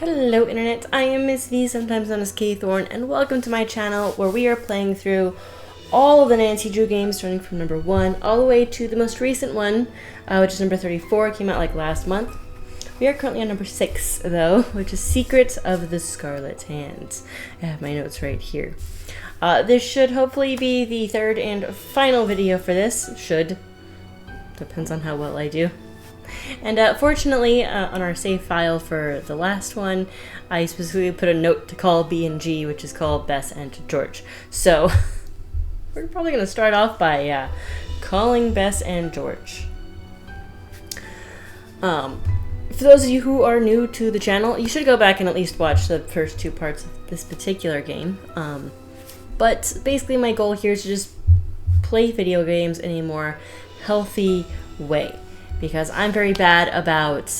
Hello Internet, I am Miss V, sometimes known as K Thorn, and welcome to my channel where we are playing through all of the Nancy Drew games starting from number 1 all the way to the most recent one, which is number 34, came out like last month. We are currently on number 6 though, which is Secrets of the Scarlet Hand. I have my notes right here. This should hopefully be the third and final video for this. Should. Depends on how well I do. And fortunately, on our save file for the last one, I specifically put a note to call B and G, which is called Bess and George. So, we're probably going to start off by calling Bess and George. For those of you who are new to the channel, you should go back and at least watch the first 2 parts of this particular game. But basically my goal here is to just play video games in a more healthy way. Because I'm very bad about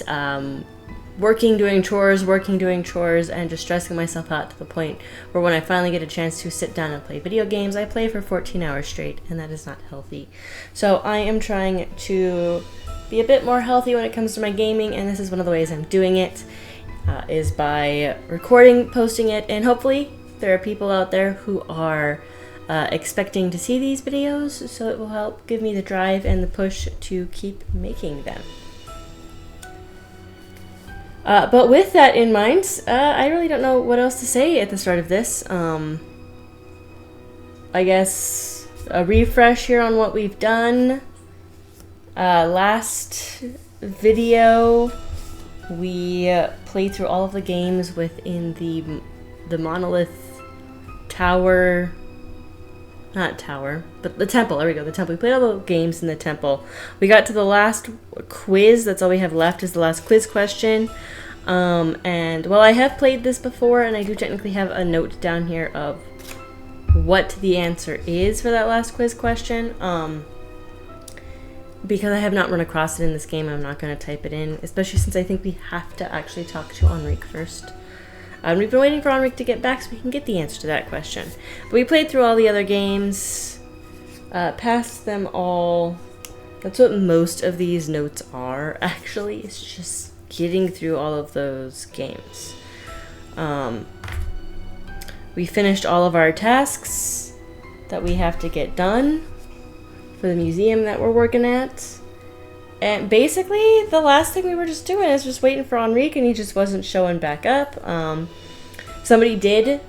working, doing chores, and just stressing myself out to the point where when I finally get a chance to sit down and play video games, I play for 14 hours straight, and that is not healthy. So I am trying to be a bit more healthy when it comes to my gaming, and this is one of the ways I'm doing it, is by recording, posting it, and hopefully there are people out there who are expecting to see these videos, so it will help give me the drive and the push to keep making them. But with that in mind, I really don't know what else to say at the start of this. I guess a refresh here on what we've done. Last video, we played through all of the games within the Monolith Tower. Not tower, but the temple. There we go, the temple. We played all the games in the temple. We got to the last quiz. That's all we have left is the last quiz question. And well, I have played this before, and I do technically have a note down here of what the answer is for that last quiz question. Because I have not run across it in this game, I'm not going to type it in, especially since I think we have to actually talk to Enrique first. We've been waiting for Enrique to get back so we can get the answer to that question. But we played through all the other games, passed them all. That's what most of these notes are, actually. It's just getting through all of those games. We finished all of our tasks that we have to get done for the museum that we're working at. And basically, the last thing we were just doing is just waiting for Enrique, and he just wasn't showing back up. Somebody did,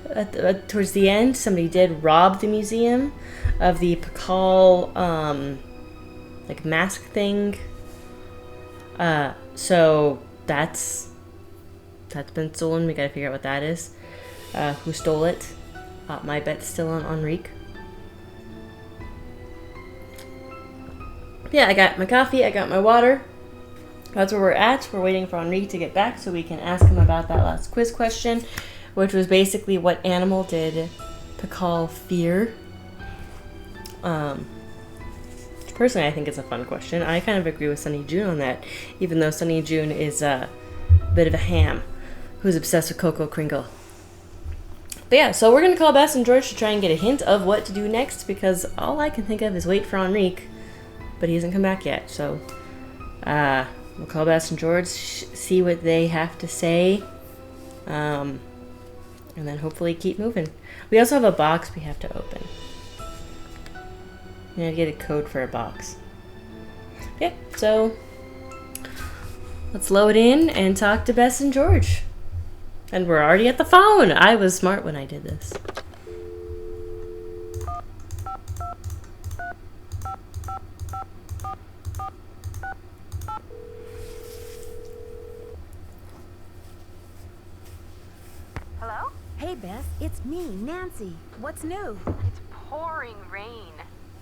towards the end, somebody did rob the museum of the Pakal, like, mask thing. So that's been stolen. We gotta figure out what that is. Who stole it? My bet's still on Enrique. Yeah, I got my coffee, I got my water. That's where we're at. We're waiting for Enrique to get back so we can ask him about that last quiz question, which was basically what animal did Pakal fear? Personally, I think it's a fun question. I kind of agree with Sunny June on that, even though Sunny June is a bit of a ham who's obsessed with Coco Kringle. But yeah, so we're going to call Bess and George to try and get a hint of what to do next, because all I can think of is wait for Enrique. But he hasn't come back yet, so we'll call Bess and George, see what they have to say, and then hopefully keep moving. We also have a box we have to open. We gotta get a code for a box. Yeah, so let's load in and talk to Bess and George. And we're already at the phone! I was smart when I did this. Hey Beth, it's me, Nancy. What's new? It's pouring rain.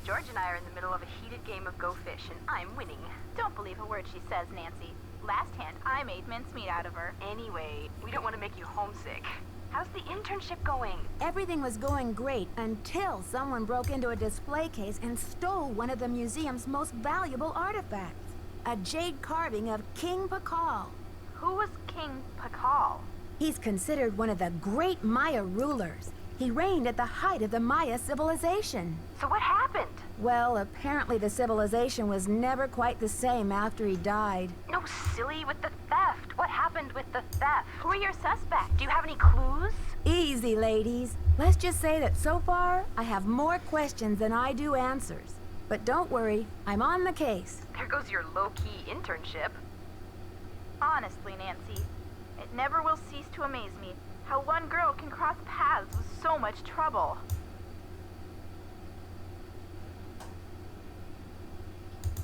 George and I are in the middle of a heated game of Go Fish, and I'm winning. Don't believe a word she says, Nancy. Last hand, I made mincemeat out of her. Anyway, we don't want to make you homesick. How's the internship going? Everything was going great until someone broke into a display case and stole one of the museum's most valuable artifacts. A jade carving of King Pakal. Who was King Pakal? He's considered one of the great Maya rulers. He reigned at the height of the Maya civilization. So what happened? Well, apparently the civilization was never quite the same after he died. No, silly, with the theft. What happened happened with the theft? Who are your suspects? Do you have any clues? Easy, ladies. Let's just say that so far, I have more questions than I do answers. But don't worry, I'm on the case. There goes your low-key internship. Honestly, Nancy, it never will cease to amaze me how one girl can cross paths with so much trouble.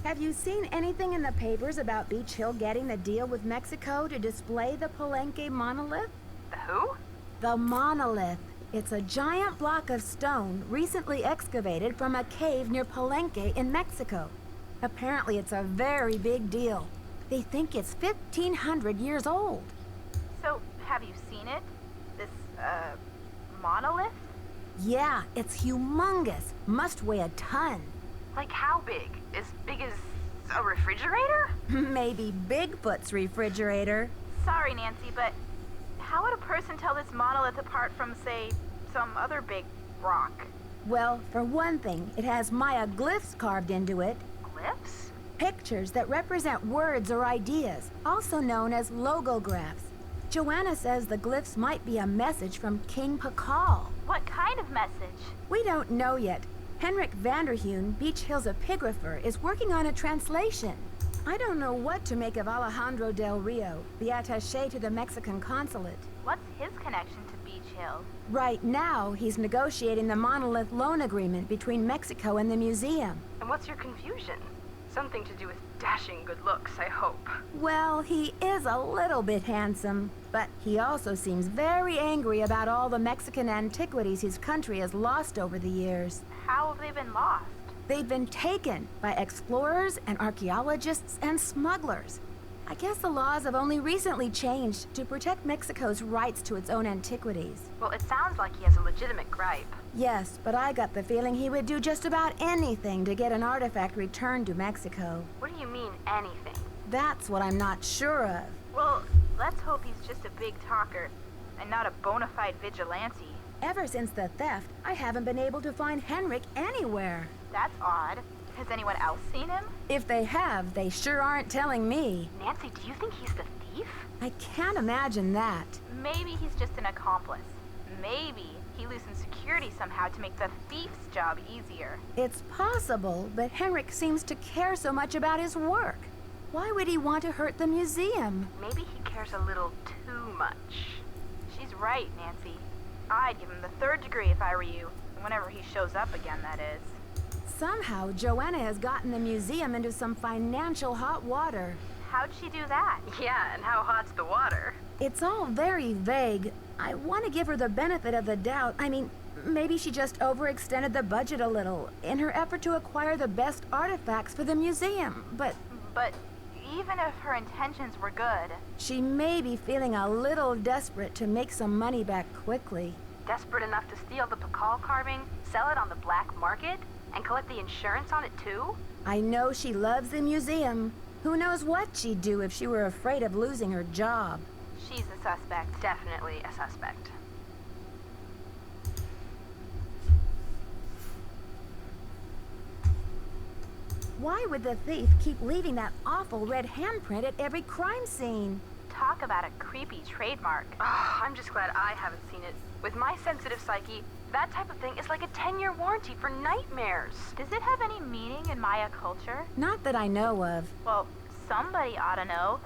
Have you seen anything in the papers about Beach Hill getting the deal with Mexico to display the Palenque monolith? The who? The monolith. It's a giant block of stone recently excavated from a cave near Palenque in Mexico. Apparently it's a very big deal. They think it's 1,500 years old. So, have you seen it? This, monolith? Yeah, it's humongous. Must weigh a ton. Like how big? As big as a refrigerator? Maybe Bigfoot's refrigerator. Sorry, Nancy, but how would a person tell this monolith apart from, say, some other big rock? Well, for one thing, it has Maya glyphs carved into it. Glyphs? Pictures that represent words or ideas, also known as logographs. Joanna says the glyphs might be a message from King Pakal. What kind of message? We don't know yet. Henrik Vanderheun, Beach Hill's epigrapher, is working on a translation. I don't know what to make of Alejandro Del Rio, the attaché to the Mexican consulate. What's his connection to Beach Hill? Right now, he's negotiating the monolith loan agreement between Mexico and the museum. And what's your confusion? Something to do with dashing good looks, I hope. Well, he is a little bit handsome, but he also seems very angry about all the Mexican antiquities his country has lost over the years. How have they been lost? They've been taken by explorers and archaeologists and smugglers. I guess the laws have only recently changed to protect Mexico's rights to its own antiquities. Well, it sounds like he has a legitimate gripe. Yes, but I got the feeling he would do just about anything to get an artifact returned to Mexico. What do you mean, anything? That's what I'm not sure of. Well, let's hope he's just a big talker and not a bona fide vigilante. Ever since the theft, I haven't been able to find Henrik anywhere. That's odd. Has anyone else seen him? If they have, they sure aren't telling me. Nancy, do you think he's the thief? I can't imagine that. Maybe he's just an accomplice. Maybe he loosens security somehow to make the thief's job easier. It's possible, but Henrik seems to care so much about his work. Why would he want to hurt the museum? Maybe he cares a little too much. She's right, Nancy. I'd give him the 3rd degree if I were you. Whenever he shows up again, that is. Somehow, Joanna has gotten the museum into some financial hot water. How'd she do that? Yeah, and how hot's the water? It's all very vague. I want to give her the benefit of the doubt. I mean, maybe she just overextended the budget a little in her effort to acquire the best artifacts for the museum. But even if her intentions were good... she may be feeling a little desperate to make some money back quickly. Desperate enough to steal the Pakal carving, sell it on the black market, and collect the insurance on it too? I know she loves the museum. Who knows what she'd do if she were afraid of losing her job. She's a suspect. Definitely a suspect. Why would the thief keep leaving that awful red handprint at every crime scene? Talk about a creepy trademark. Oh, I'm just glad I haven't seen it. With my sensitive psyche, that type of thing is like a 10-year warranty for nightmares. Does it have any meaning in Maya culture? Not that I know of. Well, somebody ought to know.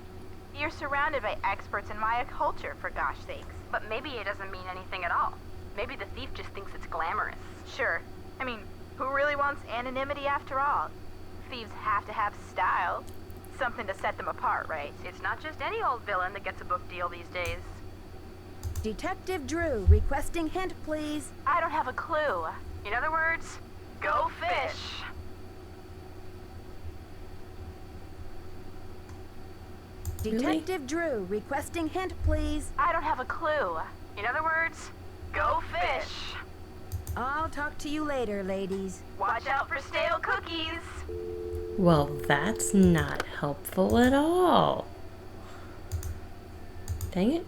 You're surrounded by experts in Maya culture, for gosh sakes. But maybe it doesn't mean anything at all. Maybe the thief just thinks it's glamorous. Sure. I mean, who really wants anonymity after all? Thieves have to have style. Something to set them apart, right? It's not just any old villain that gets a book deal these days. Detective Drew, requesting hint, please. I don't have a clue. In other words, go fish! Detective Drew, requesting hint, please. I don't have a clue. In other words, go fish! I'll talk to you later, ladies. Watch out for stale cookies! Well, that's not helpful at all. Dang it.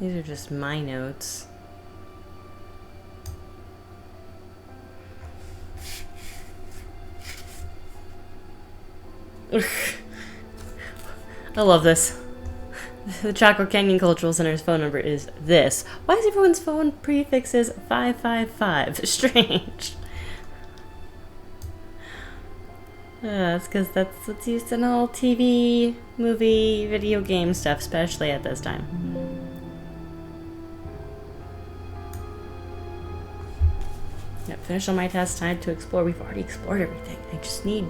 These are just my notes. I love this. The Chaco Canyon Cultural Center's phone number is this. Why is everyone's phone prefixes 555? Strange. That's because that's what's used in all TV, movie, video game stuff, especially at this time. Yep, finish all my tasks, time to explore. We've already explored everything. I just need...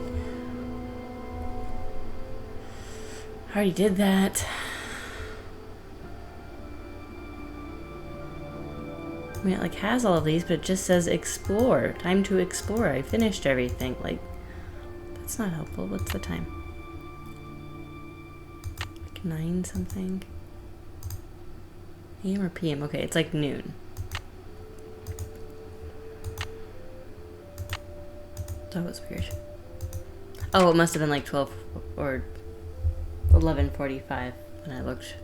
I already did that. I mean, it like has all of these, but it just says explore. Time to explore. I finished everything. Like, that's not helpful. What's the time? Like 9 something? AM or PM? Okay, it's like noon. That was weird. Oh, it must have been like 12 or 11:45 when I looked.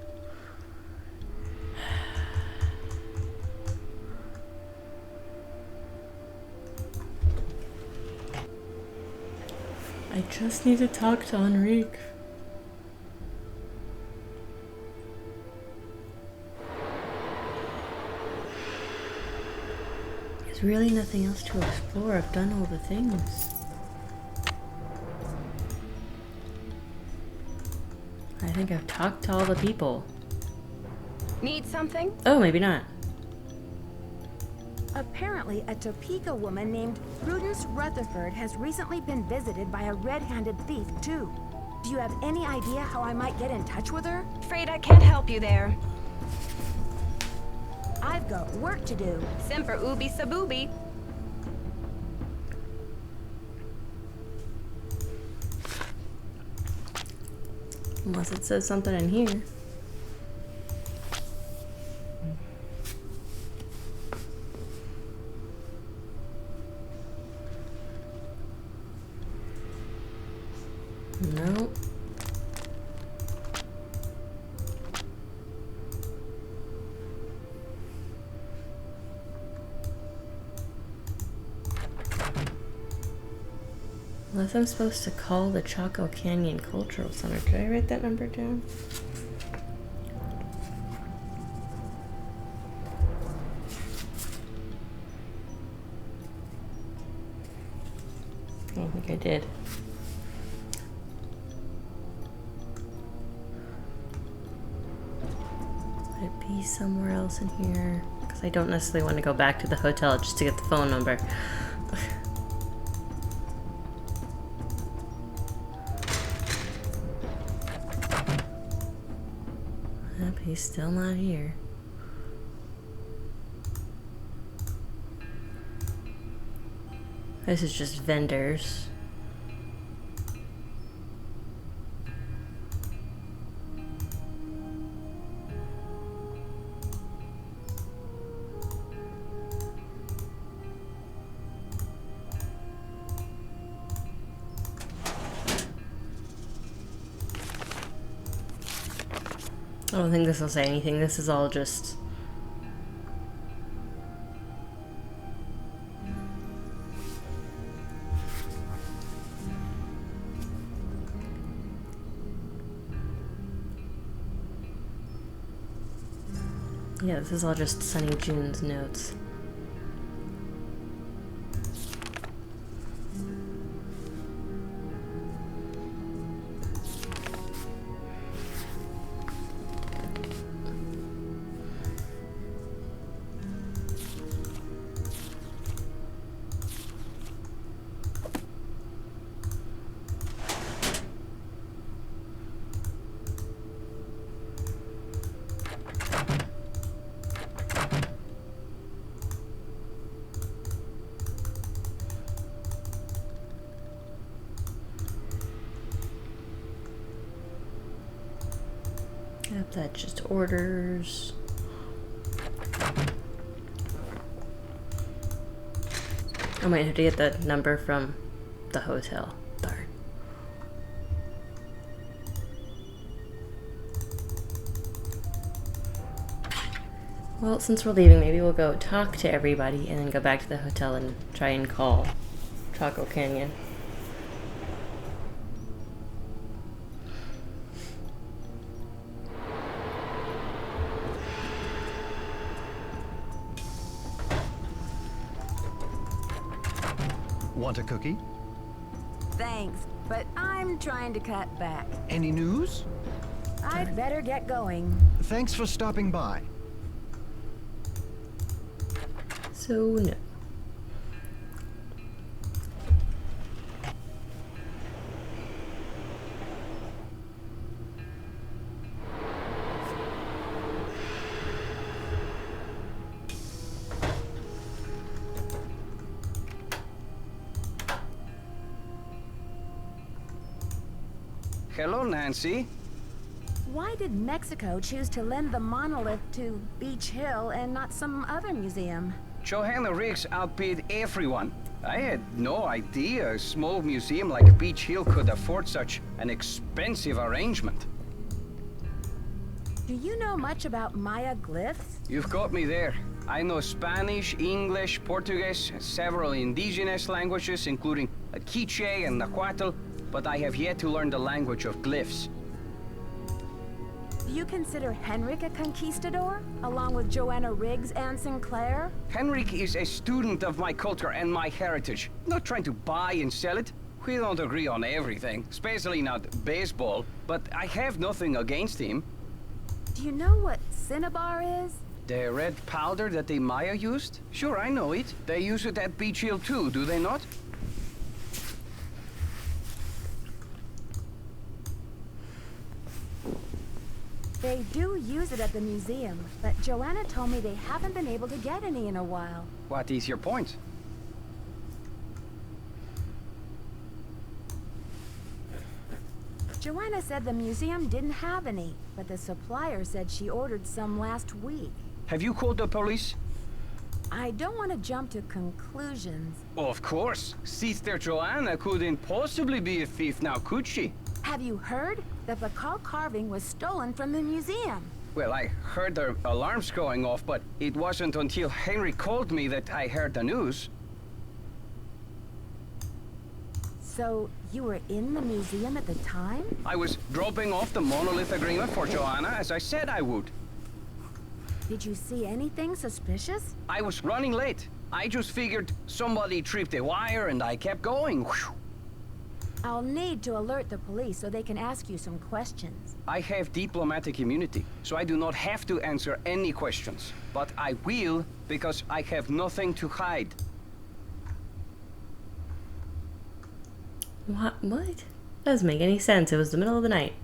I just need to talk to Enrique. There's really nothing else to explore. I've done all the things. I think I've talked to all the people. Need something? Oh, maybe not. Apparently, a Topeka woman named Prudence Rutherford has recently been visited by a red-handed thief, too. Do you have any idea how I might get in touch with her? Afraid I can't help you there. I've got work to do. Semper ubi sub ubi. Unless it says something in here. No. Unless I'm supposed to call the Chaco Canyon Cultural Center. Did I write that number down? I don't think I did. Would it be somewhere else in here? Because I don't necessarily want to go back to the hotel just to get the phone number. Yep, he's still not here. This is just vendors. I don't think this will say anything. This is all just... Yeah, this is all just Sunny June's notes. Yep, that's just orders. I might have to get that number from the hotel. Darn. Well, since we're leaving, maybe we'll go talk to everybody and then go back to the hotel and try and call Chaco Canyon. Want a cookie? Thanks, but I'm trying to cut back. Any news? I'd better get going. Thanks for stopping by. So, no. Hello, Nancy. Why did Mexico choose to lend the monolith to Beach Hill and not some other museum? Johanna Riggs outbid everyone. I had no idea a small museum like Beach Hill could afford such an expensive arrangement. Do you know much about Maya glyphs? You've got me there. I know Spanish, English, Portuguese, and several indigenous languages, including Quiche and Nahuatl, but I have yet to learn the language of glyphs. Do you consider Henrik a conquistador, along with Joanna Riggs and Sinclair? Henrik is a student of my culture and my heritage, not trying to buy and sell it. We don't agree on everything, especially not baseball, but I have nothing against him. Do you know what cinnabar is? The red powder that the Maya used? Sure, I know it. They use it at Beach Hill too, do they not? They do use it at the museum, but Joanna told me they haven't been able to get any in a while. What is your point? Joanna said the museum didn't have any, but the supplier said she ordered some last week. Have you called the police? I don't want to jump to conclusions. Of course. Sister Joanna couldn't possibly be a thief now, could she? Have you heard? The Bacal carving was stolen from the museum. Well, I heard the alarms going off, but it wasn't until Henry called me that I heard the news. So, you were in the museum at the time? I was dropping off the monolith agreement for Joanna, as I said I would. Did you see anything suspicious? I was running late. I just figured somebody tripped a wire and I kept going. Whew. I'll need to alert the police so they can ask you some questions. I have diplomatic immunity, so I do not have to answer any questions. But I will, because I have nothing to hide. What? Doesn't make any sense. It was the middle of the night.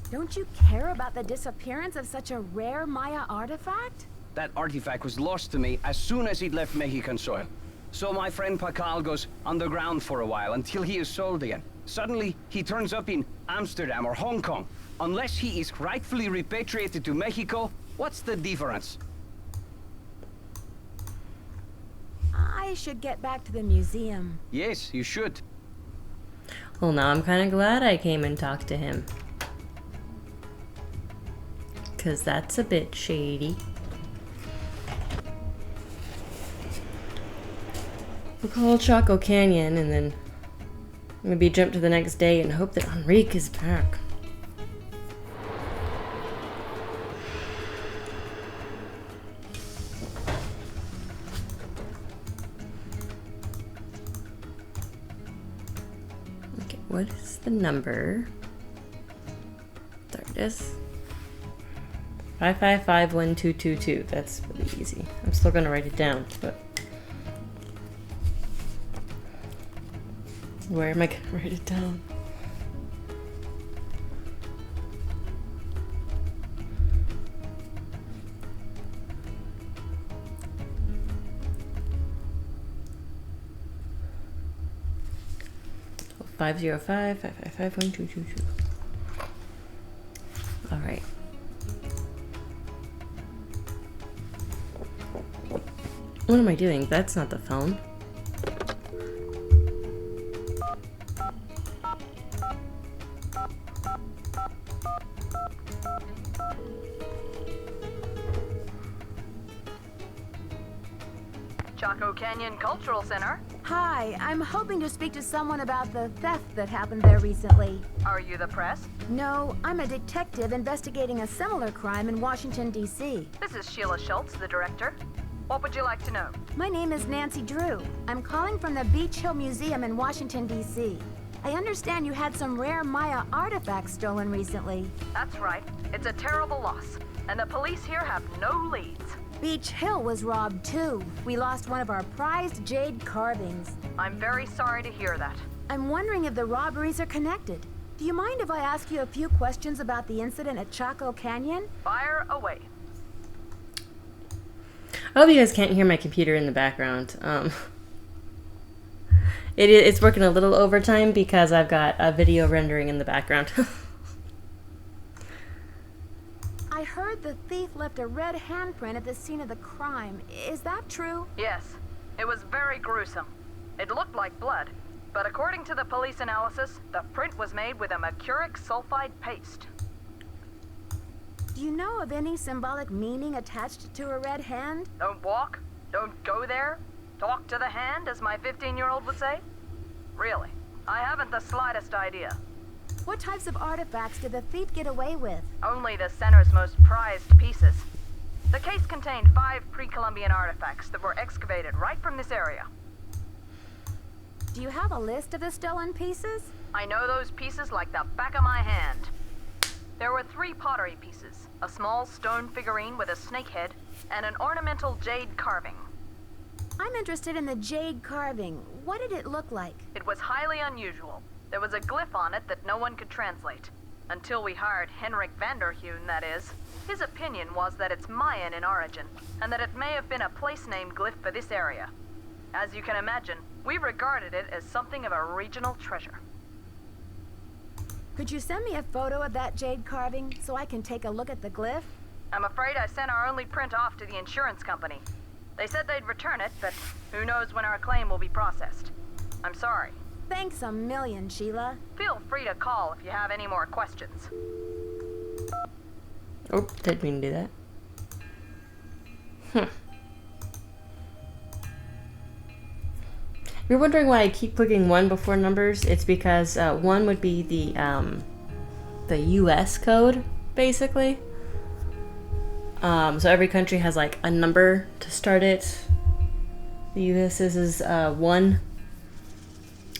Don't you care about the disappearance of such a rare Maya artifact? That artifact was lost to me as soon as it left Mexican soil. So my friend Pacal goes underground for a while until he is sold again. Suddenly, he turns up in Amsterdam or Hong Kong. Unless he is rightfully repatriated to Mexico, what's the difference? I should get back to the museum. Yes, you should. Well, now I'm kind of glad I came and talked to him. 'Cause that's a bit shady. We'll call Chaco Canyon and then maybe jump to the next day and hope that Enrique is back. Okay, what is the number? There it is. 5551222. That's really easy. I'm still gonna write it down, but where am I gonna write it down? So 505-555-1222. All right. What am I doing? That's not the phone. Chaco Canyon Cultural Center. Hi, I'm hoping to speak to someone about the theft that happened there recently. Are you the press? No, I'm a detective investigating a similar crime in Washington, D.C. This is Sheila Schultz, the director. What would you like to know? My name is Nancy Drew. I'm calling from the Beach Hill Museum in Washington, D.C. I understand you had some rare Maya artifacts stolen recently. That's right. It's a terrible loss, and the police here have no leads. Beach Hill was robbed too. We lost one of our prized jade carvings. I'm very sorry to hear that. I'm wondering if the robberies are connected. Do you mind if I ask you a few questions about the incident at Chaco Canyon? Fire away. I hope you guys can't hear my computer in the background. It's working a little overtime because I've got a video rendering in the background. I heard the thief left a red handprint at the scene of the crime. Is that true? Yes, it was very gruesome. It looked like blood, but according to the police analysis, the print was made with a mercuric sulfide paste. Do you know of any symbolic meaning attached to a red hand? Don't walk, don't go there, talk to the hand, as my 15-year-old would say? Really, I haven't the slightest idea. What types of artifacts did the thief get away with? Only the center's most prized pieces. The case contained 5 pre-Columbian artifacts that were excavated right from this area. Do you have a list of the stolen pieces? I know those pieces like the back of my hand. There were 3 pottery pieces, a small stone figurine with a snake head, and an ornamental jade carving. I'm interested in the jade carving. What did it look like? It was highly unusual. There was a glyph on it that no one could translate. Until we hired Henrik Vanderheun, that is. His opinion was that it's Mayan in origin, and that it may have been a place-name glyph for this area. As you can imagine, we regarded it as something of a regional treasure. Could you send me a photo of that jade carving so I can take a look at the glyph? I'm afraid I sent our only print off to the insurance company. They said they'd return it, but who knows when our claim will be processed. I'm sorry. Thanks a million, Sheila. Feel free to call if you have any more questions. Oh, didn't mean to do that. If you're wondering why I keep clicking 1 before numbers, it's because 1 would be the US code, basically. So every country has like a number to start it. The US's is 1.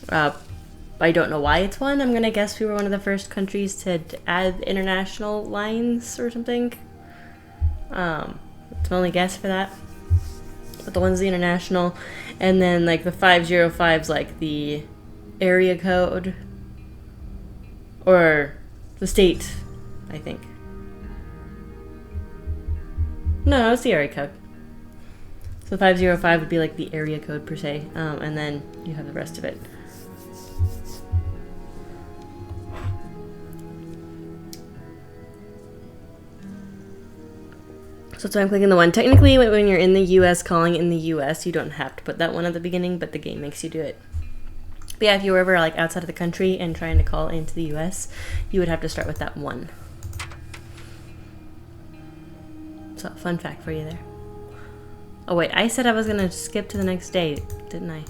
I don't know why it's 1. I'm gonna guess we were one of the first countries to add international lines or something. It's my only guess for that. But the 1's the international, and then like the 505's like the area code or the state, I think. No, it's the area code. So 505 would be like the area code per se, and then you have the rest of it. So that's why I'm clicking the 1. Technically, when you're in the US, calling in the US, you don't have to put that 1 at the beginning, but the game makes you do it. But yeah, if you were ever like outside of the country and trying to call into the US, you would have to start with that 1. So, fun fact for you there. Oh wait, I said I was gonna skip to the next day, didn't I?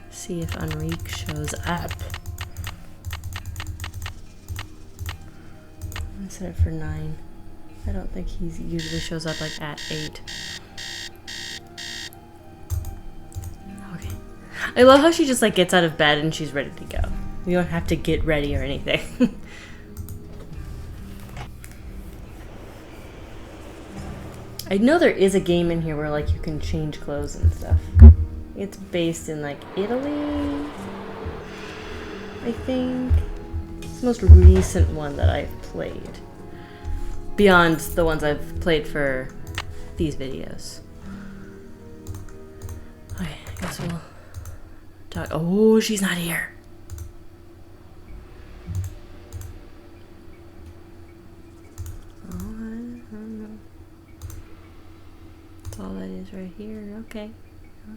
See if Enrique shows up. I set it for 9. I don't think he usually shows up like at 8. Okay. I love how she just like gets out of bed and she's ready to go. You don't have to get ready or anything. I know there is a game in here where like you can change clothes and stuff. It's based in like Italy, I think. It's the most recent one that I've played. Beyond the ones I've played for these videos. Okay, I guess we'll talk. Oh, she's not here. Oh, I don't know. That's all that is right here. Okay.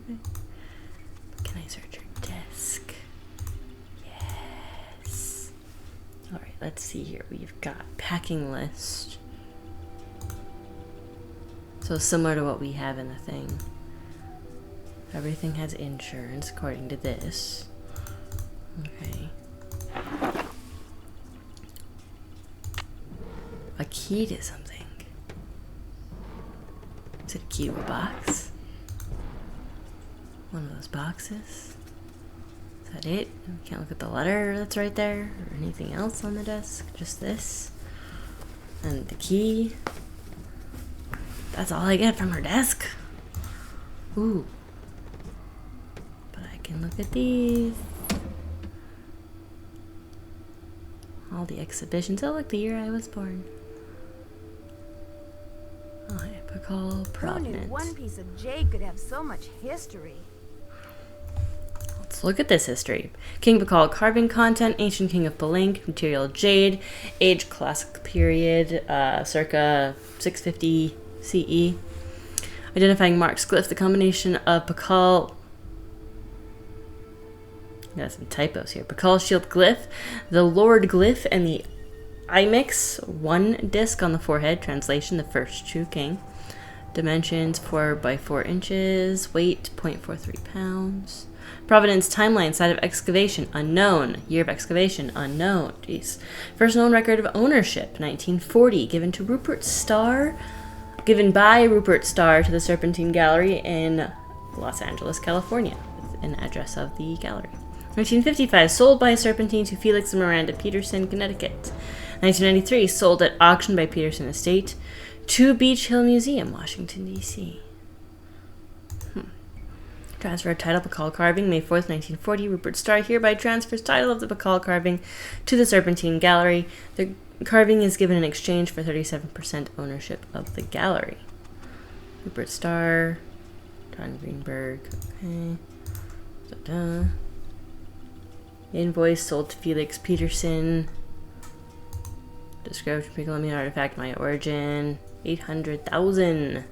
Okay. Can I search your desk? Yes. Alright, let's see here. We've got packing list. So similar to what we have in the thing. Everything has insurance according to this. Okay. A key to something. Is it a key to a box? One of those boxes? Is that it? We can't look at the letter that's right there or anything else on the desk. Just this. And the key. That's all I get from her desk. Ooh. But I can look at these. All the exhibitions. Oh, look, the year I was born. Oh, Epical Who knew Provenance. one piece of jade could have so much history? Let's look at this history. King Pakal carving content, ancient king of Palenque, material jade, age classic period, circa 650 CE. Identifying marks glyph, the combination of Pakal. Got some typos here. Pakal shield glyph, the Lord glyph, and the Imix, one disc on the forehead. Translation: the first true king. Dimensions: 4 by 4 inches. Weight: 0.43 pounds. Provenance timeline: site of excavation unknown. Year of excavation unknown. Jeez. First known record of ownership: 1940. Given by Rupert Starr to the Serpentine Gallery in Los Angeles, California, with an address of the gallery. 1955, sold by Serpentine to Felix and Miranda Peterson, Connecticut. 1993, sold at auction by Peterson Estate to Beach Hill Museum, Washington, D.C. Transfer of title, Pakal carving, May 4th, 1940. Rupert Starr hereby transfers title of the Pakal carving to the Serpentine Gallery. The carving is given in exchange for 37% ownership of the gallery. Rupert Starr, John Greenberg, okay. Da-da. Invoice sold to Felix Peterson. Description: pre-Columbian artifact, Maya origin, 800,000.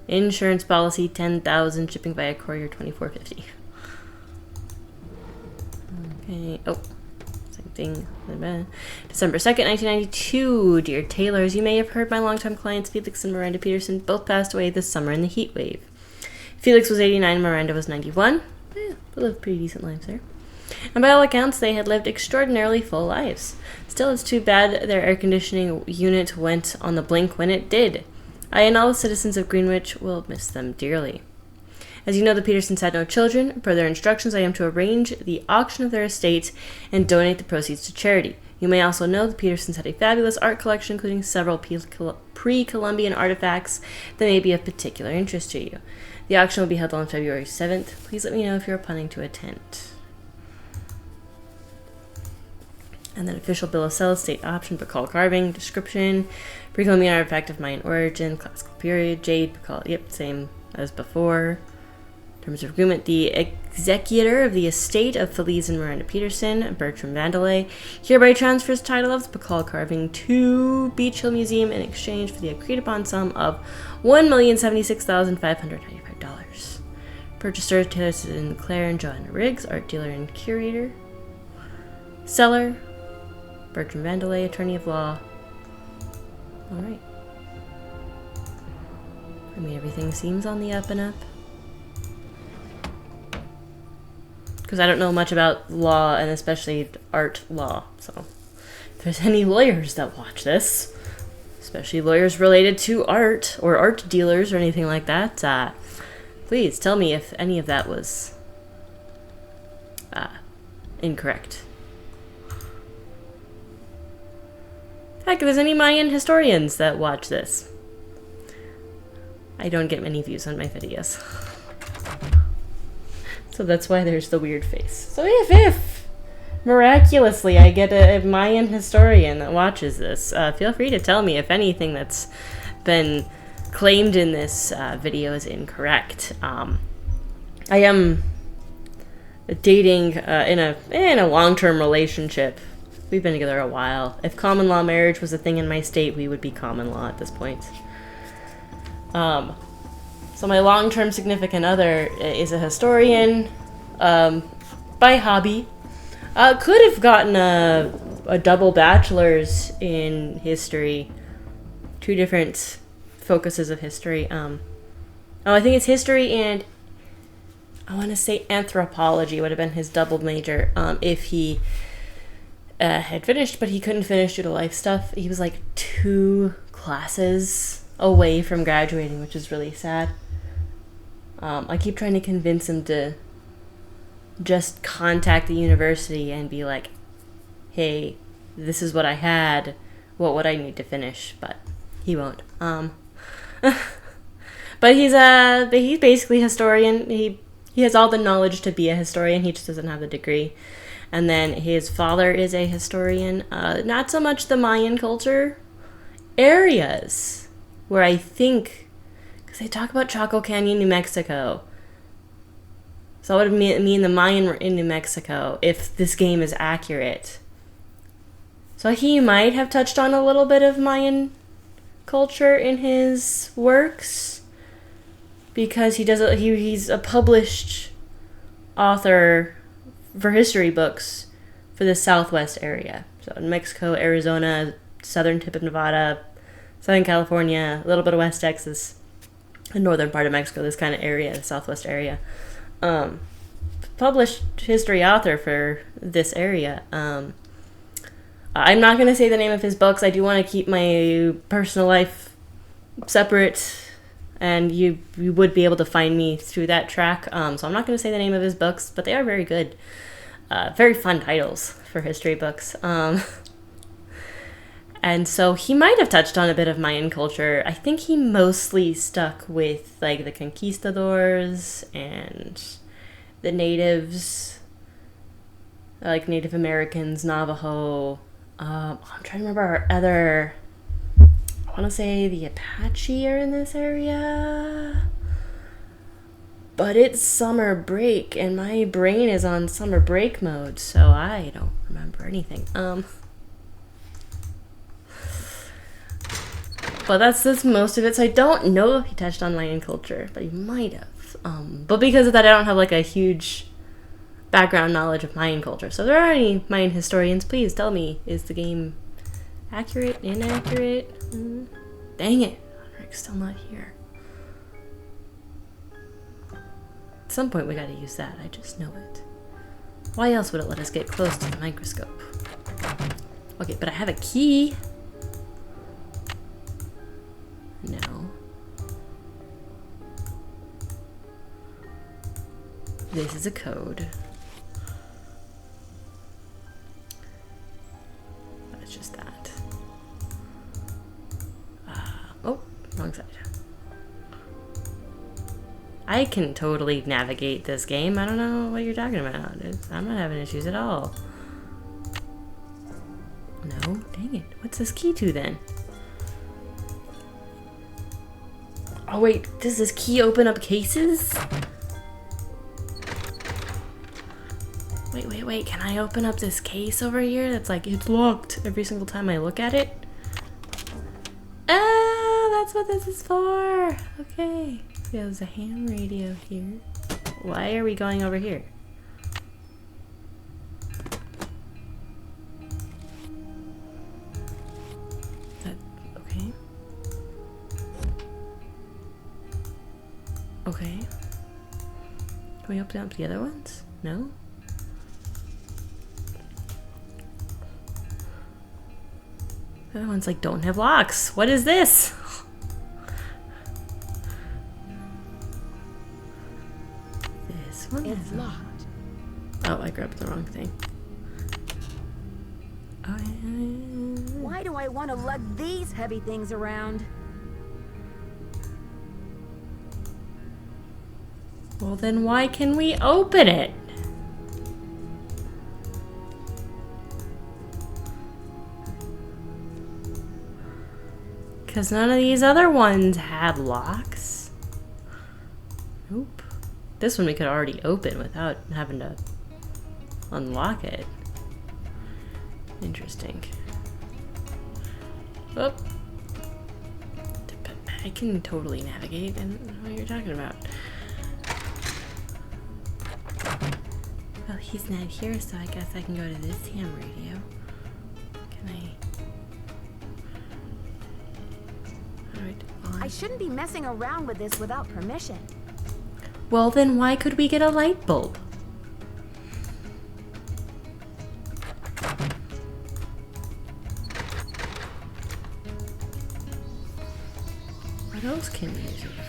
Insurance policy, 10,000. Shipping via courier, 24.50. Okay. Oh, same thing. December 2nd, 1992. Dear Taylors, you may have heard my longtime clients Felix and Miranda Peterson both passed away this summer in the heat wave. Felix was 89, Miranda was 91. They lived pretty decent lives there. And by all accounts, they had lived extraordinarily full lives. Still, it's too bad their air conditioning unit went on the blink when it did. I and all the citizens of Greenwich will miss them dearly. As you know, the Petersons had no children. Per their instructions, I am to arrange the auction of their estate and donate the proceeds to charity. You may also know the Petersons had a fabulous art collection, including several pre-Columbian artifacts that may be of particular interest to you. The auction will be held on February 7th. Please let me know if you're planning to attend. And then official bill of sale, state option, Pakal carving, description, pre-Columbian artifact of Mayan origin, classical period, jade, Pakal, yep, same as before. Terms of agreement, the executor of the estate of Feliz and Miranda Peterson, Bertram Vandelay, hereby transfers title of the Pakal carving to Beach Hill Museum in exchange for the agreed upon sum of $1,076,595. Purchaser, Taylor Citizen Claire and Joanna Riggs, art dealer and curator. Seller, Bertram Vandelay, attorney of law. Alright. I mean, everything seems on the up and up. Because I don't know much about law, and especially art law. So, if there's any lawyers that watch this, especially lawyers related to art, or art dealers, or anything like that, please tell me if any of that was incorrect. Heck, if there's any Mayan historians that watch this. I don't get many views on my videos. So that's why there's the weird face. So if miraculously I get a Mayan historian that watches this, feel free to tell me if anything that's been claimed in this video is incorrect. I am dating in a long-term relationship. We've been together a while. If common law marriage was a thing in my state, we would be common law at this point. So my long-term significant other is a historian, by hobby. Could have gotten a double bachelor's in history. 2 different focuses of history. I think it's history and I want to say anthropology would have been his double major if he had finished, but he couldn't finish due to life stuff. He was like 2 classes away from graduating, which is really sad. I keep trying to convince him to just contact the university and be like, hey, this is what I had. What would I need to finish? But he won't. But he's basically a historian. He has all the knowledge to be a historian. He just doesn't have the degree. And then his father is a historian. Not so much the Mayan culture areas, where I think, because they talk about Chaco Canyon, New Mexico. So what would mean the Mayan were in New Mexico if this game is accurate. So he might have touched on a little bit of Mayan culture in his works, because he's a published author for history books for the Southwest area. So New Mexico, Arizona, southern tip of Nevada, Southern California, a little bit of West Texas, the northern part of Mexico, this kind of area, the Southwest area. Published history author for this area. I'm not going to say the name of his books. I do want to keep my personal life separate, and you would be able to find me through that track. So I'm not going to say the name of his books, but they are very good. Very fun titles for history books. And so he might have touched on a bit of Mayan culture. I think he mostly stuck with like the conquistadors and the natives, like Native Americans, Navajo. I'm trying to remember our other. I want to say the Apache are in this area. But it's summer break, and my brain is on summer break mode, so I don't remember anything. But that's most of it. So I don't know if he touched on Mayan culture, but he might have. But because of that, I don't have like a huge background knowledge of Mayan culture. So if there are any Mayan historians, please tell me, is the game accurate, inaccurate? Dang it, Rick's still not here. At some point we gotta use that, I just know it. Why else would it let us get close to the microscope? Okay, but I have a key. No. This is a code. That's just that. Oh, wrong side. I can totally navigate this game. I don't know what you're talking about. I'm not having issues at all. No? Dang it. What's this key to then? Oh wait, does this key open up cases? Wait, can I open up this case over here that's like, it's locked every single time I look at it? Ah, that's what this is for! Okay. There's a ham radio here. Why are we going over here? Okay. Okay. Can we open up the other ones? No? The other ones like don't have locks. What is this? This one is locked. Oh, I grabbed the wrong thing. Oh, yeah. Why do I want to lug these heavy things around? Well, then why can we open it? Because none of these other ones have locks. Nope. This one we could already open without having to unlock it. Interesting. Oh. I can totally navigate. I don't know what you're talking about. Well, he's not here, so I guess I can go to this ham radio. Can I? Alright, on. I shouldn't be messing around with this without permission. Well, then why could we get a light bulb? else can we use it for?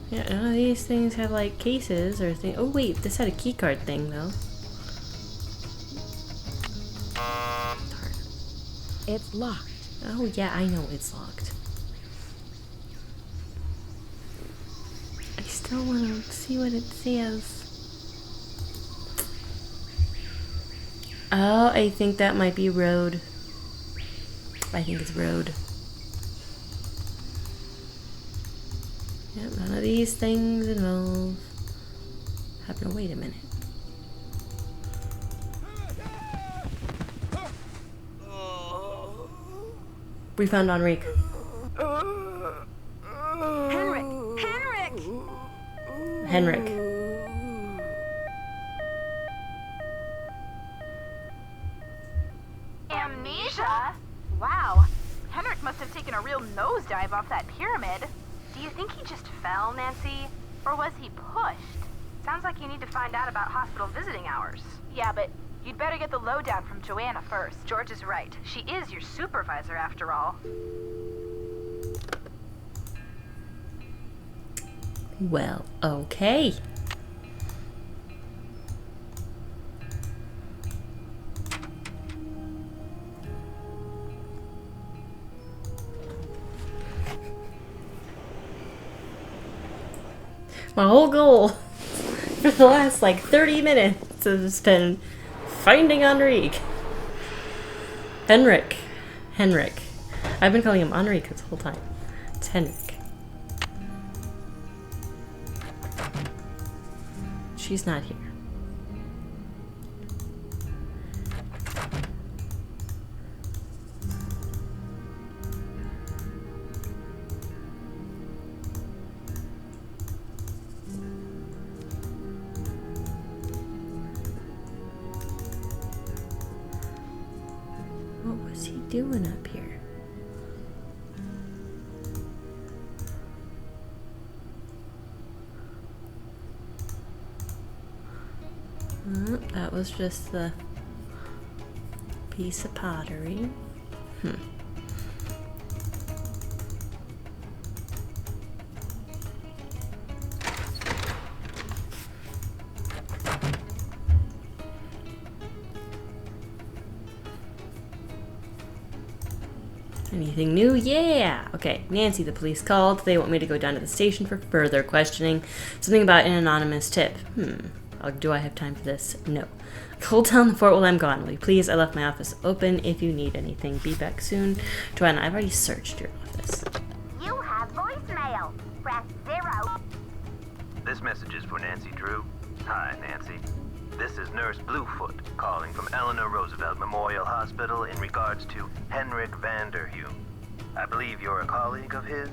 Yeah, none of these things have like cases or thing. Oh wait, this had a keycard thing though. Darn. It's locked. Oh yeah, I know it's locked. I still want to see what it says. Oh, I think that might be road. I think it's road. Yep, none of these things involve. Have no. Wait a minute. We found Enrique. Henrik! Henrik! Henrik. Amnesia? Wow. Henrik must have taken a real nosedive off that pyramid. Do you think he just fell, Nancy? Or was he pushed? Sounds like you need to find out about hospital visiting hours. Yeah, but you'd better get the lowdown from Joanna first. George is right. She is your supervisor, after all. Well, okay. My whole goal for the last like 30 minutes has been finding Enrique. Henrik. Henrik. I've been calling him Enrique this whole time. It's Henrik. She's not here. What was he doing up here? That was just the piece of pottery. Anything new? Yeah! Okay, Nancy, the police called. They want me to go down to the station for further questioning. Something about an anonymous tip. Do I have time for this? No. Hold down the fort while I'm gone, will you please? I left my office open if you need anything. Be back soon. Joanna, I've already searched your office. You have voicemail. Press 0. This message is for Nancy Drew. Hi, Nancy. This is Nurse Bluefoot calling from Eleanor Roosevelt Memorial Hospital in regards to Henrik Vanderheun. I believe you're a colleague of his?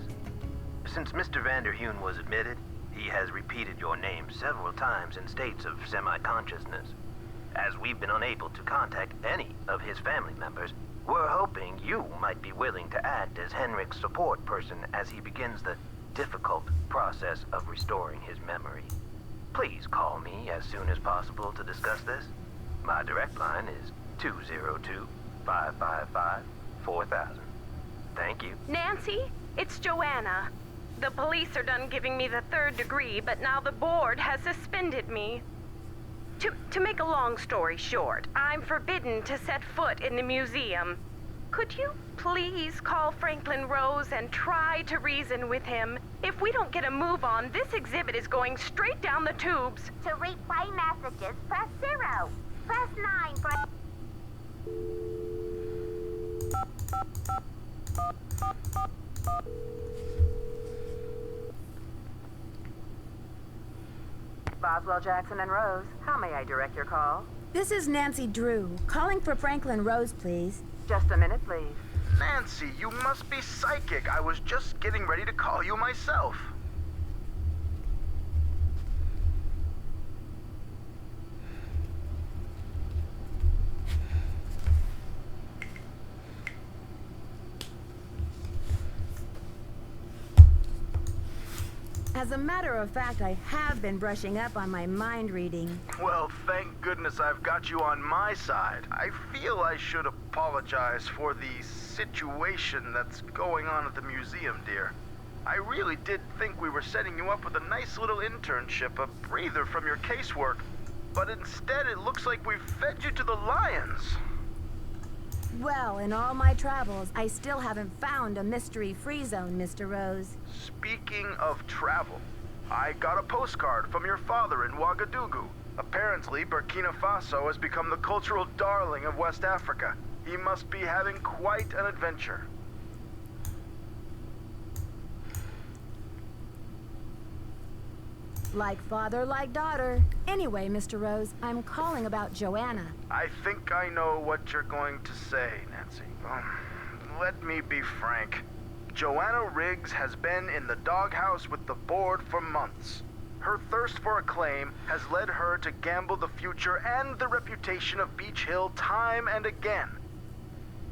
Since Mr. Vanderheun was admitted, he has repeated your name several times in states of semi-consciousness. As we've been unable to contact any of his family members, we're hoping you might be willing to act as Henrik's support person as he begins the difficult process of restoring his memory. Please call me as soon as possible to discuss this. My direct line is 202-555-4000. Thank you. Nancy, it's Joanna. The police are done giving me the 3rd degree, but now the board has suspended me. To make a long story short, I'm forbidden to set foot in the museum. Could you please call Franklin Rose and try to reason with him? If we don't get a move on, this exhibit is going straight down the tubes. To replay messages, press 0. Press 9 for... Boswell, Jackson, and Rose, how may I direct your call? This is Nancy Drew, calling for Franklin Rose, please. Just a minute, please. Nancy, you must be psychic. I was just getting ready to call you myself. As a matter of fact, I have been brushing up on my mind reading. Well, thank goodness I've got you on my side. I feel I should apologize for the situation that's going on at the museum, dear. I really did think we were setting you up with a nice little internship, a breather from your casework. But instead, it looks like we've fed you to the lions. Well, in all my travels, I still haven't found a mystery-free zone, Mr. Rose. Speaking of travel, I got a postcard from your father in Ouagadougou. Apparently, Burkina Faso has become the cultural darling of West Africa. He must be having quite an adventure. Like father, like daughter. Anyway, Mr. Rose, I'm calling about Joanna. I think I know what you're going to say, Nancy. Let me be frank. Joanna Riggs has been in the doghouse with the board for months. Her thirst for acclaim has led her to gamble the future and the reputation of Beach Hill time and again.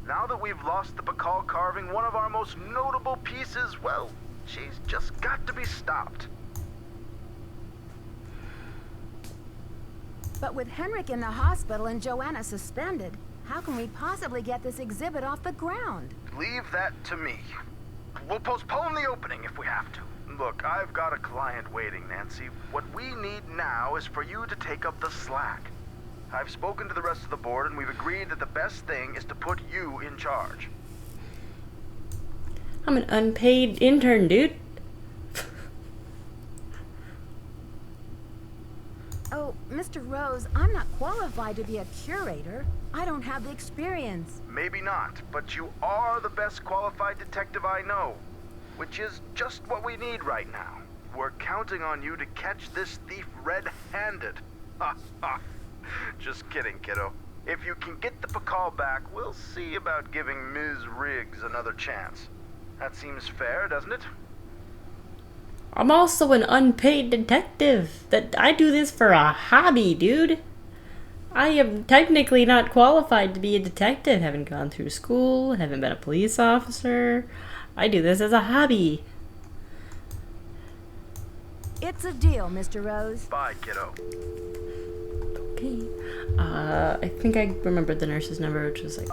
Now that we've lost the Bacall carving, one of our most notable pieces, well, she's just got to be stopped. But with Henrik in the hospital and Joanna suspended, how can we possibly get this exhibit off the ground? Leave that to me. We'll postpone the opening if we have to. Look, I've got a client waiting, Nancy. What we need now is for you to take up the slack. I've spoken to the rest of the board, and we've agreed that the best thing is to put you in charge. I'm an unpaid intern, dude. Oh, Mr. Rose, I'm not qualified to be a curator. I don't have the experience. Maybe not, but you are the best qualified detective I know, which is just what we need right now. We're counting on you to catch this thief red-handed. Ha ha. Just kidding, kiddo. If you can get the Bacall back, we'll see about giving Ms. Riggs another chance. That seems fair, doesn't it? I'm also an unpaid detective. That I do this for a hobby, dude. I am technically not qualified to be a detective. Haven't gone through school, haven't been a police officer. I do this as a hobby. It's a deal, Mr. Rose. Bye, kiddo. Okay. I think I remembered the nurse's number, which was like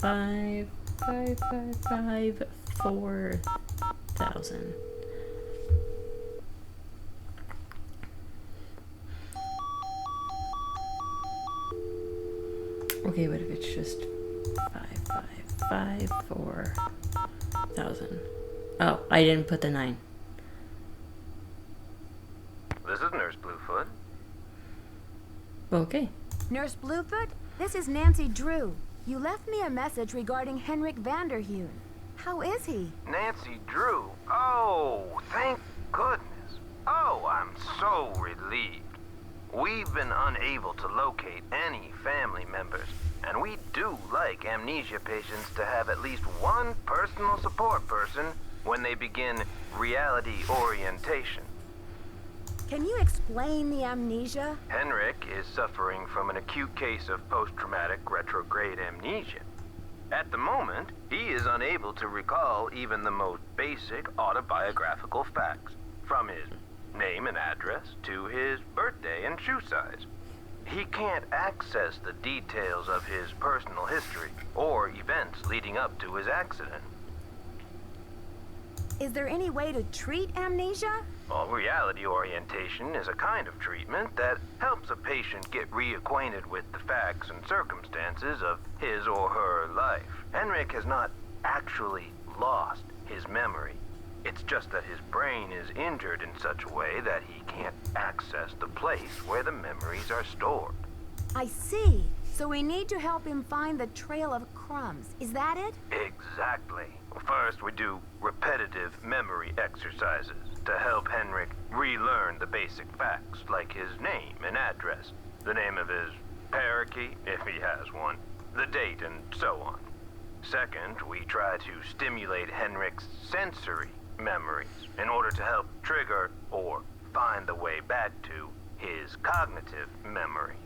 1-505-555-4000. Okay, what if it's just 555-4000? Oh, I didn't put the 9. This is Nurse Bluefoot. Okay. Nurse Bluefoot, this is Nancy Drew. You left me a message regarding Henrik Vanderheun. How is he? Nancy Drew. Oh, thank goodness. Oh, I'm so relieved. We've been unable to locate any family members, and we do like amnesia patients to have at least one personal support person when they begin reality orientation. Can you explain the amnesia? Henrik is suffering from an acute case of post-traumatic retrograde amnesia. At the moment, he is unable to recall even the most basic autobiographical facts, from his name and address to his birthday and shoe size. He can't access the details of his personal history or events leading up to his accident. Is there any way to treat amnesia? Well, reality orientation is a kind of treatment that helps a patient get reacquainted with the facts and circumstances of his or her life. Henrik has not actually lost his memory. It's just that his brain is injured in such a way that he can't access the place where the memories are stored. I see. So we need to help him find the trail of crumbs. Is that it? Exactly. First, we do repetitive memory exercises to help Henrik relearn the basic facts, like his name and address, the name of his parakeet, if he has one, the date, and so on. Second, we try to stimulate Henrik's sensory memories in order to help trigger or find the way back to his cognitive memories.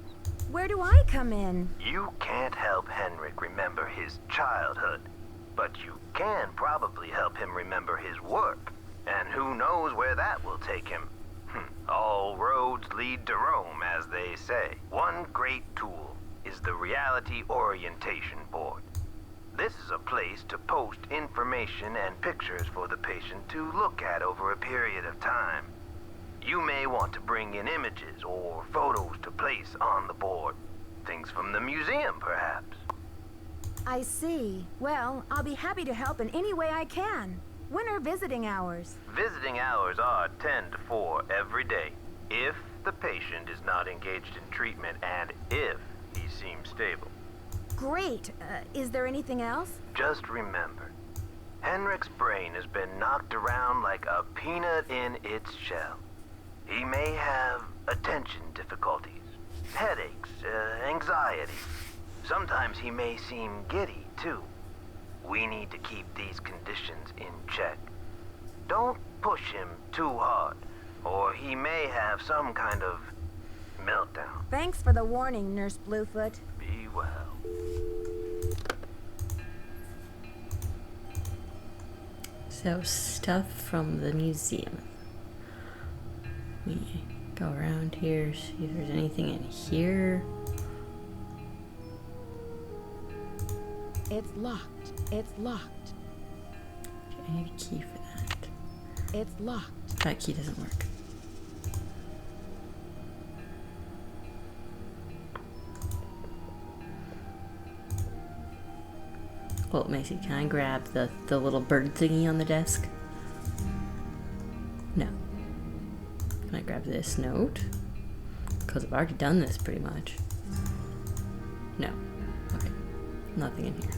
Where do I come in? You can't help Henrik remember his childhood, but you can probably help him remember his work And who knows where that will take him? All roads lead to Rome, as they say. One great tool is the Reality Orientation Board. This is a place to post information and pictures for the patient to look at over a period of time. You may want to bring in images or photos to place on the board. Things from the museum, perhaps. I see. Well, I'll be happy to help in any way I can. When are visiting hours? Visiting hours are 10 to 4 every day, if the patient is not engaged in treatment and if he seems stable. Great. Is there anything else? Just remember, Henrik's brain has been knocked around like a peanut in its shell. He may have attention difficulties, headaches, anxiety. Sometimes he may seem giddy, too. We need to keep these conditions in check. Don't push him too hard, or he may have some kind of meltdown. Thanks for the warning, Nurse Bluefoot. Be well. So, stuff from the museum. We go around here, see if there's anything in here. It's locked. It's locked. Okay, I need a key for that. It's locked. That key doesn't work. Well, Macy, can I grab the little bird thingy on the desk? No. Can I grab this note? Because I've already done this pretty much. No. Okay. Nothing in here.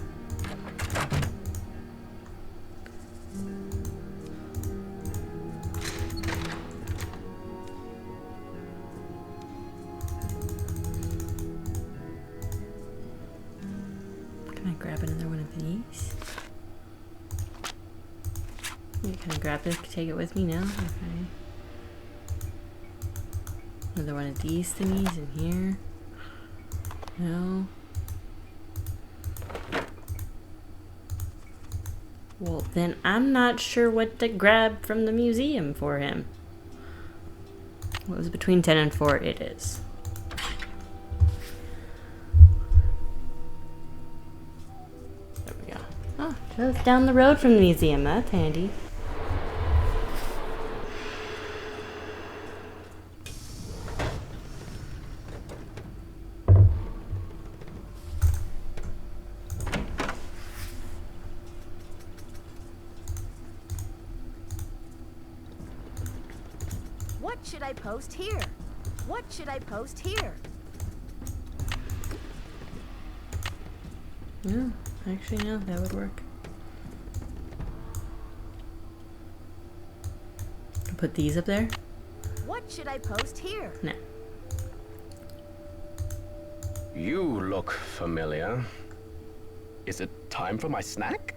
Can I grab another one of these? Can I grab this? Take it with me now? Okay. Another one of these thingies in here? No. Well, then I'm not sure what to grab from the museum for him. Well, it was between 10 and 4. It is. There we go. Oh, just down the road from the museum. That's handy. What should I post here? What should I post here? Yeah, actually, no, that would work. Put these up there? What should I post here? No. You look familiar. Is it time for my snack?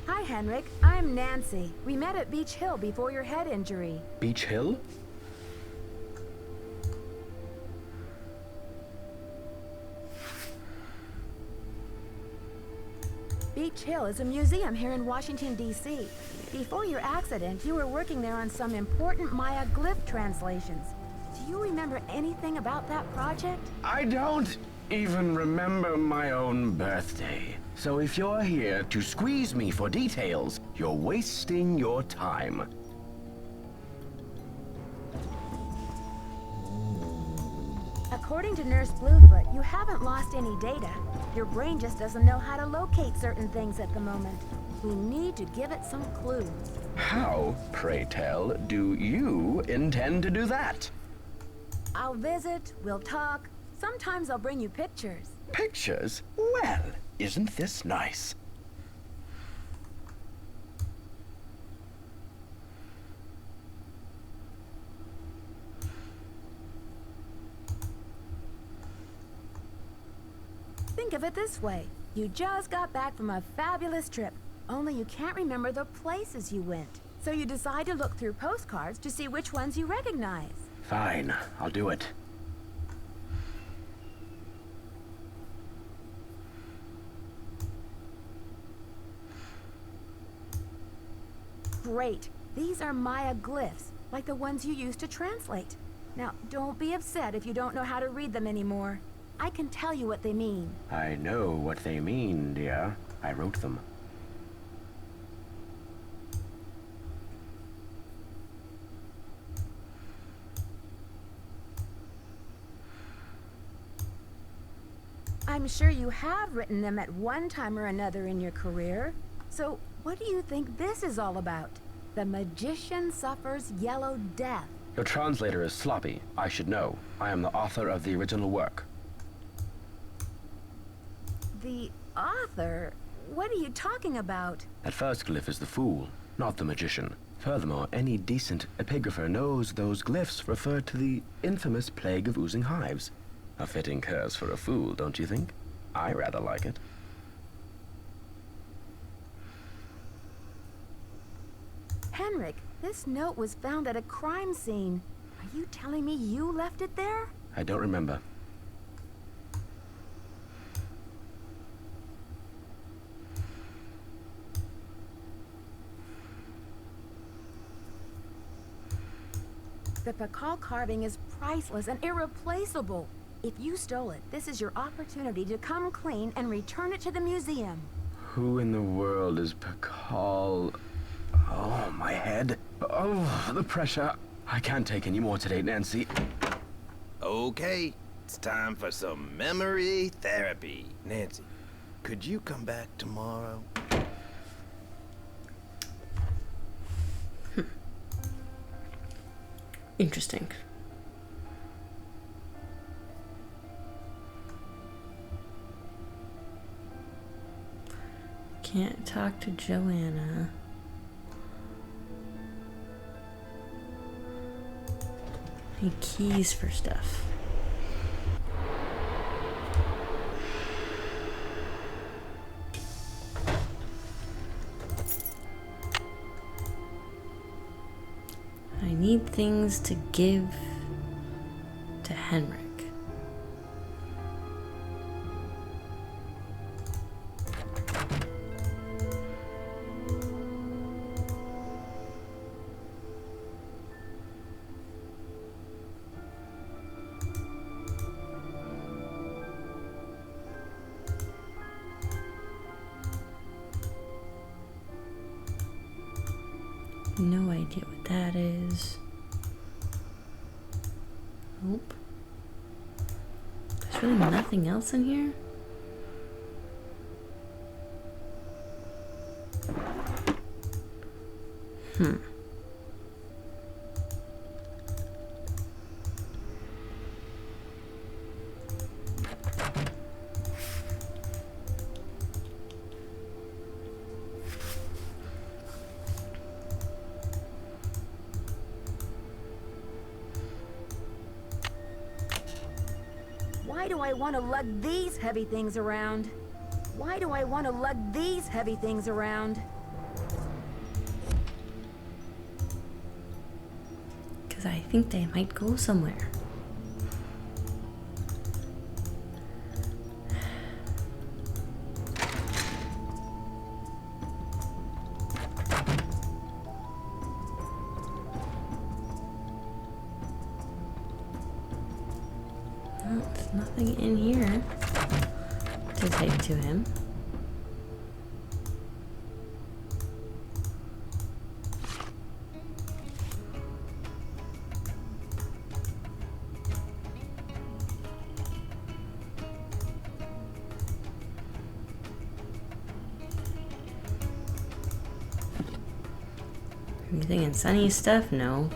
Hi, Henrik. I'm Nancy. We met at Beach Hill before your head injury. Beach Hill? Beach Hill is a museum here in Washington, D.C. Before your accident, you were working there on some important Maya glyph translations. Do you remember anything about that project? I don't even remember my own birthday. So if you're here to squeeze me for details, you're wasting your time. According to Nurse Bluefoot, you haven't lost any data. Your brain just doesn't know how to locate certain things at the moment. We need to give it some clues. How, pray tell, do you intend to do that? I'll visit, we'll talk. Sometimes I'll bring you pictures. Pictures? Well, isn't this nice? Think of it this way. You just got back from a fabulous trip, only you can't remember the places you went. So you decide to look through postcards to see which ones you recognize. Fine, I'll do it. Great. These are Maya glyphs, like the ones you used to translate. Now, don't be upset if you don't know how to read them anymore. I can tell you what they mean. I know what they mean, dear. I wrote them. I'm sure you have written them at one time or another in your career. So, what do you think this is all about? The magician suffers yellow death. Your translator is sloppy. I should know. I am the author of the original work. The author? What are you talking about? That first glyph is the fool, not the magician. Furthermore, any decent epigrapher knows those glyphs refer to the infamous plague of oozing hives. A fitting curse for a fool, don't you think? I rather like it. Henrik, this note was found at a crime scene. Are you telling me you left it there? I don't remember. The Pakal carving is priceless and irreplaceable. If you stole it, this is your opportunity to come clean and return it to the museum. Who in the world is Pakal? Oh, my head. Oh, the pressure. I can't take any more today, Nancy. Okay, it's time for some memory therapy. Nancy, could you come back tomorrow? Interesting. Can't talk to Joanna. Need keys for stuff. I need things to give to Henrik. No idea what that is. Nope. There's really nothing else in here? Why do I want to lug these heavy things around? Why do I want to lug these heavy things around? Because I think they might go somewhere. Well, there's nothing in here to take to him. Anything in Sunny's stuff? No.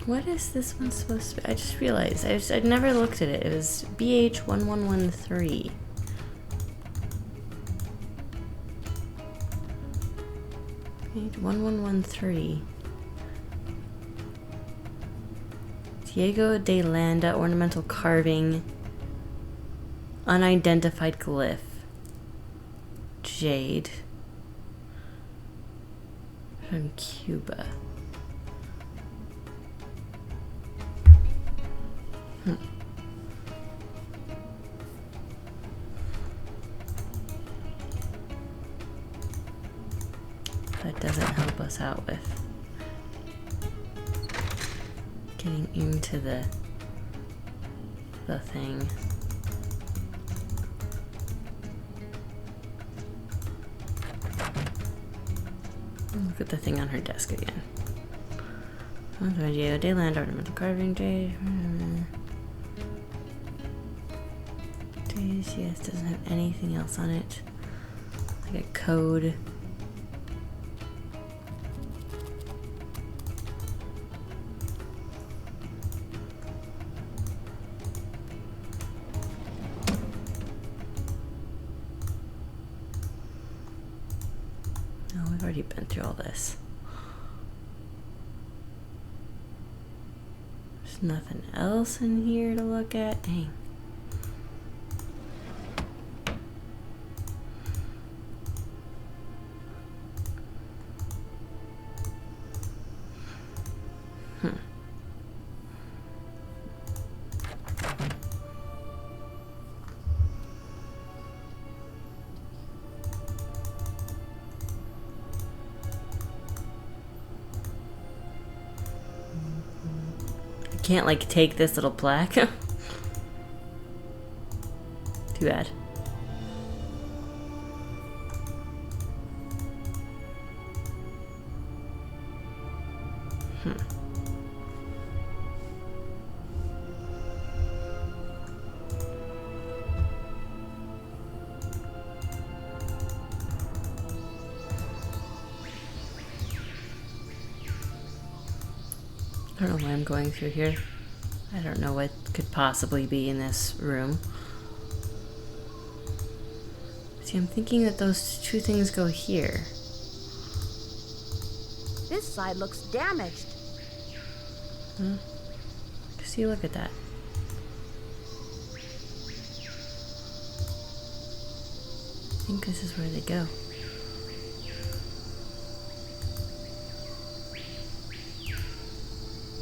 What is this one supposed to be? I just realized. I'd never looked at it. It was BH1113. BH1113. Diego de Landa ornamental carving. Unidentified glyph. jade from Cuba. That doesn't help us out with getting into the thing. Look at the thing on her desk again. Dayland ornamental carving jade. Yes, doesn't have anything else on it. Like a code. No, we've already been through all this. There's nothing else in here to look at. Dang. Can't like take this little plaque. Too bad. I don't know why I'm going through here. I don't know what could possibly be in this room. See, I'm thinking that those two things go here. This side looks damaged. Huh? See, look at that. I think this is where they go.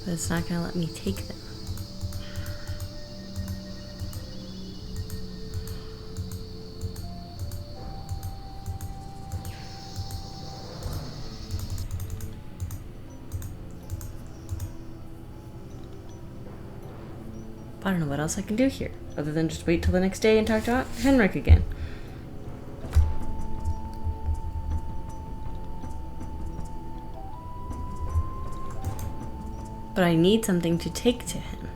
But it's not going to let me take them. I don't know what else I can do here, other than just wait till the next day and talk to Henrik again. But I need something to take to him.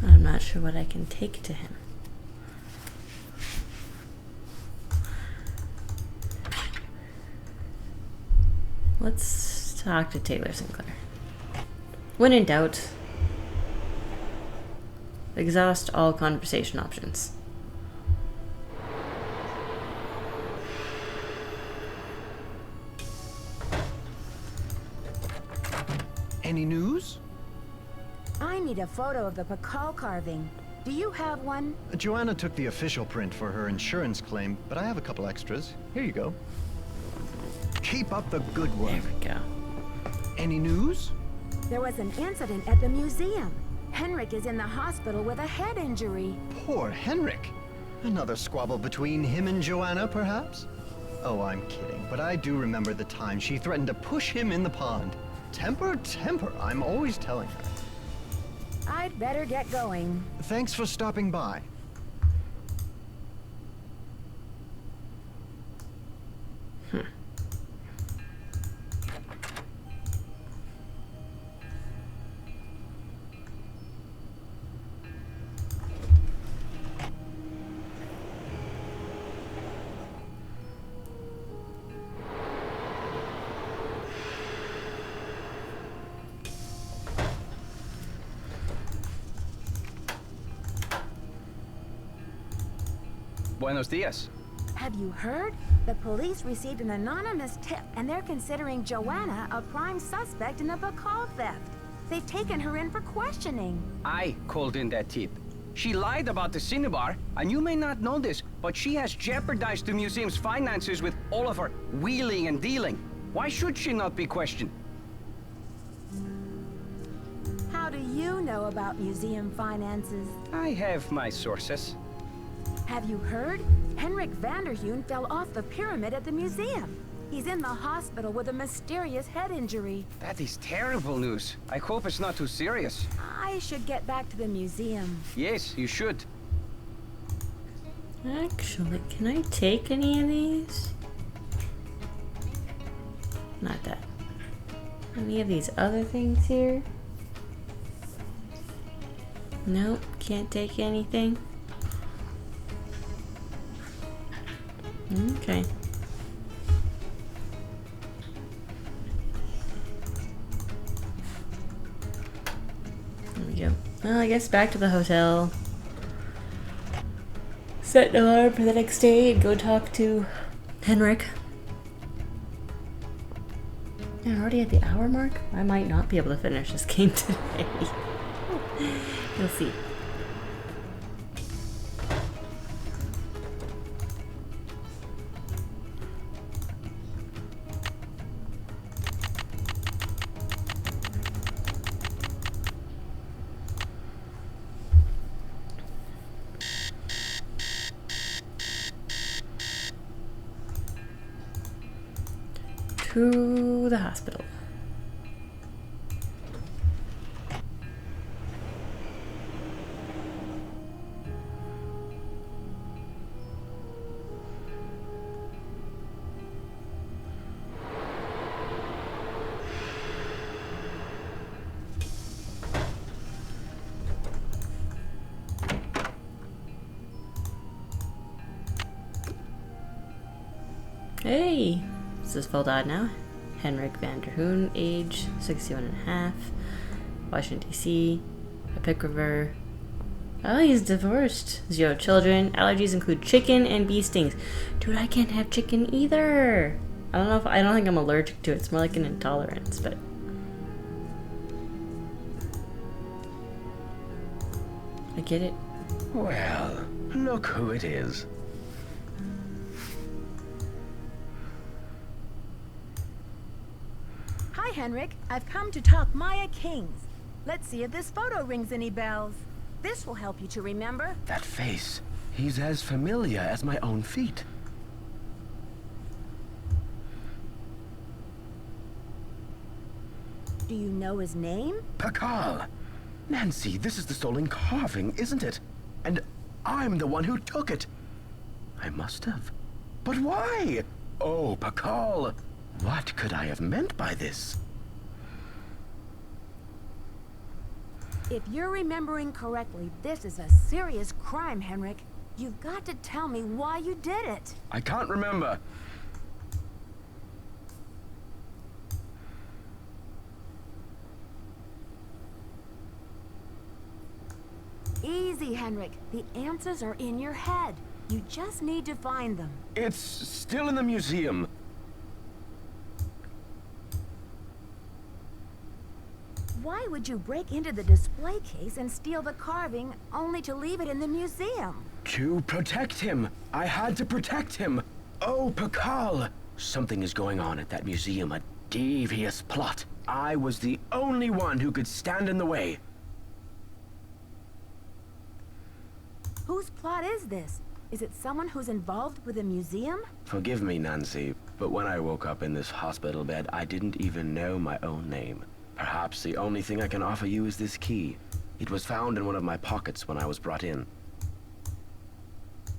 I'm not sure what I can take to him. Let's talk to Taylor Sinclair. When in doubt, exhaust all conversation options. Any news? I need a photo of the Pakal carving. Do you have one? Joanna took the official print for her insurance claim, but I have a couple extras. Here you go. Keep up the good work. There we go. Any news? There was an incident at the museum. Henrik is in the hospital with a head injury. Poor Henrik. Another squabble between him and Joanna, perhaps? Oh, I'm kidding, but I do remember the time she threatened to push him in the pond. Temper, temper, I'm always telling her. I'd better get going. Thanks for stopping by. Buenos dias. Have you heard? The police received an anonymous tip, and they're considering Joanna a prime suspect in the Bacall theft. They've taken her in for questioning. I called in that tip. She lied about the Cinnabar, and you may not know this, but she has jeopardized the museum's finances with all of her wheeling and dealing. Why should she not be questioned? How do you know about museum finances? I have my sources. Have you heard? Henrik Vanderheun fell off the pyramid at the museum. He's in the hospital with a mysterious head injury. That is terrible news. I hope it's not too serious. I should get back to the museum. Yes, you should. Actually, can I take any of these? Not that. Any of these other things here? Nope, can't take anything. Okay. There we go. Well, I guess back to the hotel. Set an alarm for the next day and go talk to Henrik. Yeah, we're already at the hour mark? I might not be able to finish this game today. You'll see. To the hospital. Hey, this is full dot now. Henrik Vanderheun, age 61 and a half, Washington, D.C., a Pick River. Oh, he's divorced. 0 children. Allergies include chicken and bee stings. Dude, I can't have chicken either. I don't think I'm allergic to it. It's more like an intolerance, but. I get it. Well, look who it is. Hi, Henrik. I've come to talk Maya Kings. Let's see if this photo rings any bells. This will help you to remember. That face. He's as familiar as my own feet. Do you know his name? Bacall. Nancy, this is the stolen carving, isn't it? And I'm the one who took it. I must have. But why? Oh, Bacall. What could I have meant by this? If you're remembering correctly, this is a serious crime, Henrik. You've got to tell me why you did it. I can't remember. Easy, Henrik. The answers are in your head. You just need to find them. It's still in the museum. Why would you break into the display case and steal the carving only to leave it in the museum? To protect him. I had to protect him. Oh, Bacall. Something is going on at that museum, a devious plot. I was the only one who could stand in the way. Whose plot is this? Is it someone who's involved with the museum? Forgive me, Nancy, but when I woke up in this hospital bed, I didn't even know my own name. Perhaps the only thing I can offer you is this key. It was found in one of my pockets when I was brought in.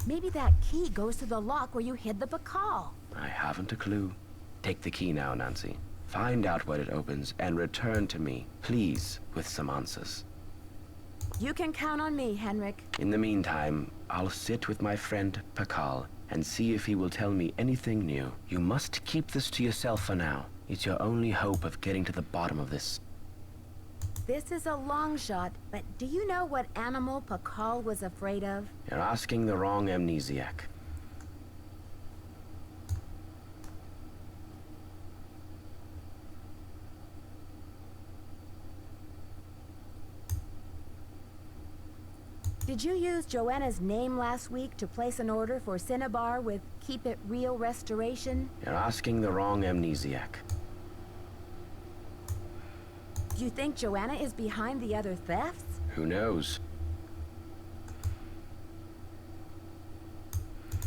Maybe that key goes to the lock where you hid the Bacall. I haven't a clue. Take the key now, Nancy. Find out what it opens and return to me, please, with some answers. You can count on me, Henrik. In the meantime, I'll sit with my friend Bacall and see if he will tell me anything new. You must keep this to yourself for now. It's your only hope of getting to the bottom of this. This is a long shot, but do you know what animal Bacall was afraid of? You're asking the wrong amnesiac. Did you use Joanna's name last week to place an order for Cinnabar with Keep It Real Restoration? You're asking the wrong amnesiac. Do you think Joanna is behind the other thefts? Who knows?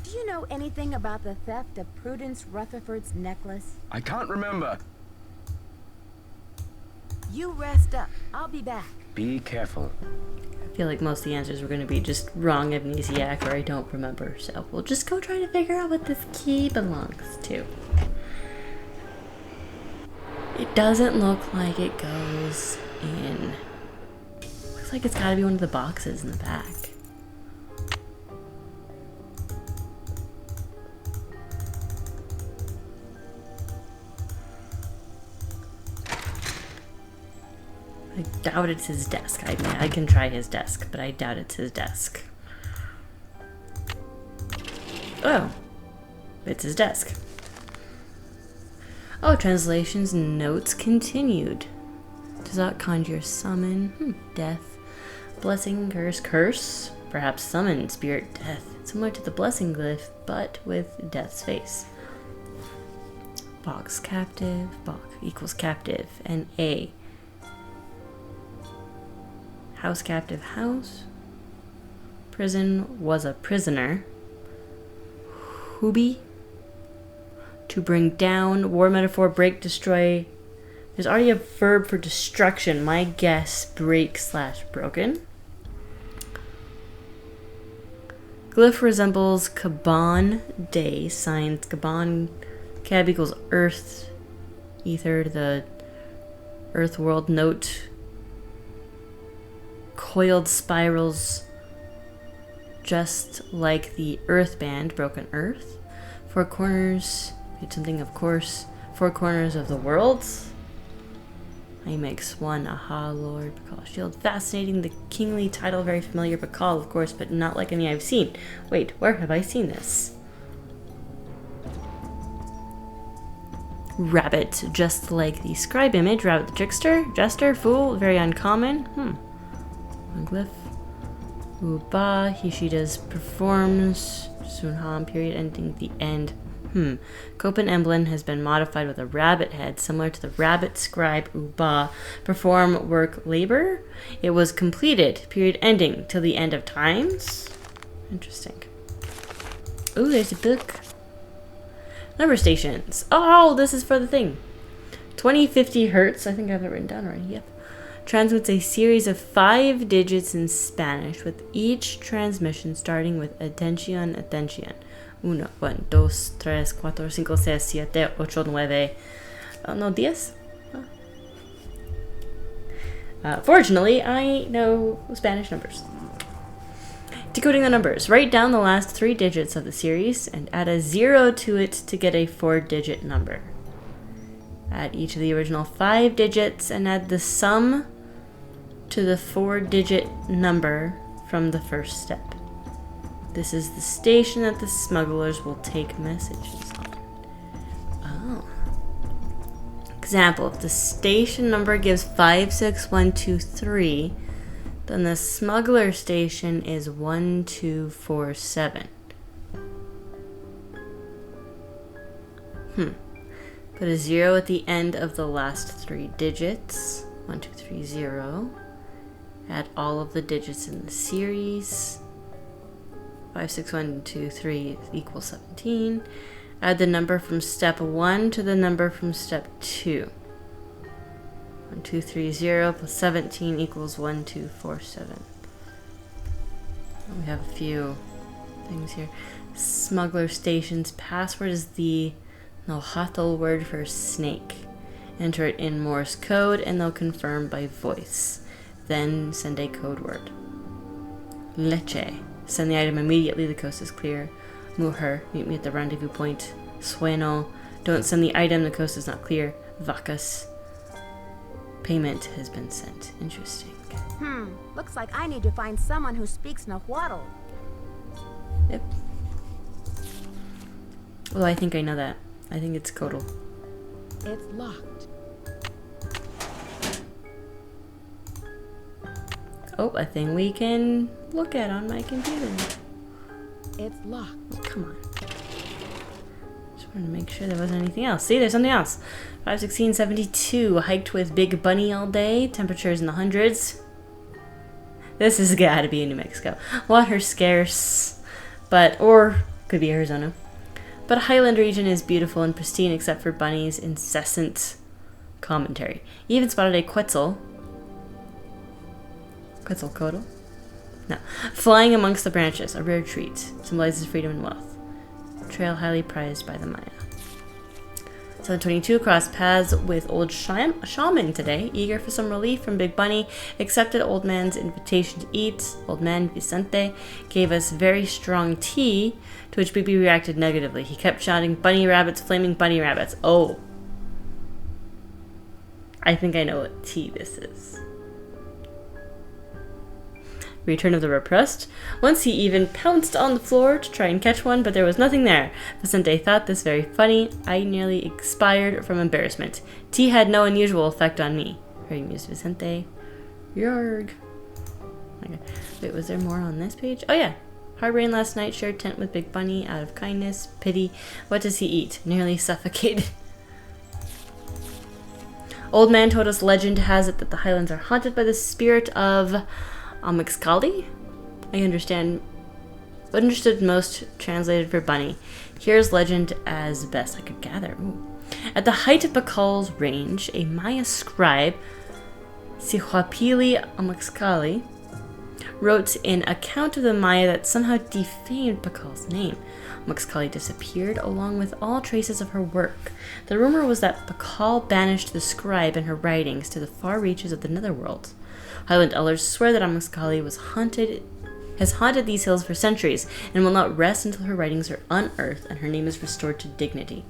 Do you know anything about the theft of Prudence Rutherford's necklace? I can't remember. You rest up. I'll be back. Be careful. I feel like most of the answers were going to be just wrong amnesiac or I don't remember. So we'll just go try to figure out what this key belongs to. It doesn't look like it goes in. Looks like it's got to be one of the boxes in the back. I doubt it's his desk. I mean, I can try his desk, but I doubt it's his desk. Oh, it's his desk. Oh, translations, notes continued. Does not conjure summon, death, blessing, curse, perhaps summon, spirit, death. Similar to the blessing glyph, but with death's face. Box captive, box equals captive, and A. House captive house. Prison was a prisoner. Hubi. To bring down. War metaphor. Break, destroy. There's already a verb for destruction. My guess. Break / broken. Glyph resembles Kaban day. Signs Kaban. Cab equals earth. Ether. The earth world. Note. Coiled spirals, just like the earth band, broken earth. Four corners, it's something of course. Four corners of the world. I makes one, aha, Lord, Bakal shield. Fascinating, the kingly title, very familiar, Bakal, of course, but not like any I've seen. Wait, where have I seen this? Rabbit, just like the scribe image. Rabbit the trickster, jester, fool, very uncommon. Glyph. Uba, Hishida's performs. Sunham, period, ending the end. Copen emblem has been modified with a rabbit head, similar to the rabbit scribe Uba. Perform, work, labor. It was completed, period, ending, till the end of times. Interesting. Ooh, there's a book. Number stations. Oh, this is for the thing. 2050 hertz. I think I have it written down already. Yep. Transmits a series of 5 digits in Spanish, with each transmission starting with atención, atención. 1, 2, 3, 4, 5, 6, 7, 8, 9. No, 10? Fortunately, I know Spanish numbers. Decoding the numbers. Write down the last 3 digits of the series and add a 0 to it to get a 4-digit number. Add each of the original 5 digits and add the sum to the 4-digit number from the first step. This is the station that the smugglers will take messages on. Oh. Example, if the station number gives 56123, then the smuggler station is 1247. Put a 0 at the end of the last 3 digits. 1230. Add all of the digits in the series. 56123 equals 17. Add the number from step 1 to the number from step 2. 1230 plus 17 equals 1247. We have a few things here. Smuggler station's password is the Nahuatl word for snake. Enter it in Morse code and they'll confirm by voice. Then send a code word. Leche. Send the item immediately, the coast is clear. Mujer. Meet me at the rendezvous point. Sueno. Don't send the item, the coast is not clear. Vacas. Payment has been sent. Interesting. Looks like I need to find someone who speaks Nahuatl. Yep. Well, I think I know that. I think it's Kodal. It's locked. Oh, a thing we can look at on my computer. It's locked. Oh, come on. Just wanted to make sure there wasn't anything else. See, there's something else. 5/16/72. Hiked with Big Bunny all day. Temperatures in the hundreds. This has got to be in New Mexico. Water scarce, or could be Arizona. But Highland region is beautiful and pristine except for Bunny's incessant commentary. He even spotted a Quetzalcoatl? No. Flying amongst the branches, a rare treat. Symbolizes freedom and wealth. Trail highly prized by the Maya. 7:22, crossed paths with old shaman today, eager for some relief from Big Bunny, accepted old man's invitation to eat. Old man Vicente gave us very strong tea, to which Big B reacted negatively. He kept shouting, "Bunny rabbits, flaming bunny rabbits." Oh. I think I know what tea this is. Return of the Repressed. Once he even pounced on the floor to try and catch one, but there was nothing there. Vicente thought this very funny. I nearly expired from embarrassment. Tea had no unusual effect on me. Very amused, Vicente. Yarg. Okay. Wait, was there more on this page? Oh yeah. Hard rain last night. Shared tent with Big Bunny out of kindness. Pity. What does he eat? Nearly suffocated. Old man told us legend has it that the Highlands are haunted by the spirit of Amixcali? I understood most translated for bunny. Here's legend as best I could gather. Ooh. At the height of Bacal's range, a Maya scribe, Sihuapili Amixcali, wrote an account of the Maya that somehow defamed Bacal's name. Amixcali disappeared along with all traces of her work. The rumor was that Bacal banished the scribe and her writings to the far reaches of the netherworld. Highland elders swear that Amixcali has haunted these hills for centuries and will not rest until her writings are unearthed and her name is restored to dignity.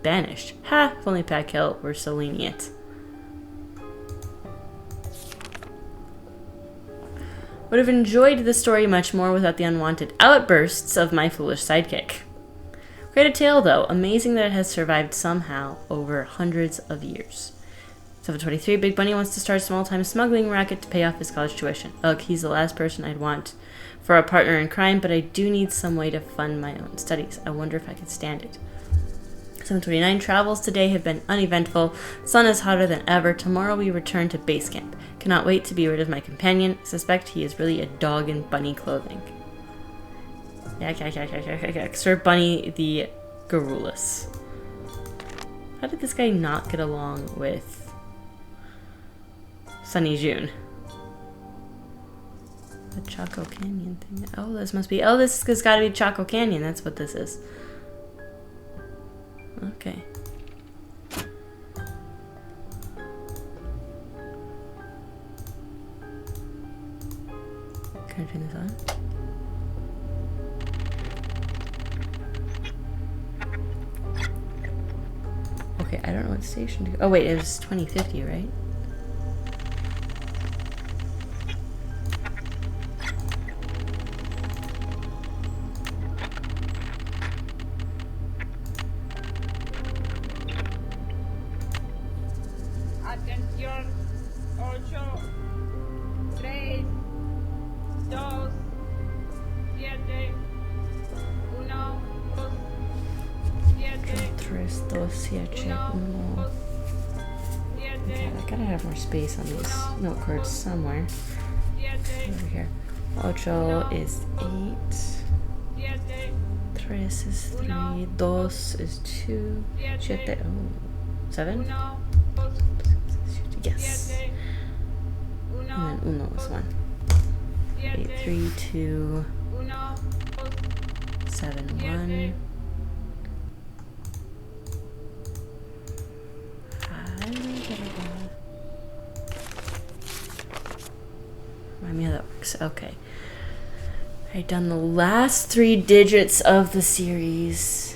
Banished. Ha! If only Pack Hill were so lenient. Would have enjoyed the story much more without the unwanted outbursts of my foolish sidekick. Quite a tale, though. Amazing that it has survived somehow over hundreds of years. 7:23, Big Bunny wants to start a small-time smuggling racket to pay off his college tuition. Ugh, he's the last person I'd want for a partner in crime, but I do need some way to fund my own studies. I wonder if I could stand it. 7:29, travels today have been uneventful. Sun is hotter than ever. Tomorrow we return to base camp. Cannot wait to be rid of my companion. Suspect he is really a dog in bunny clothing. Yak. Sir Bunny the Garrulus. How did this guy not get along with Sunny June? The Chaco Canyon thing. Oh, this must be. Oh, this has got to be Chaco Canyon. That's what this is. Okay. Can I turn this on? Okay, I don't know what station to go. Oh wait, it was 2050, right? Atención, 8, 3, 2, 7, 1, 2, 7, 3, 2, 7, 1. Okay, I gotta have more space on these note cards somewhere. Over here. 8 is 8. 3 is 3. 2 is 2. 7. Oh. 7? Yes. And then uno is 1. 8, 3, 2, 7, 1. Remind me how that works. Okay. I've done the last 3 digits of the series.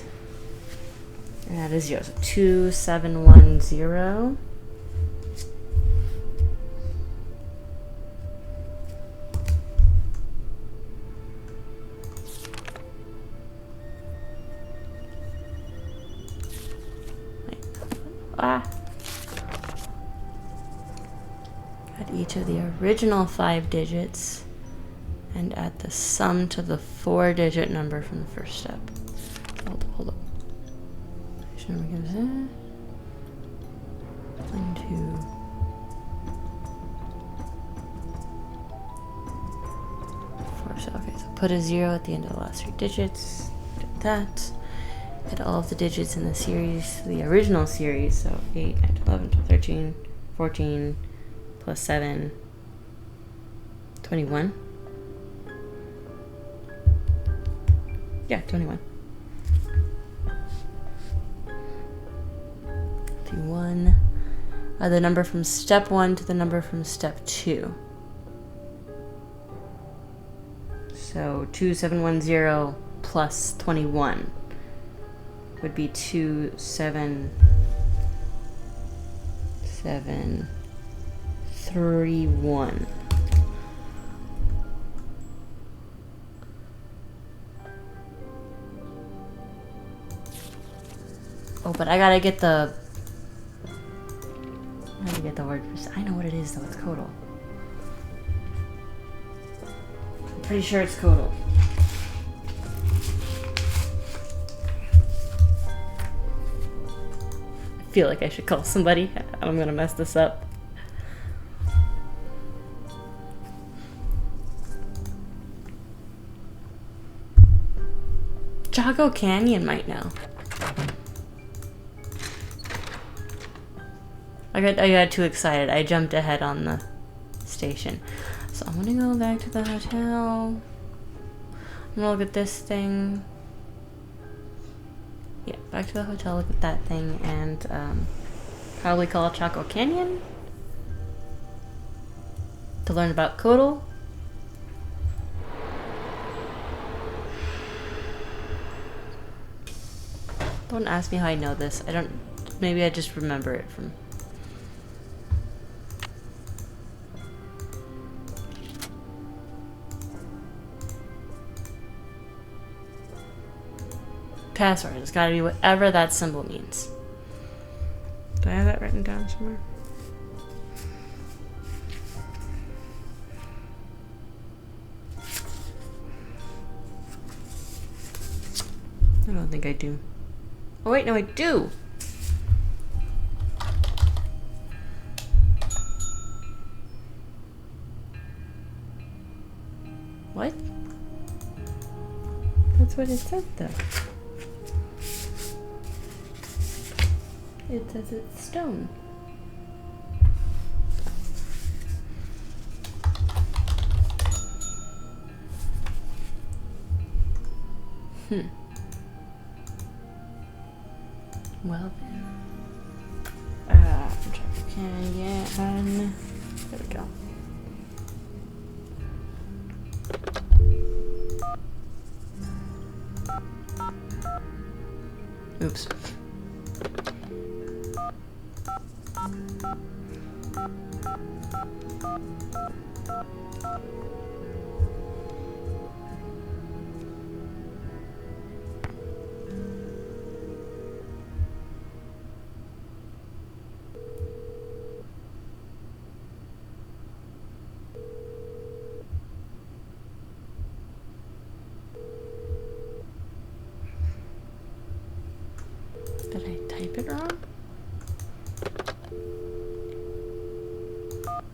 And that is yours. 2710. At each of the original 5 digits and add the sum to the 4-digit number from the first step. Hold up. Number gives it 1, 2, 4. So okay, so put a 0 at the end of the last 3 digits. Did that. Add all of the digits in the series, the original series. So 8, 9, 11, 12, 13, 14, plus 7, 21. Yeah, 21. 51. The number from step 1 to the number from step 2. So 2710 plus 21 would be 27731. Oh, but I gotta get the word. I know what it is though. It's codal. I'm pretty sure it's codal. I feel like I should call somebody. I'm gonna mess this up. Chaco Canyon might know. I got too excited. I jumped ahead on the station. So I'm gonna go back to the hotel. I'm gonna look at this thing. Yeah, back to the hotel, look at that thing, and probably call Chaco Canyon to learn about Codal. Don't ask me how I know this. I don't. Maybe I just remember it from. Password. It's gotta be whatever that symbol means. Do I have that written down somewhere? I don't think I do. Oh wait, no I do! What? That's what it said though. It says it's stone. Well then. Canyon. There we go. Oops. Did I type it wrong?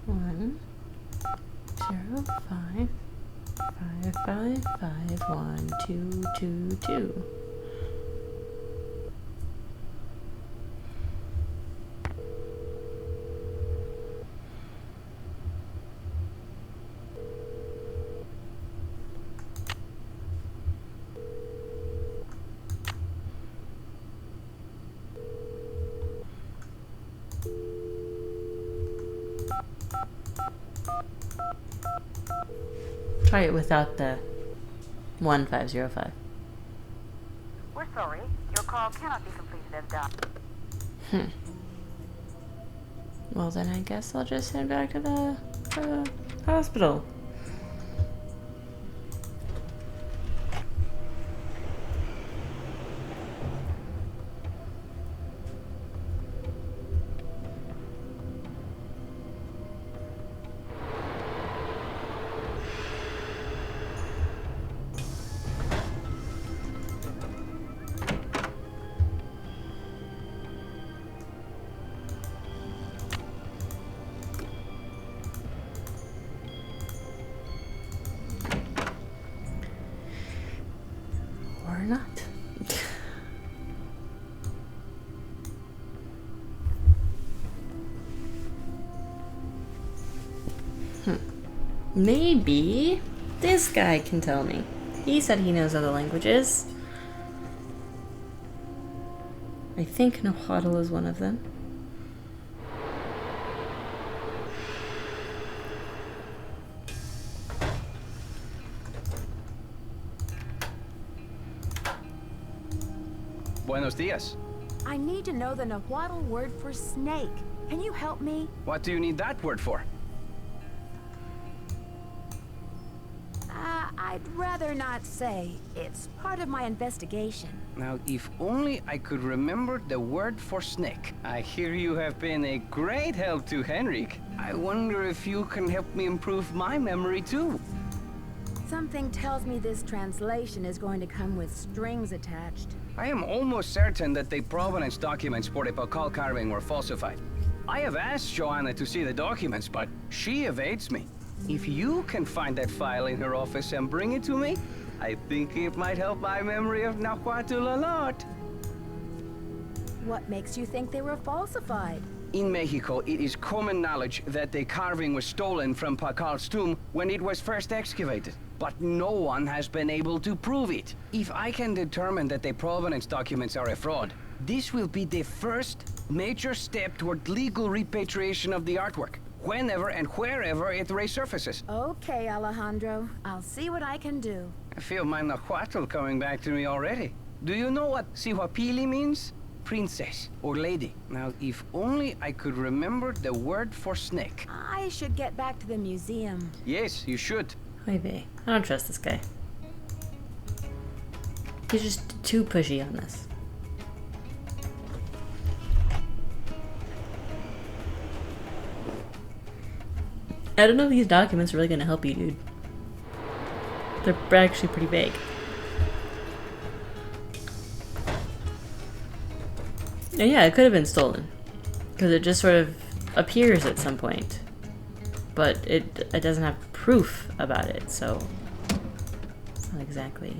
1 0 5 5 5 5 1 2 2 2. Try it without the 1505. We're sorry. Your call cannot be completed as done. Well, then I guess I'll just head back to the hospital. Maybe this guy can tell me. He said he knows other languages. I think Nahuatl is one of them. Buenos dias. I need to know the Nahuatl word for snake. Can you help me? What do you need that word for? I'd rather not say. It's part of my investigation. Now, if only I could remember the word for snake. I hear you have been a great help to Henrik. I wonder if you can help me improve my memory too. Something tells me this translation is going to come with strings attached. I am almost certain that the provenance documents for the Pakal carving were falsified. I have asked Joanna to see the documents, but she evades me. If you can find that file in her office and bring it to me, I think it might help my memory of Nahuatl a lot. What makes you think they were falsified? In Mexico, it is common knowledge that the carving was stolen from Pakal's tomb when it was first excavated. But no one has been able to prove it. If I can determine that the provenance documents are a fraud, this will be the first major step toward legal repatriation of the artwork, whenever and wherever it resurfaces. Okay, Alejandro. I'll see what I can do. I feel my Nahuatl coming back to me already. Do you know what Sihuapili means? Princess or lady. Now, if only I could remember the word for snake. I should get back to the museum. Yes, you should. Maybe. I don't trust this guy. He's just too pushy on this. I don't know if these documents are really going to help you, dude. They're actually pretty vague. And yeah, it could have been stolen. Because it just sort of appears at some point. But it doesn't have proof about it, so it's not exactly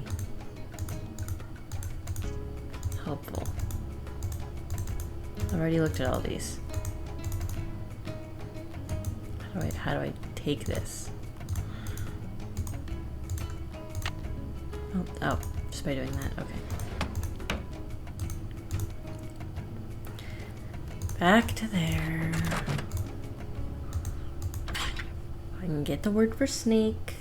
helpful. I've already looked at all these. How do I take this? Oh, just by doing that, okay. Back to there. I can get the word for snake.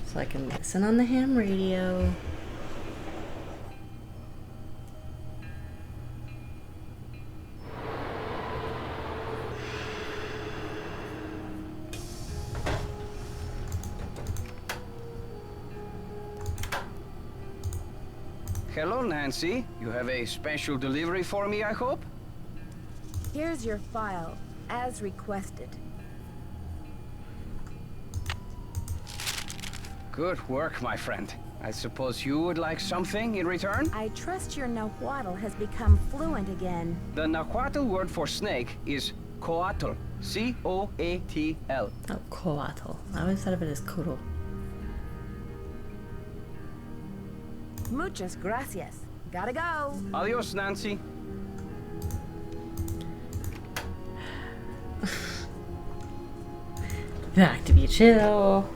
So I can listen on the ham radio. Hello, Nancy. You have a special delivery for me, I hope? Here's your file, as requested. Good work, my friend. I suppose you would like something in return? I trust your Nahuatl has become fluent again. The Nahuatl word for snake is coatl. C-O-A-T-L. Oh, coatl. I always thought of it as coatl. Muchas gracias. Gotta go. Adios, Nancy. Back to be chill.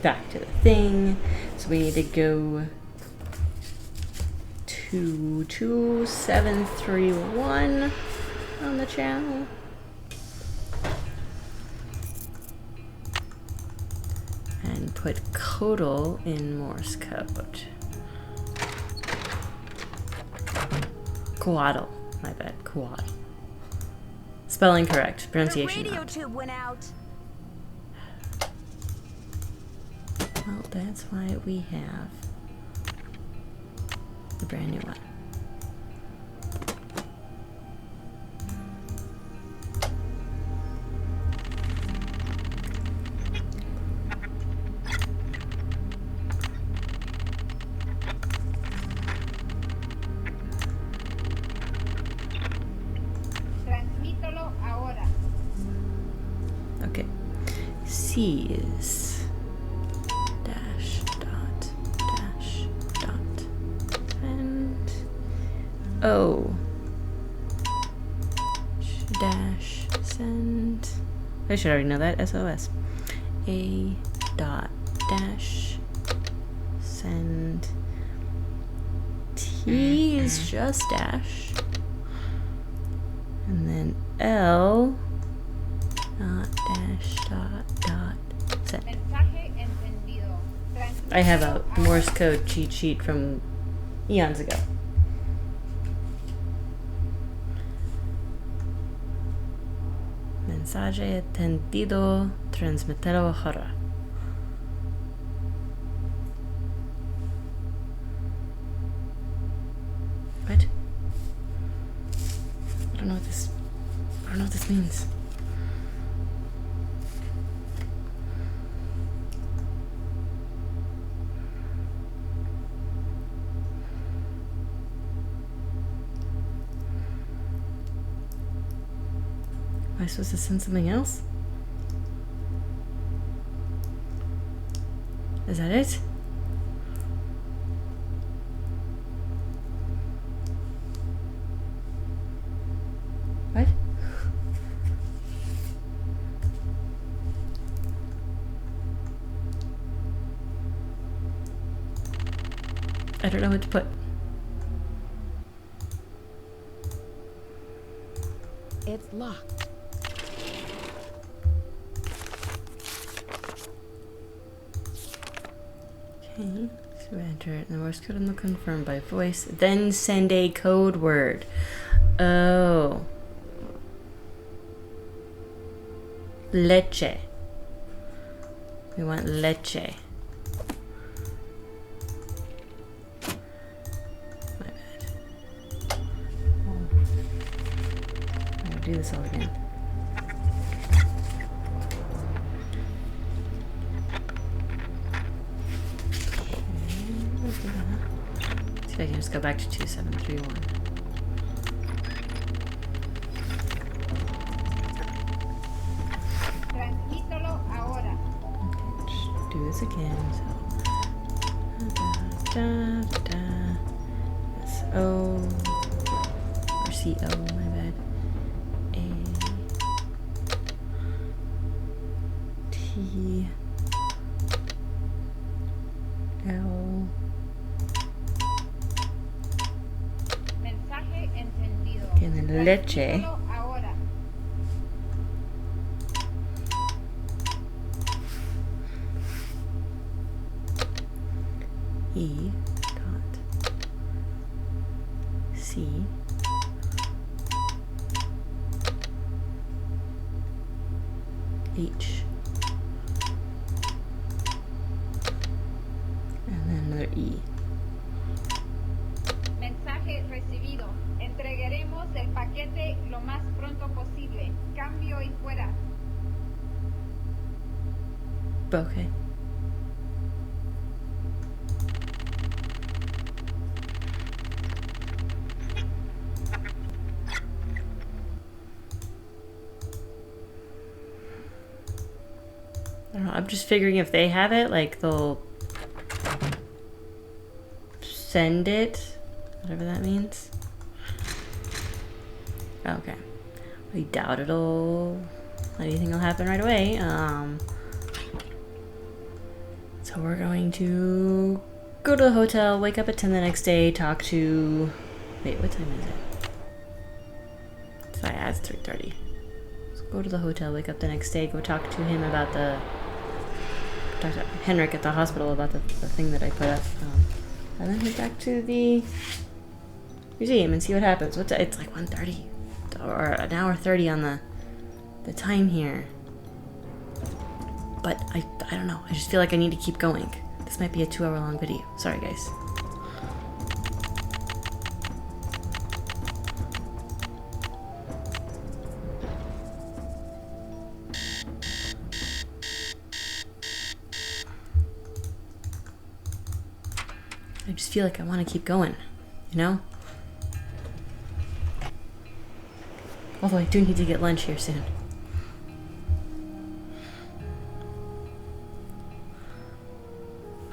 Back to the thing. So we need to go to 2731 on the channel. And put Codal in Morse code. Coatl. My bad. Coatl. Spelling correct. Pronunciation The radio not. tube went out. Well, that's why we have the brand new one. Transmítelo ahora. Okay. C's dash dot and O dash send. I should already know that. SOS. A dot dash send. T is just dash. And then L dot dash dot send. Mensaje entendido. I have a Morse code cheat sheet from eons ago. Mensaje entendido, transmitido ahora. What? I don't know what this means. Am I supposed to send something else? Is that it? What? I don't know what to put. It's locked. Okay, so enter it in the Morse code and the confirm by voice. Then send a code word. Oh. Leche. We want leche. My bad. Oh. I'm gonna do this all again. See if I can just go back to 2731. Transmítalo ahora. Okay, just do this again. So, S-O, or C-O, my bad. A-T-L. Mensaje entendido. Okay, and then leche. Transmítalo ahora. E dot C H and then another E. Mensaje recibido. Entregaremos el paquete lo más pronto posible. Cambio y fuera. Okay. I don't know, I'm just figuring if they have it, like they'll send it, whatever that means. Okay. I doubt anything will happen right away. So we're going to go to the hotel, wake up at 10 the next day, talk to... Wait, what time is it? Sorry, it's 3:30. Let's go to the hotel, wake up the next day, go talk to him about talk to Henrik at the hospital about the thing that I put up. And then head back to the museum and see what happens. It's like 1:30 or an hour 30 on the time here. But I don't know. I just feel like I need to keep going. This might be a 2-hour long video. Sorry, guys. I just feel like I want to keep going, you know? Although I do need to get lunch here soon.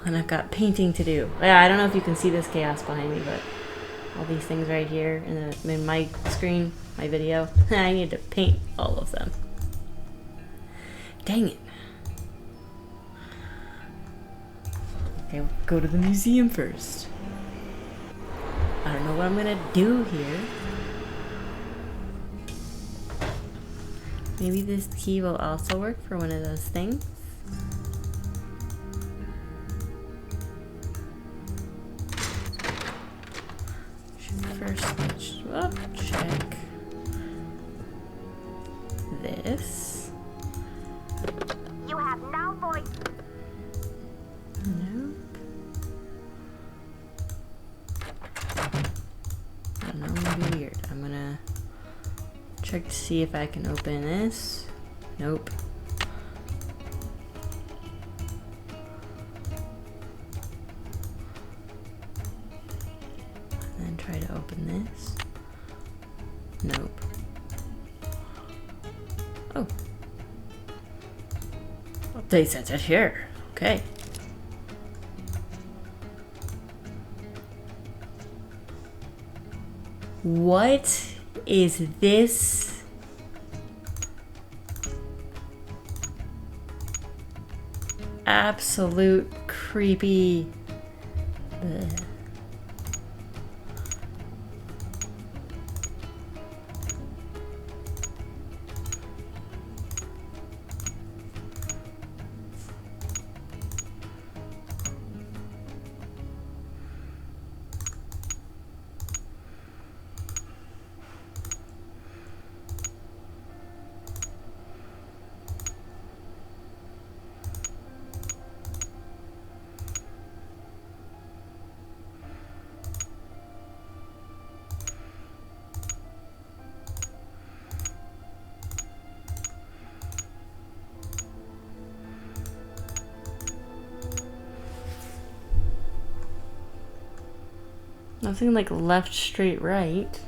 And I've got painting to do. Yeah, I don't know if you can see this chaos behind me, but all these things right here in my screen, my video, I need to paint all of them. Dang it. I'll go to the museum first. I don't know what I'm gonna do here. Maybe this key will also work for one of those things. First, check this. You have no voice. Nope. I don't know, maybe weird. I'm gonna check to see if I can open this. Nope. And then try to open this. Nope. Oh. They sent it here. Okay. What is this? Absolute creepy. Ugh. Nothing like left, straight, right.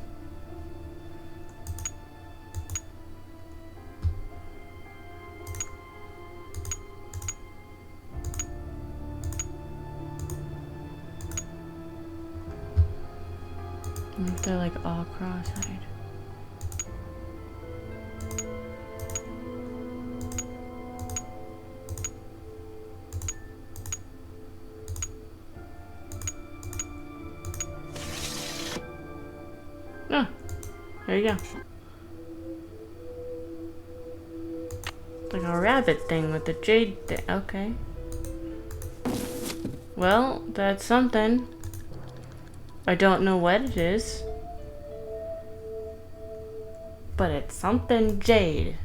They're like all cross-eyed. Oh, there you go. Like a rabbit thing with the jade thing. Okay. Well, that's something. I don't know what it is. But it's something jade.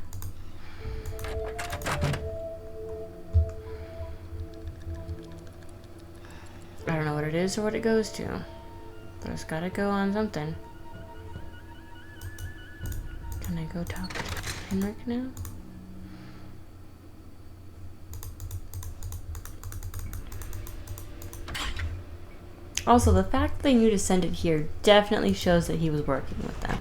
I don't know what it is or what it goes to. But it's gotta go on something. Can I go talk to Henrik now? Also, the fact that they knew to send it here definitely shows that he was working with them.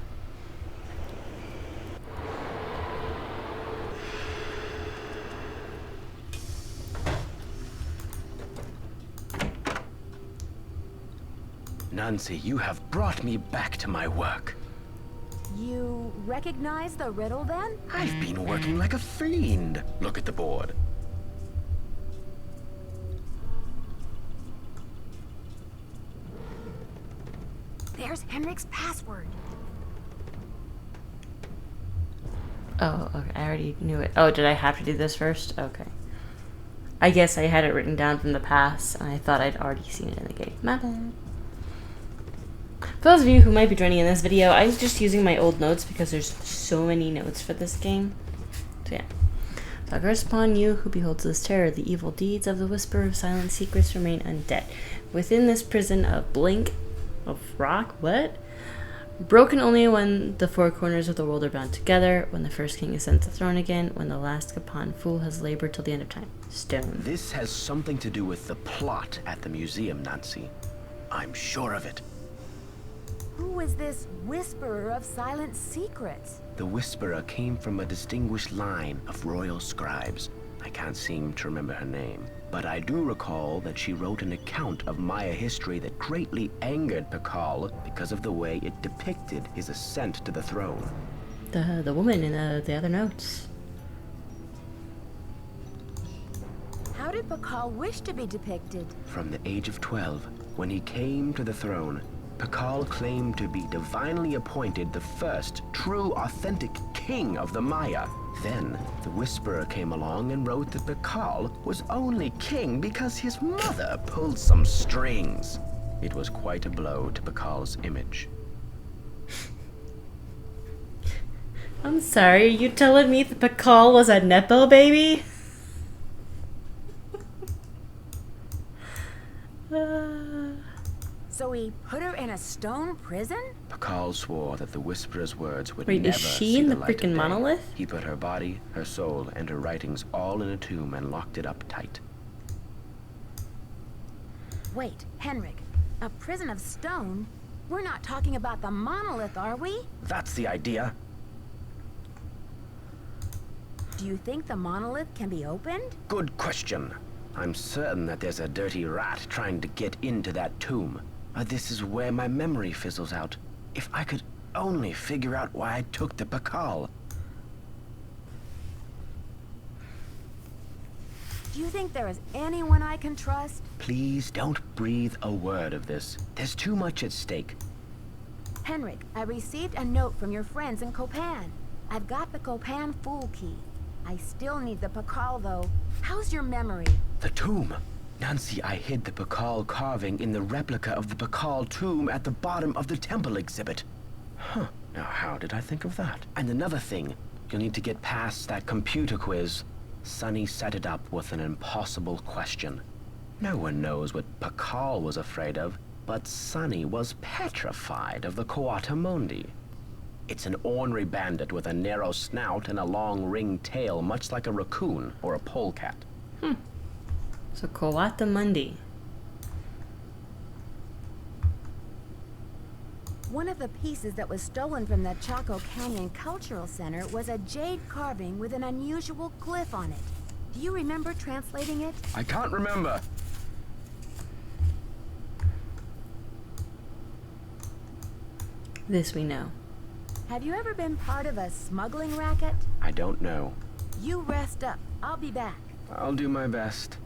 Nancy, you have brought me back to my work. You recognize the riddle then? I've been working like a fiend. Look at the board. There's Henrik's password. Oh, okay. I already knew it. Oh, did I have to do this first? Okay. I guess I had it written down from the past, and I thought I'd already seen it in the game. My bad. For those of you who might be joining in this video, I was just using my old notes because there's so many notes for this game. So yeah. So I curse upon you who beholds this terror. The evil deeds of the Whisperer of Silent Secrets remain undead. Within this prison of blink of rock, what? Broken only when the four corners of the world are bound together, when the first king ascends the throne again, when the last Capon fool has labored till the end of time. Stone. This has something to do with the plot at the museum, Nancy. I'm sure of it. Who is this Whisperer of Silent Secrets? The Whisperer came from a distinguished line of royal scribes. I can't seem to remember her name, but I do recall that she wrote an account of Maya history that greatly angered Pakal because of the way it depicted his ascent to the throne. The woman in the other notes. How How did Pakal wish to be depicted? From the age of 12, when he came to the throne, Pakal claimed to be divinely appointed the first true, authentic king of the Maya. Then, the Whisperer came along and wrote that Pakal was only king because his mother pulled some strings. It was quite a blow to Pakal's image. I'm sorry, are you telling me that Pakal was a Nepo baby? So he put her in a stone prison? Pakal swore that the Whisperer's words would Wait, never is she see in the the light of freaking day. monolith? He put her body, her soul, and her writings all in a tomb and locked it up tight. Wait, Henrik, a prison of stone? We're not talking about the monolith, are we? That's the idea. Do you think the monolith can be opened? Good question. I'm certain that there's a dirty rat trying to get into that tomb. This is where my memory fizzles out. If I could only figure out why I took the Pakal. Do you think there is anyone I can trust? Please don't breathe a word of this. There's too much at stake. Henrik, I received a note from your friends in Copan. I've got the Copan Fool Key. I still need the Pakal, though. How's your memory? The tomb. Nancy, I hid the Pakal carving in the replica of the Pakal tomb at the bottom of the temple exhibit. Huh. Now, how did I think of that? And another thing, you'll need to get past that computer quiz. Sonny set it up with an impossible question. No one knows what Pakal was afraid of, but Sonny was petrified of the Coatamundi. It's an ornery bandit with a narrow snout and a long ringed tail, much like a raccoon or a polecat. So Coatamundi. One of the pieces that was stolen from the Chaco Canyon Cultural Center was a jade carving with an unusual glyph on it. Do you remember translating it? I can't remember. This we know. Have you ever been part of a smuggling racket? I don't know. You rest up. I'll be back. I'll do my best.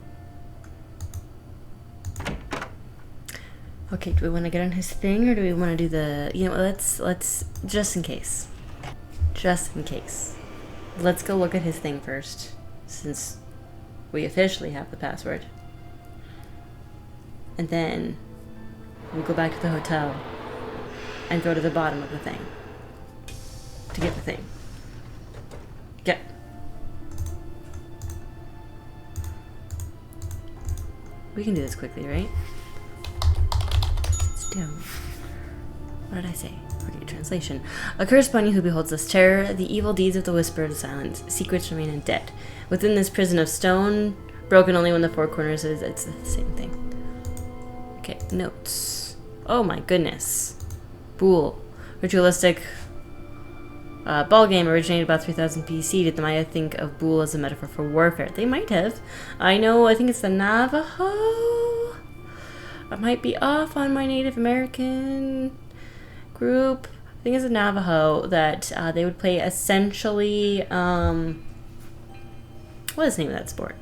Okay, do we want to get on his thing or do we want to do the, let's just in case. Just in case. Let's go look at his thing first, since we officially have the password. And then we'll go back to the hotel and go to the bottom of the thing to get the thing. Get. We can do this quickly, right? What did I say? Okay, translation. A curse upon you who beholds this terror. The evil deeds of the Whisperer of Silence. Secrets remain in debt. Within this prison of stone, broken only when the four corners is. It's the same thing. Okay, notes. Oh my goodness. Bool. Ritualistic ball game originated about 3000 BC. Did the Maya think of Bool as a metaphor for warfare? They might have. I think it's the Navajo. I might be off on my Native American group. I think it's a Navajo that they would play essentially, what is the name of that sport?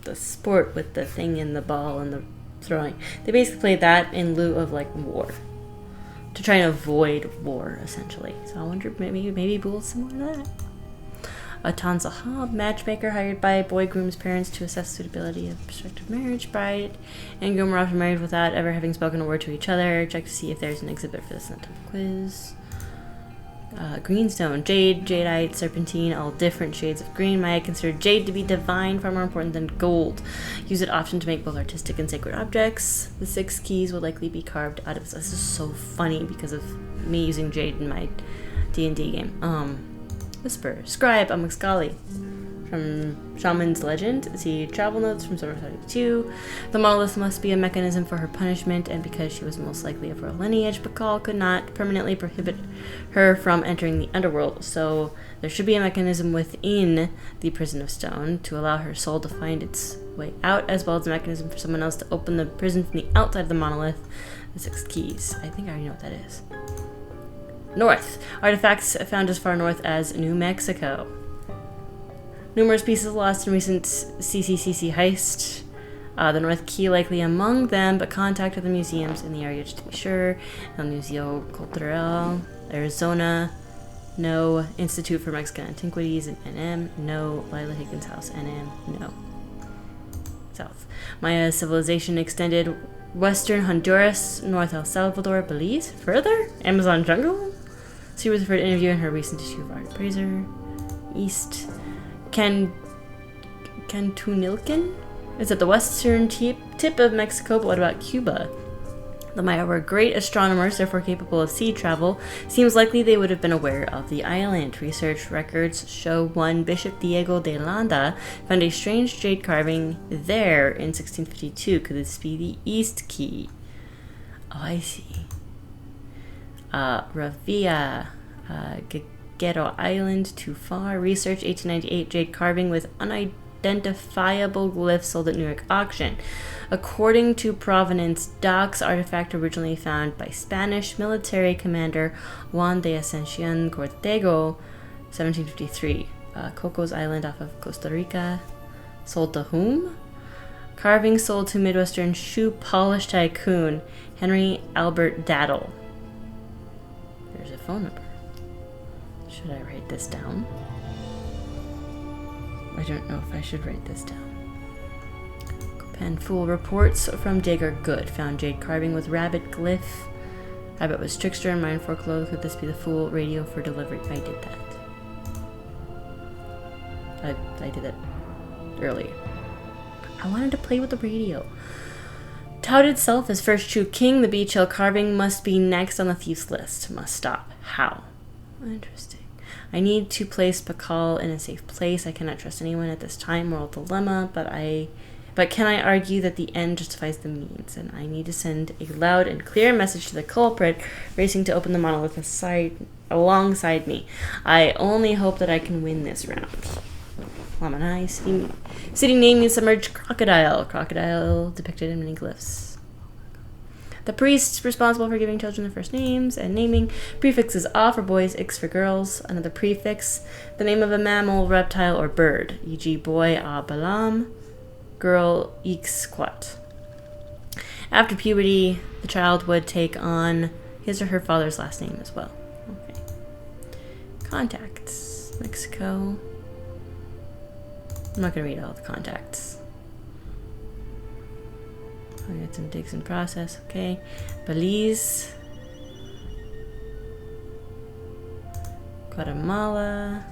The sport with the thing in the ball and the throwing. They basically play that in lieu of like war. To try and avoid war, essentially. So I wonder maybe Bool's similar to that. A Tanza Hob, matchmaker hired by boy groom's parents to assess suitability of prospective marriage. Bride and groom are often married without ever having spoken a word to each other. Check to see if there's an exhibit for this in the temple quiz. Greenstone, jade, jadeite, serpentine, all different shades of green. Maya considered jade to be divine, far more important than gold. Use it often to make both artistic and sacred objects. The 6 keys will likely be carved out of this. This is so funny because of me using jade in my D&D game. Whisper. Scribe, a Mxcali. From Shaman's Legend. See travel notes from Summer 32. The monolith must be a mechanism for her punishment, and because she was most likely of royal lineage, Pakal could not permanently prohibit her from entering the underworld, so there should be a mechanism within the prison of stone to allow her soul to find its way out, as well as a mechanism for someone else to open the prison from the outside of the monolith. The 6 keys. I think I already know what that is. North. Artifacts found as far north as New Mexico. Numerous pieces lost in recent CCCC heist. The North Key likely among them, but contact with the museums in the area just to be sure. El Museo Cultural, Arizona. No. Institute for Mexican Antiquities in NM. No. Lila Higgins House, NM. No. South. Maya civilization extended western Honduras, North El Salvador, Belize. Further? Amazon jungle? She was referred to interview in her recent issue of Art Appraiser. East. Cantunilcan? Is at the western tip of Mexico, but what about Cuba? The Maya were great astronomers, therefore capable of sea travel. Seems likely they would have been aware of the island. Research records show one Bishop Diego de Landa found a strange jade carving there in 1652. Could this be the East Key? Oh, I see. Ravia, Guerrero Island, too far. Research 1898 jade carving with unidentifiable glyphs sold at New York auction. According to Provenance Docks, artifact originally found by Spanish military commander Juan de Ascension Cortego, 1753. Cocos Island off of Costa Rica. Sold to whom? Carving sold to Midwestern shoe polish tycoon Henry Albert Daddle. There's a phone number. Should I write this down? I don't know if I should write this down. Copan Fool reports from Digger Good. Found jade carving with rabbit glyph. Rabbit was trickster and mine foreclosed. Could this be the Fool radio for delivery? I did that. I did that earlier. I wanted to play with the radio. Touted self as first true king. The beach hill carving must be next on the thief's list. Must stop. How? Interesting. I need to place Pakal in a safe place. I cannot trust anyone at this time. Moral dilemma, but can I argue that the end justifies the means? And I need to send a loud and clear message to the culprit racing to open the monolith alongside me. I only hope that I can win this round. Lamanai, city name means submerged crocodile. Crocodile depicted in many glyphs. The priest responsible for giving children their first names and naming. Prefixes A for boys, X for girls. Another prefix, the name of a mammal, reptile, or bird. E.g. boy, A balam. Girl, Ixquat. After puberty, the child would take on his or her father's last name as well. Okay. Contacts. Mexico. I'm not going to read all the contacts. I got some digs in process. Okay. Belize. Guatemala.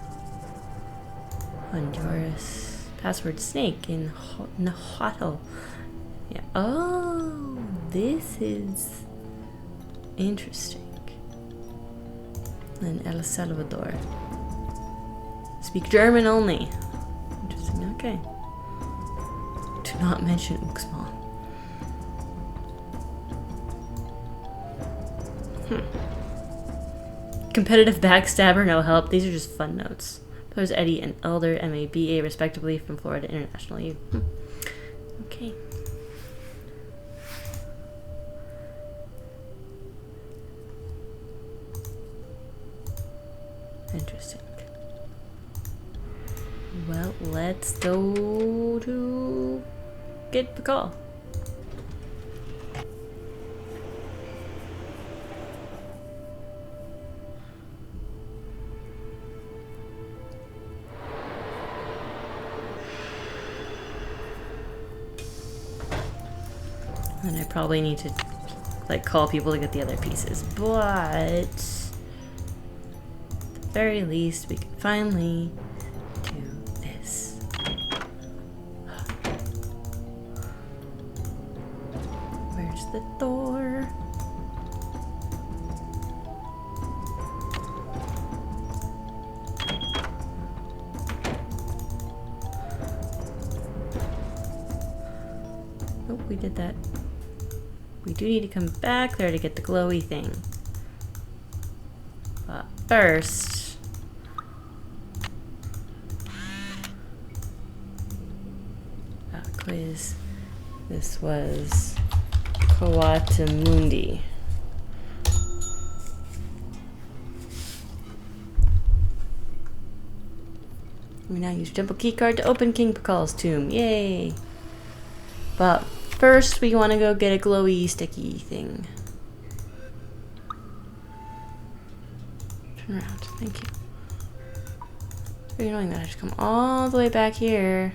Honduras. Password snake in Nahuatl. Yeah. Oh, this is interesting. And El Salvador. Speak German only. Interesting. Okay. Do not mention Uxmal. Competitive backstabber, no help. These are just fun notes. There's Eddie and Elder, MABA, respectively, from Florida International U. Okay. Interesting. Well, let's go to get the call. And I probably need to like call people to get the other pieces, but at the very least we can finally do this. Where's the door? Oh, we did that. We do need to come back there to get the glowy thing. But first, quiz. This was Coatamundi. We now use temple keycard to open King Pakal's tomb. Yay! But first, we want to go get a glowy, sticky thing. Turn around. Thank you. It's very annoying that I have to come all the way back here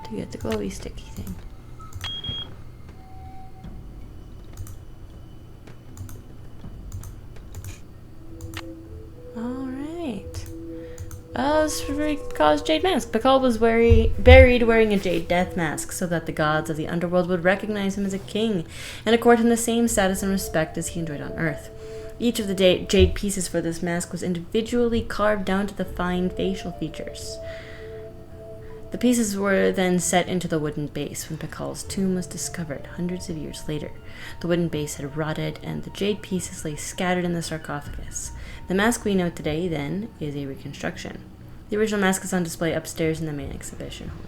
to get the glowy, sticky thing. This caused Jade Mask. Pakal was buried wearing a Jade Death Mask so that the gods of the underworld would recognize him as a king and accord him the same status and respect as he enjoyed on Earth. Each of the jade pieces for this mask was individually carved down to the fine facial features. The pieces were then set into the wooden base when Pakal's tomb was discovered hundreds of years later. The wooden base had rotted and the jade pieces lay scattered in the sarcophagus. The mask we know today, then, is a reconstruction. The original mask is on display upstairs in the main exhibition hall.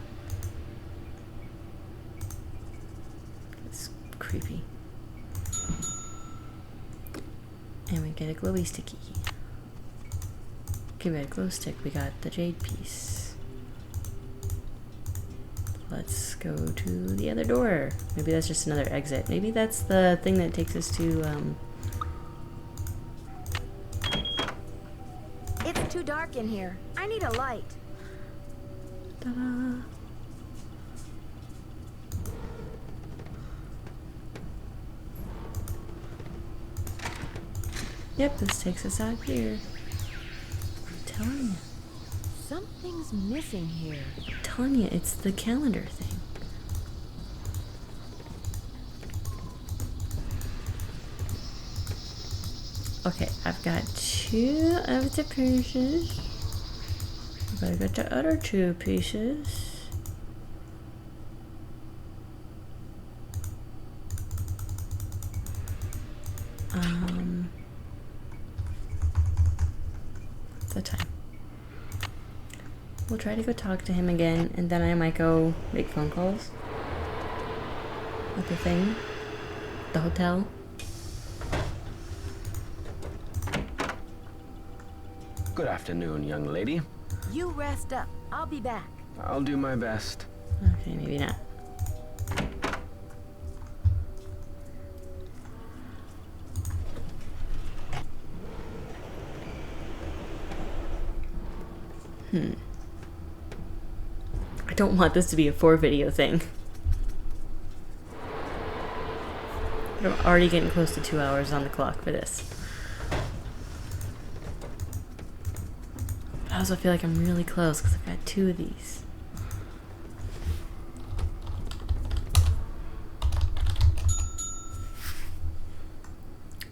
It's creepy. And we get a glowy sticky. Give it a glow stick. We got the jade piece. Let's go to the other door. Maybe that's just another exit. Maybe that's the thing that takes us to, It's too dark in here. I need a light. Ta-da! Yep, this takes us out here. I'm telling you. Something's missing here. I'm telling you, it's the calendar thing. Okay, I've got 2 of the pieces. But I got the other 2 pieces. What's the time? We'll try to go talk to him again, and then I might go make phone calls at the thing, the hotel. Good afternoon, young lady. You rest up. I'll be back. I'll do my best. Okay, maybe not. I don't want this to be a 4-video thing. I'm already getting close to 2 hours on the clock for this. I also feel like I'm really close because I've got 2 of these.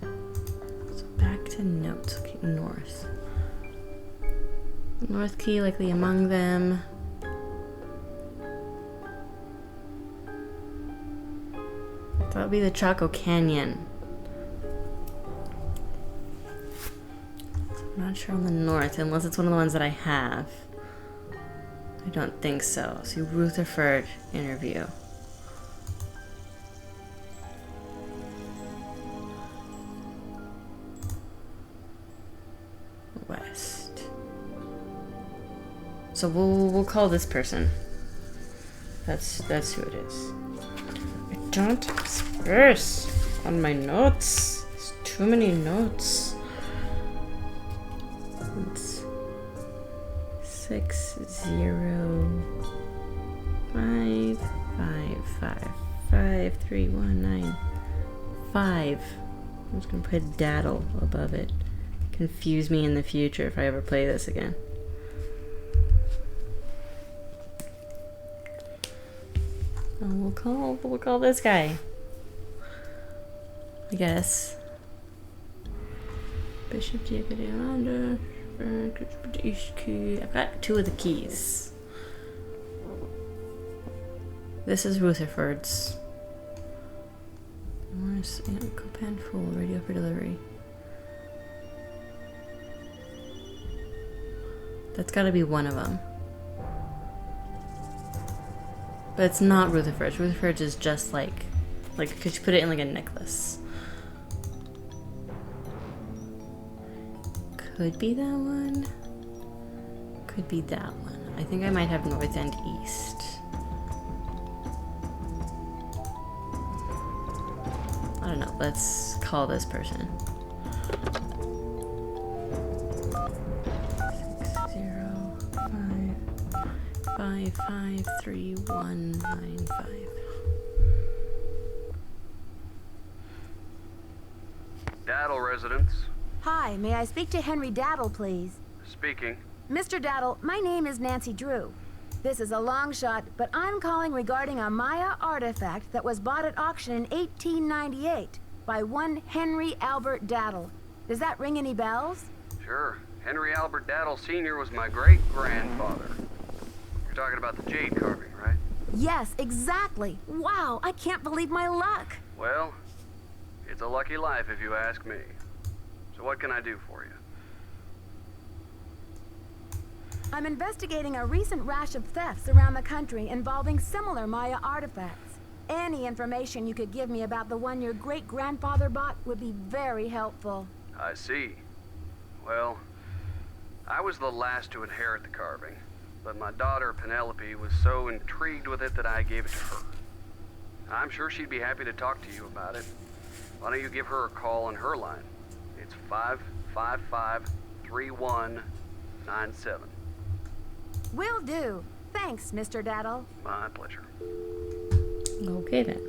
So back to notes. Okay, north. North key likely among them. That would be the Chaco Canyon. I'm not sure on the north, unless it's one of the ones that I have. I don't think so. See, Rutherford interview. West. So we'll call this person. That's who it is. I don't have space on my notes. There's too many notes. It's 605555319 I'm just gonna put daddle above it. Confuse me in the future if I ever play this again. Oh, we'll call this guy, I guess. Bishop David Yolanda. I've got 2 of the keys. This is Rutherford's. Morris, Copan full, radio for delivery. That's gotta be one of them. But it's not Rutherford's. Rutherford's is just like, could you put it in like a necklace? Could be that one. Could be that one. I think I might have north and east. I don't know. Let's call this person. 605553195. Daddle residence. Hi, may I speak to Henry Daddle, please? Speaking. Mr. Daddle, my name is Nancy Drew. This is a long shot, but I'm calling regarding a Maya artifact that was bought at auction in 1898 by one Henry Albert Daddle. Does that ring any bells? Sure. Henry Albert Daddle Sr. was my great-grandfather. You're talking about the jade carving, right? Yes, exactly. Wow, I can't believe my luck. Well, it's a lucky life if you ask me. So what can I do for you? I'm investigating a recent rash of thefts around the country involving similar Maya artifacts. Any information you could give me about the one your great-grandfather bought would be very helpful. I see. Well, I was the last to inherit the carving, but my daughter Penelope was so intrigued with it that I gave it to her. I'm sure she'd be happy to talk to you about it. Why don't you give her a call on her line? It's 555-3197. Will do. Thanks, Mr. Daddle. My pleasure. Okay then.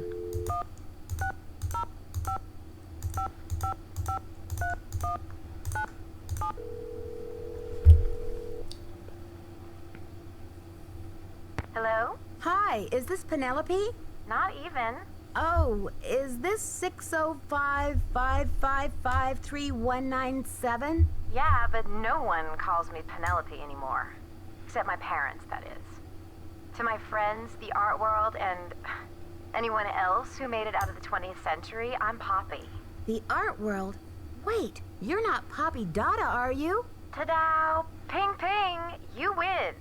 Hello? Hi, is this Penelope? Not even. Oh, is this 605-555-3197? Yeah, but no one calls me Penelope anymore. Except my parents, that is. To my friends, the art world, and anyone else who made it out of the 20th century, I'm Poppy. The art world? Wait, you're not Poppy Dada, are you? Ta-da! Ping ping! You win!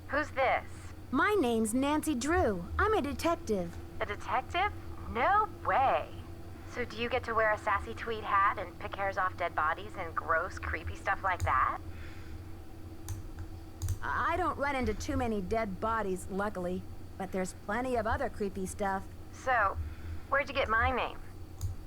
Who's this? My name's Nancy Drew. I'm a detective. A detective? No way! So do you get to wear a sassy tweed hat and pick hairs off dead bodies and gross, creepy stuff like that? I don't run into too many dead bodies, luckily. But there's plenty of other creepy stuff. So, where'd you get my name?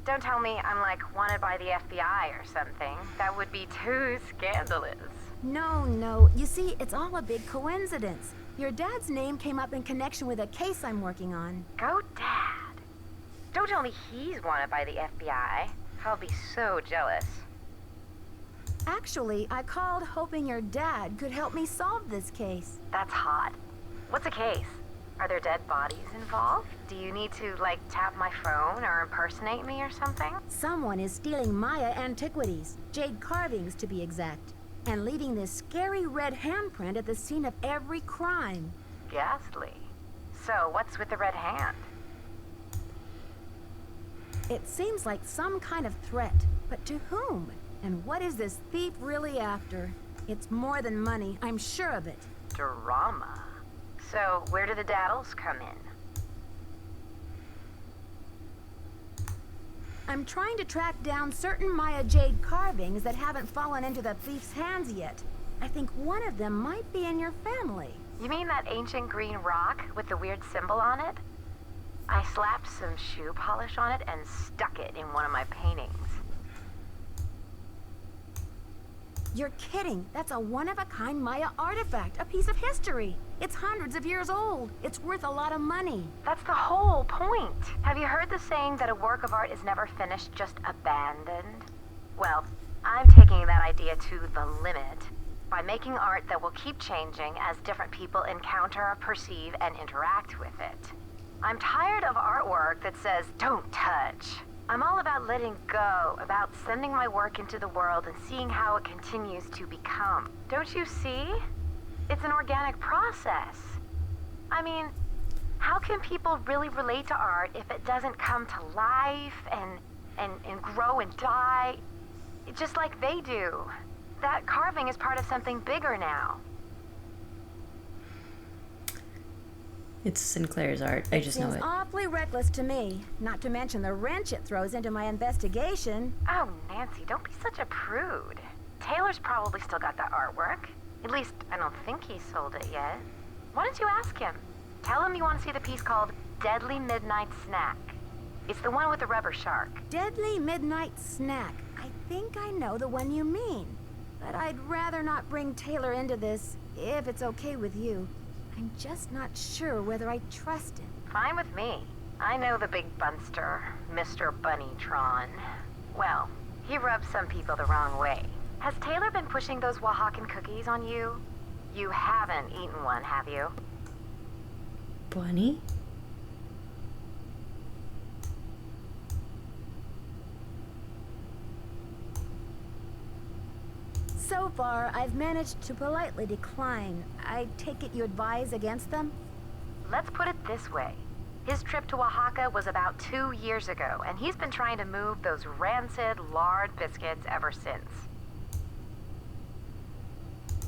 Don't tell me I'm like wanted by the FBI or something. That would be too scandalous. No. You see, it's all a big coincidence. Your dad's name came up in connection with a case I'm working on. Go Dad! Don't tell me he's wanted by the FBI. I'll be so jealous. Actually, I called hoping your dad could help me solve this case. That's hot. What's a case? Are there dead bodies involved? Do you need to, like, tap my phone or impersonate me or something? Someone is stealing Maya antiquities, jade carvings to be exact, and leaving this scary red handprint at the scene of every crime. Ghastly. So, what's with the red hand? It seems like some kind of threat, but to whom? And what is this thief really after? It's more than money, I'm sure of it. Drama. So, where do the daddles come in? I'm trying to track down certain Maya jade carvings that haven't fallen into the thief's hands yet. I think one of them might be in your family. You mean that ancient green rock with the weird symbol on it? I slapped some shoe polish on it and stuck it in one of my paintings. You're kidding. That's a one-of-a-kind Maya artifact, a piece of history. It's hundreds of years old. It's worth a lot of money. That's the whole point. Have you heard the saying that a work of art is never finished, just abandoned? Well, I'm taking that idea to the limit by making art that will keep changing as different people encounter, perceive, and interact with it. I'm tired of artwork that says, "Don't touch." I'm all about letting go, about sending my work into the world and seeing how it continues to become. Don't you see? It's an organic process. I mean, how can people really relate to art if it doesn't come to life and grow and die, just like they do? That carving is part of something bigger now. It's Sinclair's art. I just know Seems it. awfully reckless to me, not to mention the wrench it throws into my investigation. Oh, Nancy, don't be such a prude. Taylor's probably still got that artwork. At least, I don't think he sold it yet. Why don't you ask him? Tell him you want to see the piece called Deadly Midnight Snack. It's the one with the rubber shark. Deadly Midnight Snack. I think I know the one you mean. But I'd rather not bring Taylor into this, if it's okay with you. I'm just not sure whether I trust him. Fine with me. I know the big bunster, Mr. Bunnytron. Well, he rubs some people the wrong way. Has Taylor been pushing those Oaxacan cookies on you? You haven't eaten one, have you? Bunny? So far, I've managed to politely decline. I take it you advise against them? Let's put it this way. His trip to Oaxaca was about 2 years ago, and he's been trying to move those rancid lard biscuits ever since.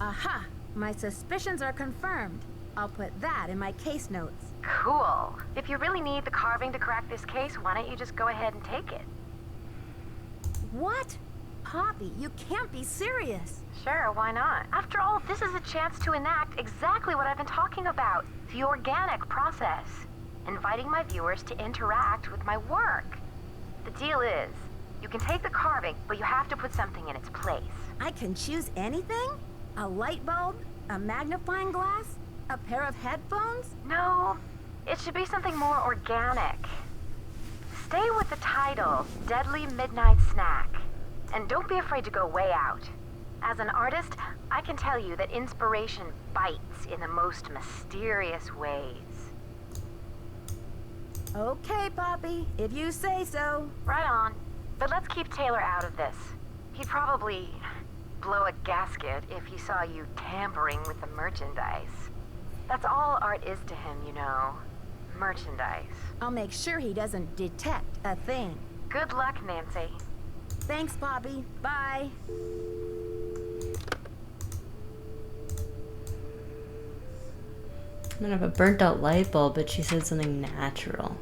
Aha! My suspicions are confirmed. I'll put that in my case notes. Cool. If you really need the carving to crack this case, why don't you just go ahead and take it? What? Poppy, you can't be serious. Sure, why not? After all, this is a chance to enact exactly what I've been talking about. The organic process. Inviting my viewers to interact with my work. The deal is, you can take the carving, but you have to put something in its place. I can choose anything? A light bulb? A magnifying glass? A pair of headphones? No, it should be something more organic. Stay with the title, Deadly Midnight Snack. And don't be afraid to go way out. As an artist, I can tell you that inspiration bites in the most mysterious ways. Okay, Poppy, if you say so. Right on. But let's keep Taylor out of this. He'd probably blow a gasket if he saw you tampering with the merchandise. That's all art is to him, you know. Merchandise. I'll make sure he doesn't detect a thing. Good luck, Nancy. Thanks, Poppy. Bye. I'm gonna have a burnt out light bulb, but she said something natural.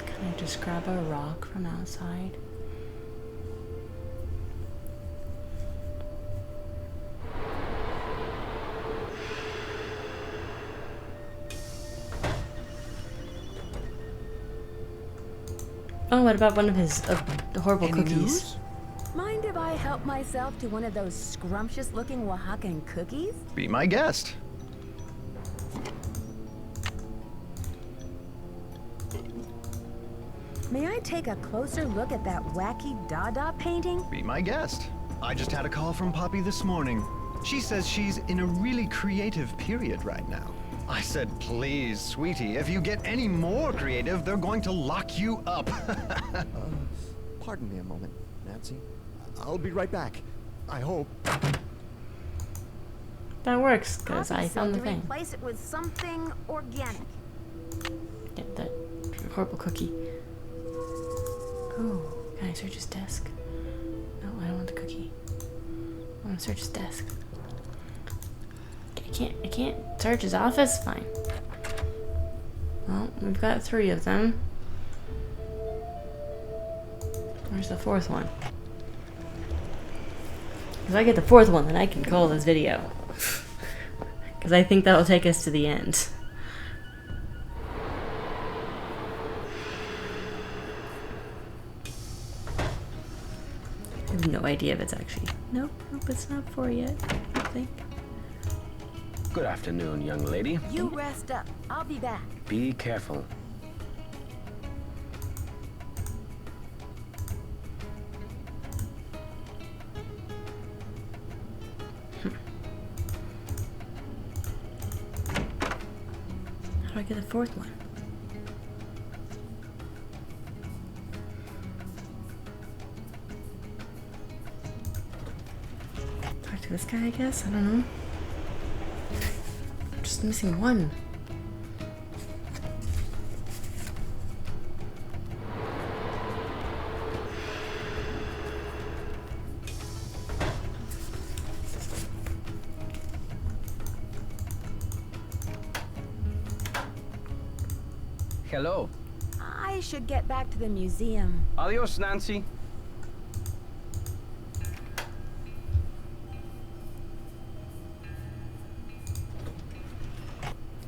Can I just grab a rock from outside? Oh, what about one of his horrible cookies? News? Mind if I help myself to one of those scrumptious-looking Oaxacan cookies? Be my guest. May I take a closer look at that wacky Dada painting? Be my guest. I just had a call from Poppy this morning. She says she's in a really creative period right now. I said, please, sweetie, if you get any more creative, they're going to lock you up. Pardon me a moment, Nancy. I'll be right back. I hope. That works, because I found the to thing. replace it with something organic. Get that horrible cookie. Oh, can I search his desk? No, I don't want the cookie. I want to search his desk. I can't search his office? Fine. Well, we've got 3 of them. Where's the 4th one? If I get the 4th one, then I can call this video. Because I think that'll take us to the end. I have no idea if it's actually... Nope, it's not 4 yet, I think. Good afternoon, young lady. You rest up. I'll be back. Be careful. How do I get the 4th one? Talk to this guy, I guess? I don't know. I'm just missing one. Hello. I should get back to the museum. Adios, Nancy.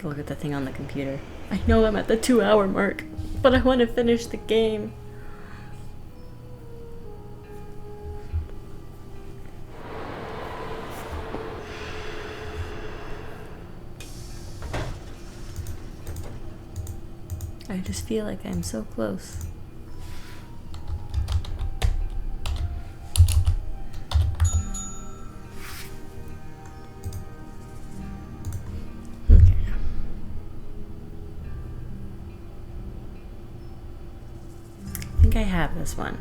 Look at the thing on the computer. I know I'm at the 2-hour mark, but I want to finish the game. I just feel like I'm so close. Okay. I think I have this one.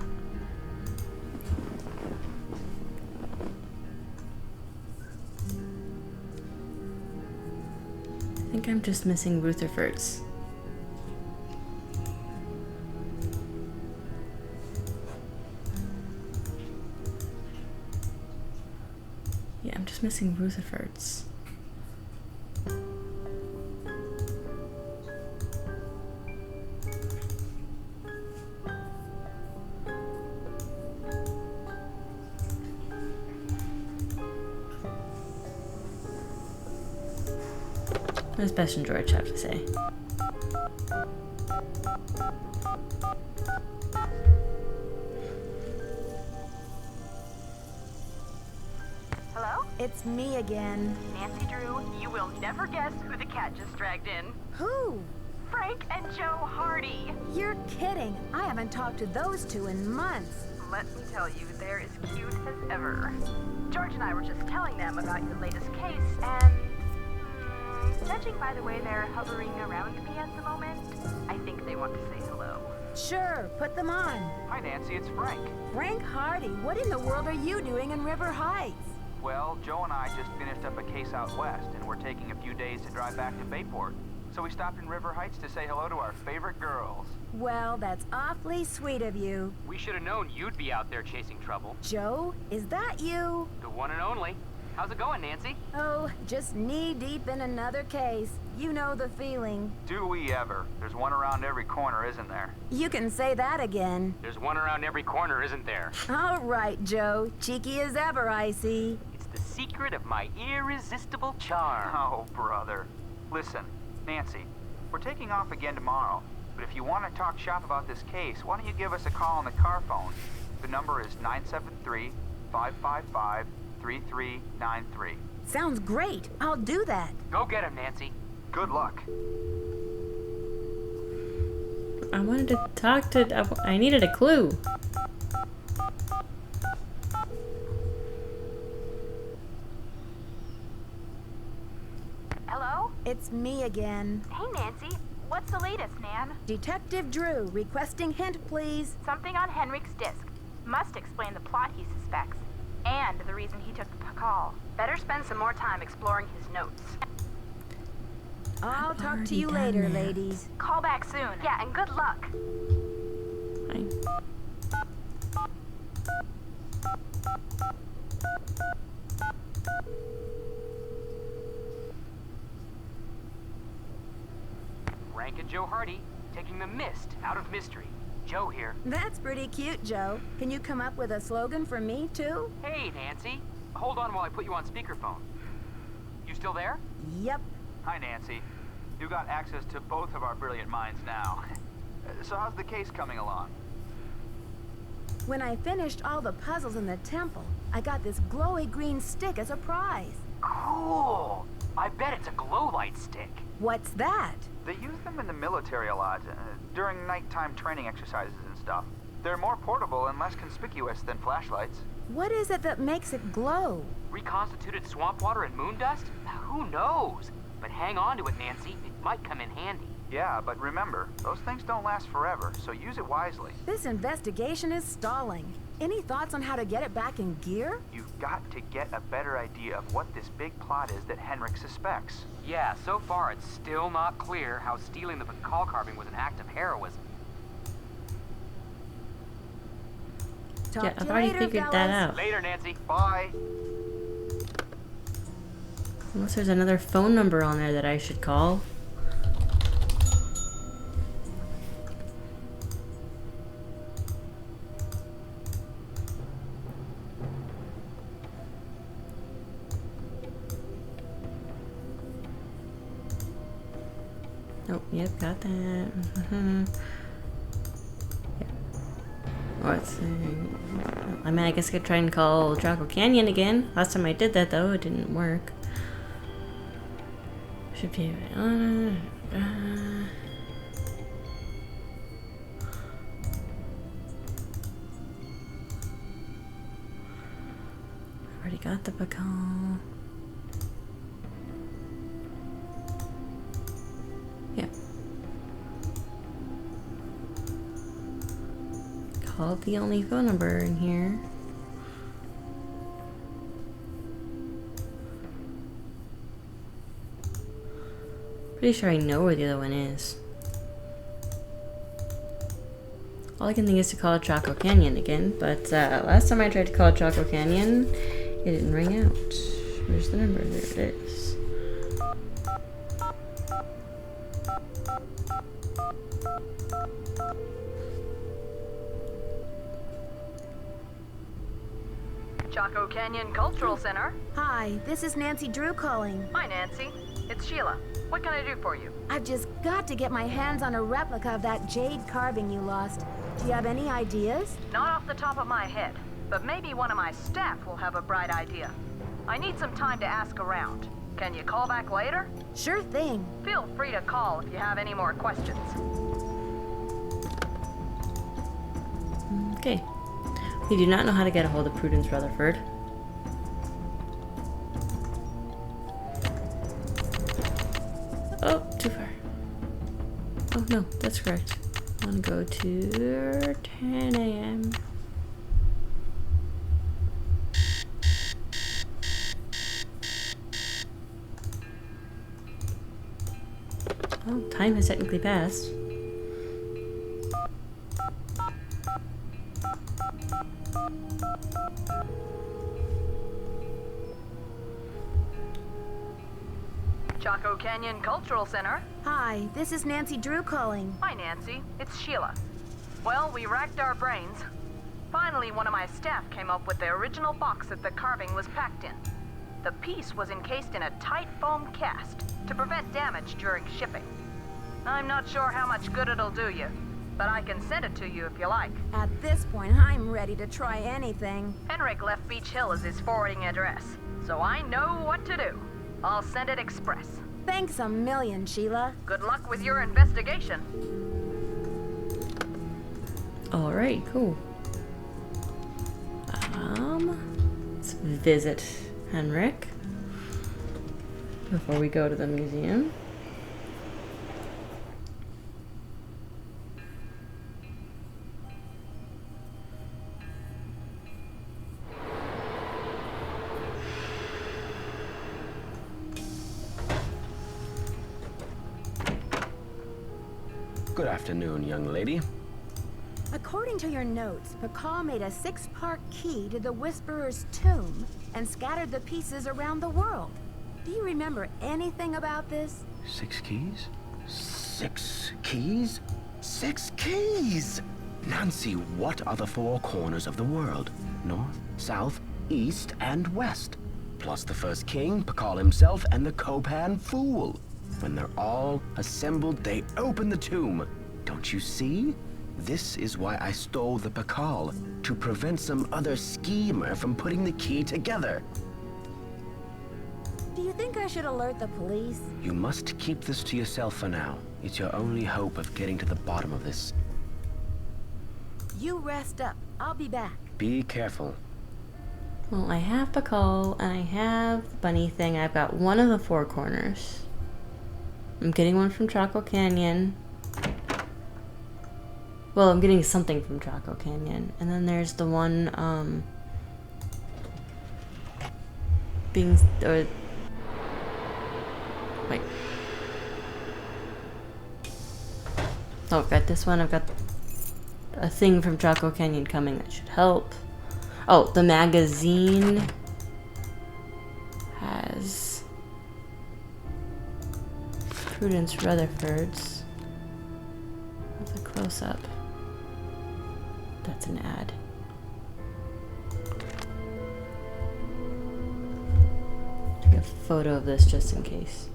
I think I'm just missing Rutherford's. Yeah, I'm just missing Rutherford's. What does Best and George have to say? Hello? It's me again. Nancy Drew, you will never guess who the cat just dragged in. Who? Frank and Joe Hardy. You're kidding. I haven't talked to those two in months. Let me tell you, they're as cute as ever. George and I were just telling them about your latest case, and judging by the way they're hovering around me at the moment, I think they want to say hello. Sure, put them on. Hi, Nancy, it's Frank. Frank Hardy, what in the world are you doing in River Heights? Well, Joe and I just finished up a case out west, and we're taking a few days to drive back to Bayport. So we stopped in River Heights to say hello to our favorite girls. Well, that's awfully sweet of you. We should have known you'd be out there chasing trouble. Joe, is that you? The one and only. How's it going, Nancy? Oh, just knee-deep in another case. You know the feeling. Do we ever? There's one around every corner, isn't there? You can say that again. There's one around every corner, isn't there? All right, Joe. Cheeky as ever, I see. It's the secret of my irresistible charm. Oh, brother. Listen, Nancy, we're taking off again tomorrow. But if you want to talk shop about this case, why don't you give us a call on the car phone? The number is 973-555-3393. Sounds great. I'll do that. Go get him, Nancy. Good luck. I wanted to talk to... I needed a clue. Hello? It's me again. Hey, Nancy. What's the latest, Nan? Detective Drew, requesting hint, please. Something on Henrik's disc. Must explain the plot he suspects. And the reason he took the call. Better spend some more time exploring his notes. I'll talk to you later, ladies. Call back soon. Yeah, and good luck. Fine. Frank and Joe Hardy, taking the mist out of mystery. Joe here. That's pretty cute, Joe. Can you come up with a slogan for me, too? Hey, Nancy. Hold on while I put you on speakerphone. You still there? Yep. Hi, Nancy. You got access to both of our brilliant minds now. So how's the case coming along? When I finished all the puzzles in the temple, I got this glowy green stick as a prize. Cool. I bet it's a glow light stick. What's that? They use them in the military a lot, during nighttime training exercises and stuff. They're more portable and less conspicuous than flashlights. What is it that makes it glow? Reconstituted swamp water and moon dust? Who knows? But hang on to it, Nancy. It might come in handy. Yeah, but remember, those things don't last forever, so use it wisely. This investigation is stalling. Any thoughts on how to get it back in gear? You've got to get a better idea of what this big plot is that Henrik suspects. Yeah, so far it's still not clear how stealing the call carving was an act of heroism. Talk Yeah, to I've you already later, figured fellas. that out. Later, Nancy. Bye. Unless there's another phone number on there that I should call. Oh, yep, got that. Yeah. Let's see. I mean, I guess I could try and call Draco Canyon again. Last time I did that, though, it didn't work. Should be already got the Pakal. Yeah. Called the only phone number in here. Pretty sure I know where the other one is. All I can think is to call Draco Canyon again, but last time I tried to call Draco Canyon, it didn't ring out. Where's the number? There it is. Chaco Canyon Cultural Center. Hi, this is Nancy Drew calling. Hi, Nancy. It's Sheila. What can I do for you? I've just got to get my hands on a replica of that jade carving you lost. Do you have any ideas? Not off the top of my head, but maybe one of my staff will have a bright idea. I need some time to ask around. Can you call back later? Sure thing. Feel free to call if you have any more questions. Okay. We do not know how to get a hold of Prudence Rutherford. Oh, too far. Oh no, that's correct. I want to go to 10 a.m. Oh, time has technically passed. Chaco Canyon Cultural Center. Hi, this is Nancy Drew calling. Hi, Nancy. It's Sheila. Well, we racked our brains. Finally, one of my staff came up with the original box that the carving was packed in. The piece was encased in a tight foam cast to prevent damage during shipping. I'm not sure how much good it'll do you, but I can send it to you if you like. At this point, I'm ready to try anything. Henrik left Beach Hill as his forwarding address, so I know what to do. I'll send it express. Thanks a million, Sheila. Good luck with your investigation. Alright, cool. Let's visit Henrik before we go to the museum. Good afternoon, young lady. According to your notes, Pakal made a 6-part key to the Whisperer's tomb and scattered the pieces around the world. Do you remember anything about this? 6 keys? 6 keys? 6 keys! Nancy, what are the 4 corners of the world? North, south, east, and west. Plus the first king, Pakal himself, and the Copan Fool. When they're all assembled, they open the tomb. Don't you see? This is why I stole the Pakal, to prevent some other schemer from putting the key together. Do you think I should alert the police? You must keep this to yourself for now. It's your only hope of getting to the bottom of this. You rest up. I'll be back. Be careful. Well, I have Pakal and I have the bunny thing. I've got one of the 4 corners. I'm getting one from Chaco Canyon. Well, I'm getting something from Chaco Canyon. And then there's the one, wait. Oh, I've got this one. I've got a thing from Chaco Canyon coming that should help. Oh, the magazine has Prudence Rutherford's. That's a close-up. That's an ad. Take a photo of this just in case.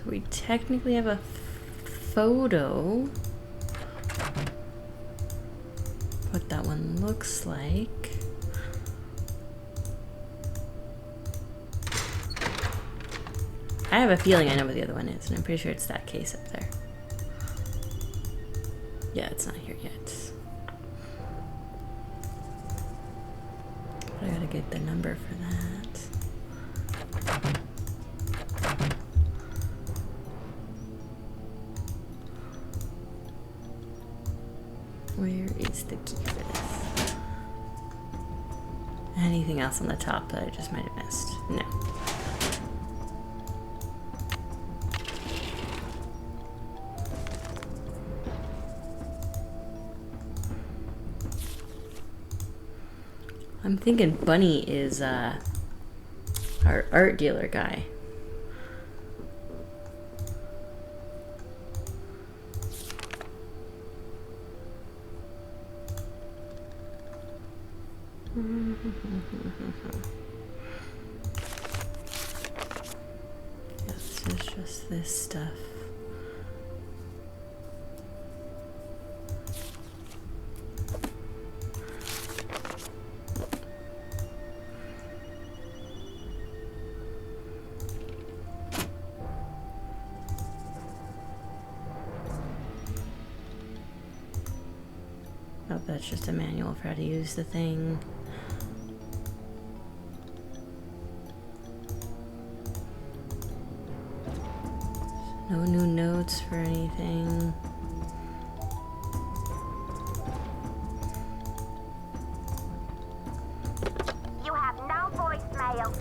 We technically have a photo. What that one looks like. I have a feeling I know what the other one is, and I'm pretty sure it's that case up there. Yeah, it's not here yet. But I gotta get the number for that. Where is the key for this? Anything else on the top that I just might have missed? No. I'm thinking Bunny is our art dealer guy. Yes, it's just this stuff. Oh, that's just a manual for how to use the thing. No new notes for anything. You have no voicemail.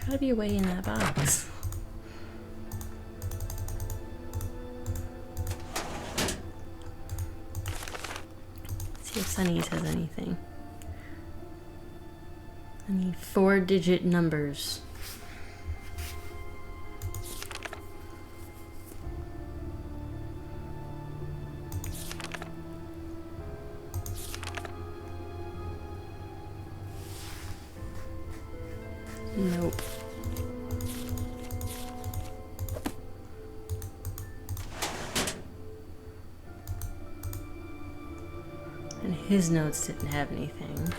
There's gotta be a way in that box. Let's see if Sunny's has anything. I need 4-digit numbers. Nope. And his notes didn't have anything.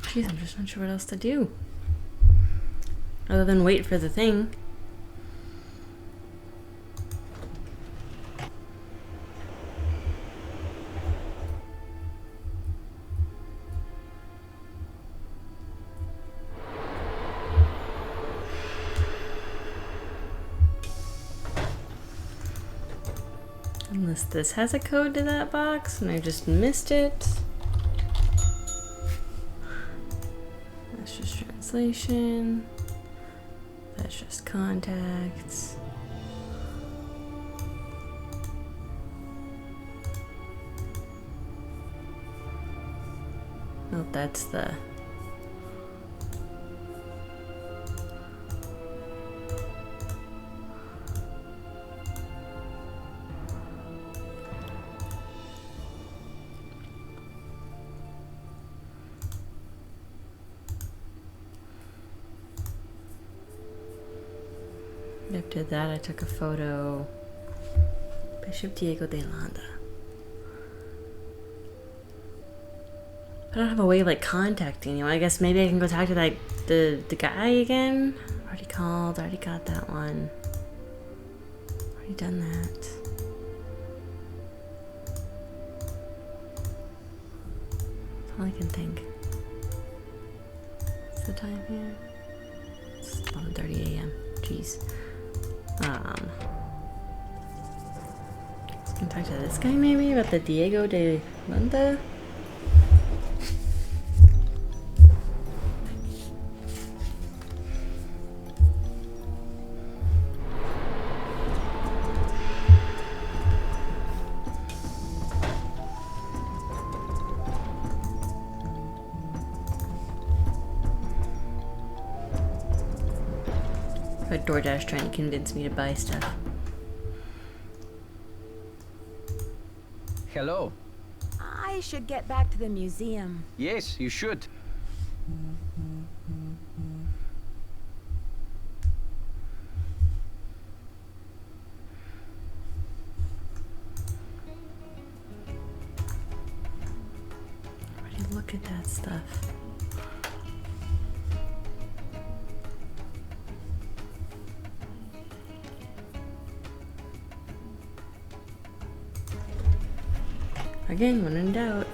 Jeez, I'm just not sure what else to do. Other than wait for the thing. Unless this has a code to that box and I just missed it. That's just translation. That's just contacts. Nope, that's the... After that, I took a photo. Bishop Diego de Landa. I don't have a way of like contacting anyone. I guess maybe I can go talk to like the guy again. Already called. Already got that one. Already done that. That's all I can think. What's the time here? It's 11:30 a.m. Jeez. Let's go talk to this guy maybe about the Diego de Landa. But DoorDash trying to convince me to buy stuff. Hello. I should get back to the museum. Yes, you should. Already look at that stuff. Again, when in doubt.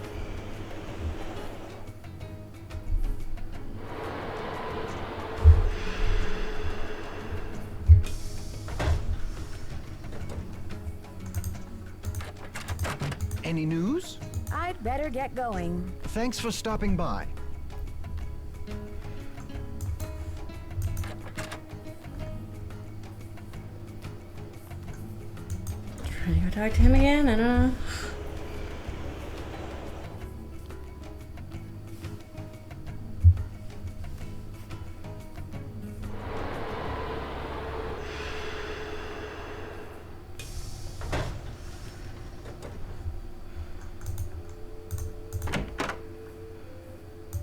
Any news? I'd better get going. Thanks for stopping by. Trying to go talk to him again? I don't know.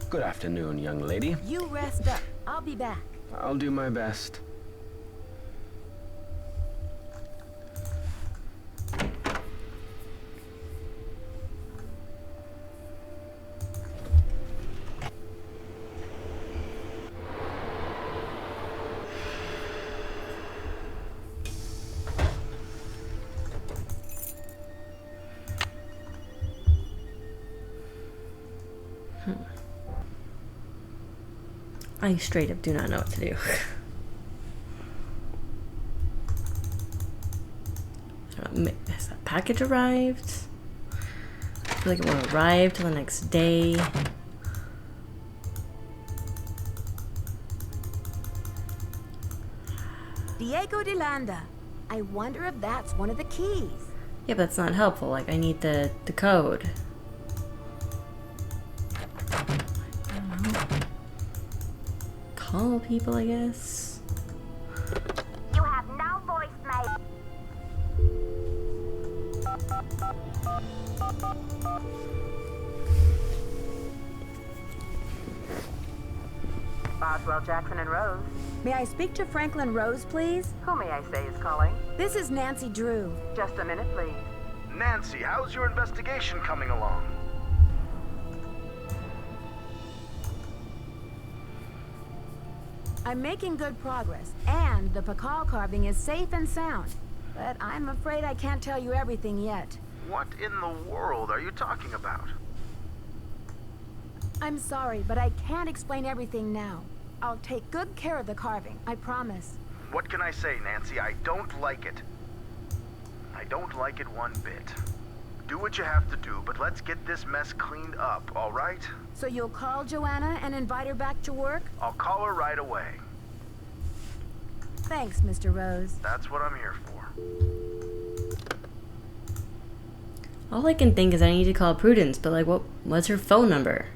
Good afternoon, young lady. You rest up. I'll be back. I'll do my best. I straight up do not know what to do. I don't know, has that package arrived? I feel like it won't arrive till the next day. Diego de Landa. I wonder if that's one of the keys. Yeah, but that's not helpful. Like, I need the code. I don't know. Call people, I guess. You have no voicemail. Boswell, Jackson, and Rose. May I speak to Franklin Rose, please? Who may I say is calling? This is Nancy Drew. Just a minute, please. Nancy, how's your investigation coming along? I'm making good progress, and the Pakal carving is safe and sound. But I'm afraid I can't tell you everything yet. What in the world are you talking about? I'm sorry, but I can't explain everything now. I'll take good care of the carving, I promise. What can I say, Nancy? I don't like it. I don't like it one bit. Do what you have to do, but let's get this mess cleaned up, all right? So you'll call Joanna and invite her back to work? I'll call her right away. Thanks, Mr. Rose. That's what I'm here for. All I can think is I need to call Prudence, but like, what's her phone number?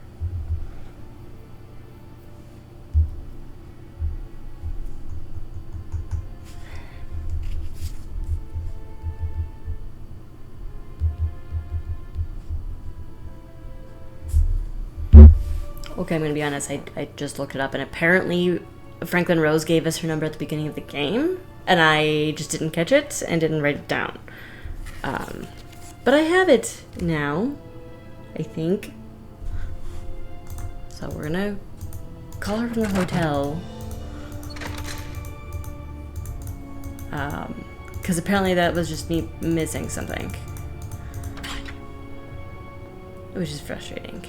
Okay, I'm gonna be honest, I just looked it up, and apparently Franklin Rose gave us her number at the beginning of the game, and I just didn't catch it and didn't write it down. But I have it now, I think. So we're gonna call her from the hotel. Because apparently that was just me missing something. It was just frustrating.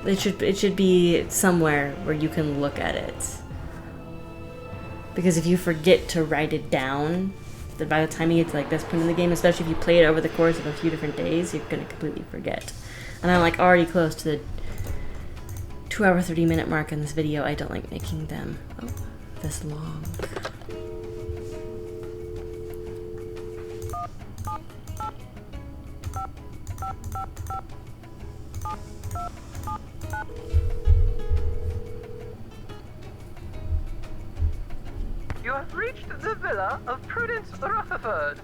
It should be somewhere where you can look at it. Because if you forget to write it down, then by the time you get to like this point in the game, especially if you play it over the course of a few different days, you're gonna completely forget. And I'm like already close to the 2-hour 30-minute mark in this video. I don't like making them this long. You have reached the villa of Prudence Rutherford.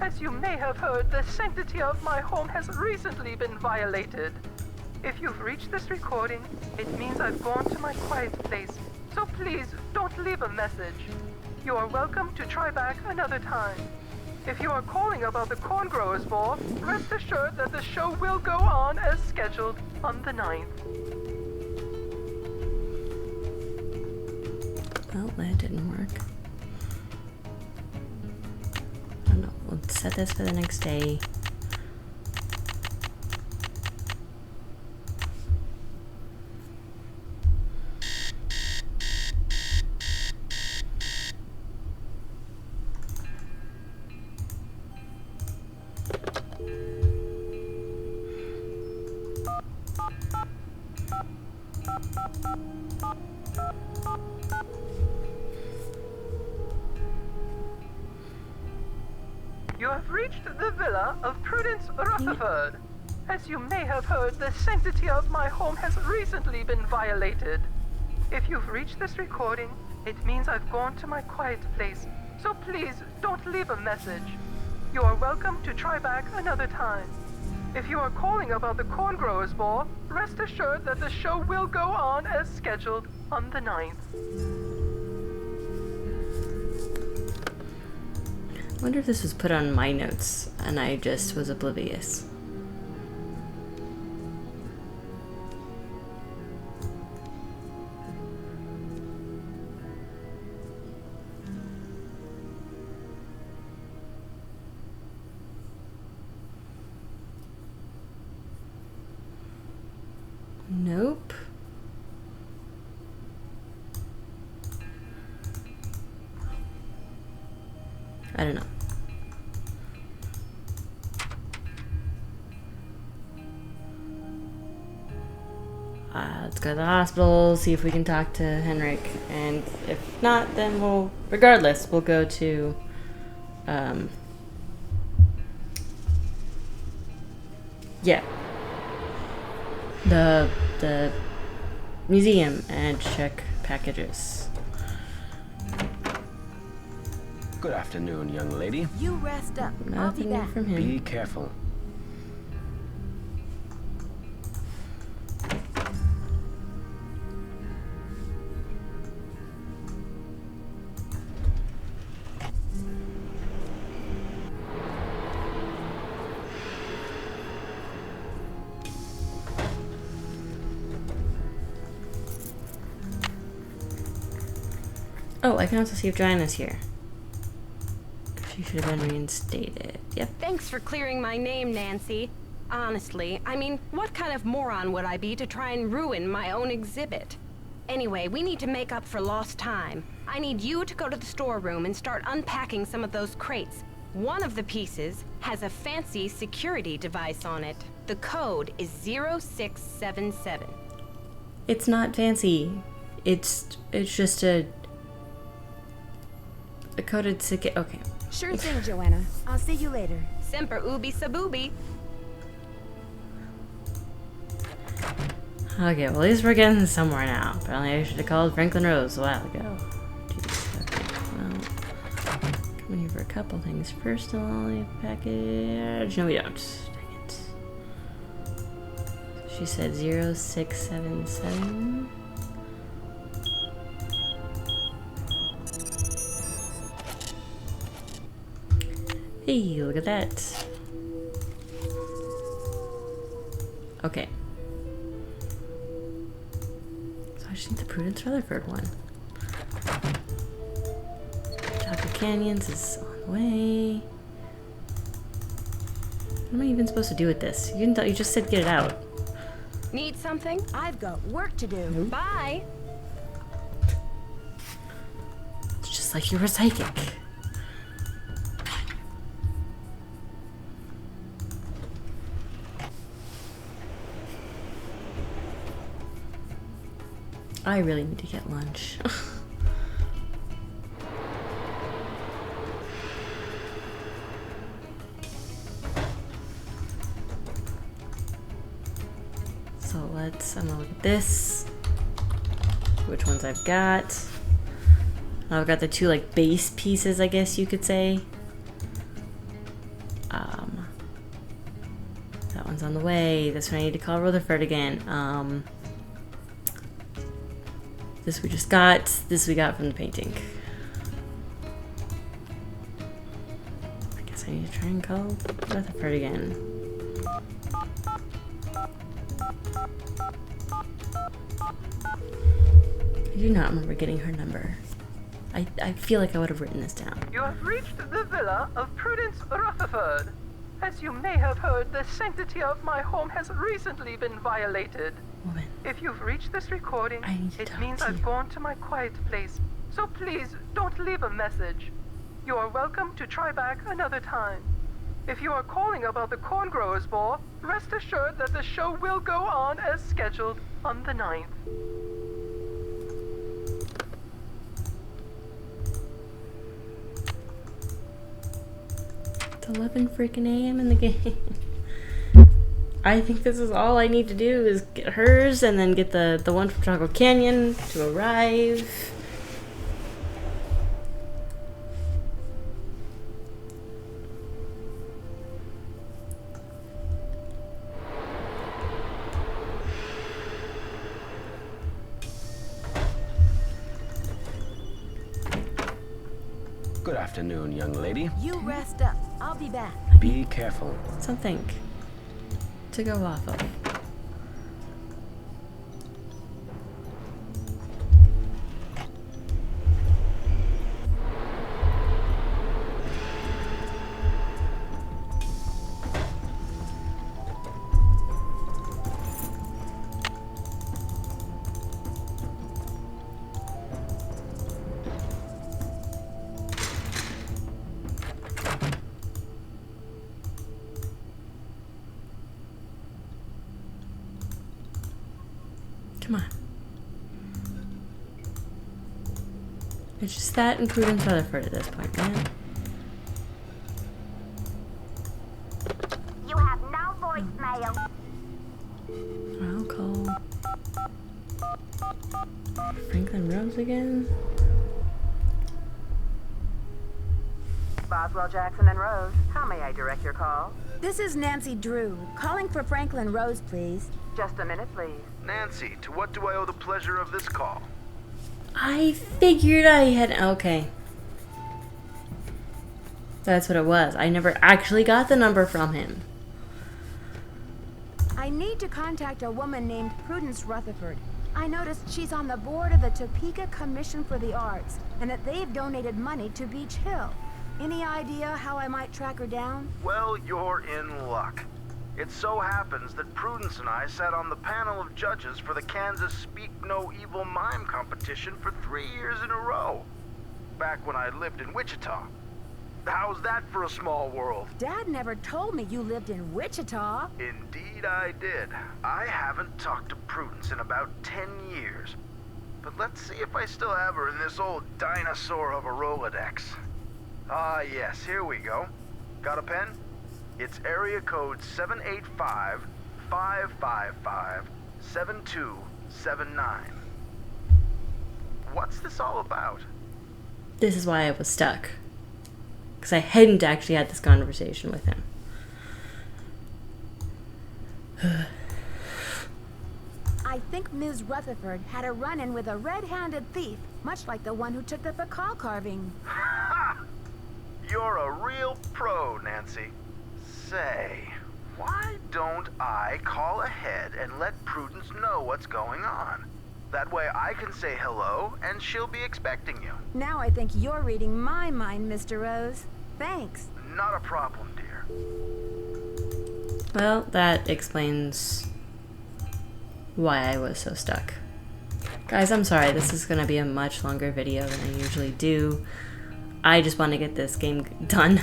As you may have heard, the sanctity of my home has recently been violated. If you've reached this recording, it means I've gone to my quiet place. So please, don't leave a message. You are welcome to try back another time. If you are calling about the Corn Growers Ball, rest assured that the show will go on as scheduled on the 9th. Well, that didn't work. I don't know. We'll set this for the next day. You have reached the villa of Prudence Rutherford. As you may have heard, the sanctity of my home has recently been violated. If you've reached this recording, it means I've gone to my quiet place. So please, don't leave a message. You are welcome to try back another time. If you are calling about the Corn Growers Ball, rest assured that the show will go on as scheduled on the 9th. I wonder if this was put on my notes and I just was oblivious. Nope. I don't know. Let's go to the hospital, see if we can talk to Henrik, and if not, then regardless, we'll go to, yeah, the museum and check packages. Good afternoon, young lady. You rest up. I'll be Nothing back. from him. Be careful. Oh, I can also see if Joanna's here. She should have been reinstated. Yep. Thanks for clearing my name, Nancy. Honestly, I mean, what kind of moron would I be to try and ruin my own exhibit? Anyway, we need to make up for lost time. I need you to go to the storeroom and start unpacking some of those crates. One of the pieces has a fancy security device on it. The code is 0677. It's not fancy. It's just a coded security. Okay. Sure thing, Joanna. I'll see you later. Semper ubi saboobi. Okay, well, at least we're getting somewhere now. Apparently I should have called Franklin Rose a while ago. Jeez, okay, well, come in here for a couple things. First, I'll package. No, we don't. Dang it. She said 0677. Hey, look at that. Okay. So I just need the Prudence Rutherford one. Chocolate Canyons is on the way. What am I even supposed to do with this? You didn't. You just said get it out. Need something? I've got work to do. Nope. Bye. It's just like you were psychic. I really need to get lunch. So I'm gonna look at this. Which ones I've got. Now I've got the two like base pieces, I guess you could say. That one's on the way. This one I need to call Rutherford again. This we just got. This we got from the painting. I guess I need to try and call Rutherford again. I do not remember getting her number. I feel like I would have written this down. You have reached the villa of Prudence Rutherford. As you may have heard, the sanctity of my home has recently been violated. Woman. If you've reached this recording, it means I've gone to my quiet place. So please, don't leave a message. You are welcome to try back another time. If you are calling about the Corn Growers Ball, rest assured that the show will go on as scheduled on the 9th. It's 11 freaking a.m. in the game. I think this is all I need to do is get hers and then get the one from Chocolate Canyon to arrive. Good afternoon, young lady. You rest up. I'll be back. Be careful. Something to go off of. Come on. It's just that and Prudence Rutherford at this point, man. You have no voicemail. I'll call Franklin Rose again. Boswell, Jackson, and Rose. How may I direct your call? This is Nancy Drew, calling for Franklin Rose, please. Just a minute, please. Nancy, to what do I owe the pleasure of this call? I figured I had... Okay. That's what it was. I never actually got the number from him. I need to contact a woman named Prudence Rutherford. I noticed she's on the board of the Topeka Commission for the Arts, and that they've donated money to Beach Hill. Any idea how I might track her down? Well, you're in luck. It so happens that Prudence and I sat on the panel of judges for the Kansas Speak No Evil Mime competition for 3 years in a row. Back when I lived in Wichita. How's that for a small world? Dad never told me you lived in Wichita. Indeed I did. I haven't talked to Prudence in about 10 years. But let's see if I still have her in this old dinosaur of a Rolodex. Ah, yes, here we go. Got a pen? It's area code 785-555-7279. What's this all about? This is why I was stuck. Because I hadn't actually had this conversation with him. I think Ms. Rutherford had a run-in with a red-handed thief, much like the one who took the Pakal carving. You're a real pro, Nancy. Say, why don't I call ahead and let Prudence know what's going on? That way I can say hello and she'll be expecting you. Now I think you're reading my mind, Mr. Rose. Thanks. Not a problem, dear. Well, that explains why I was so stuck. Guys, I'm sorry. This is going to be a much longer video than I usually do. I just want to get this game done.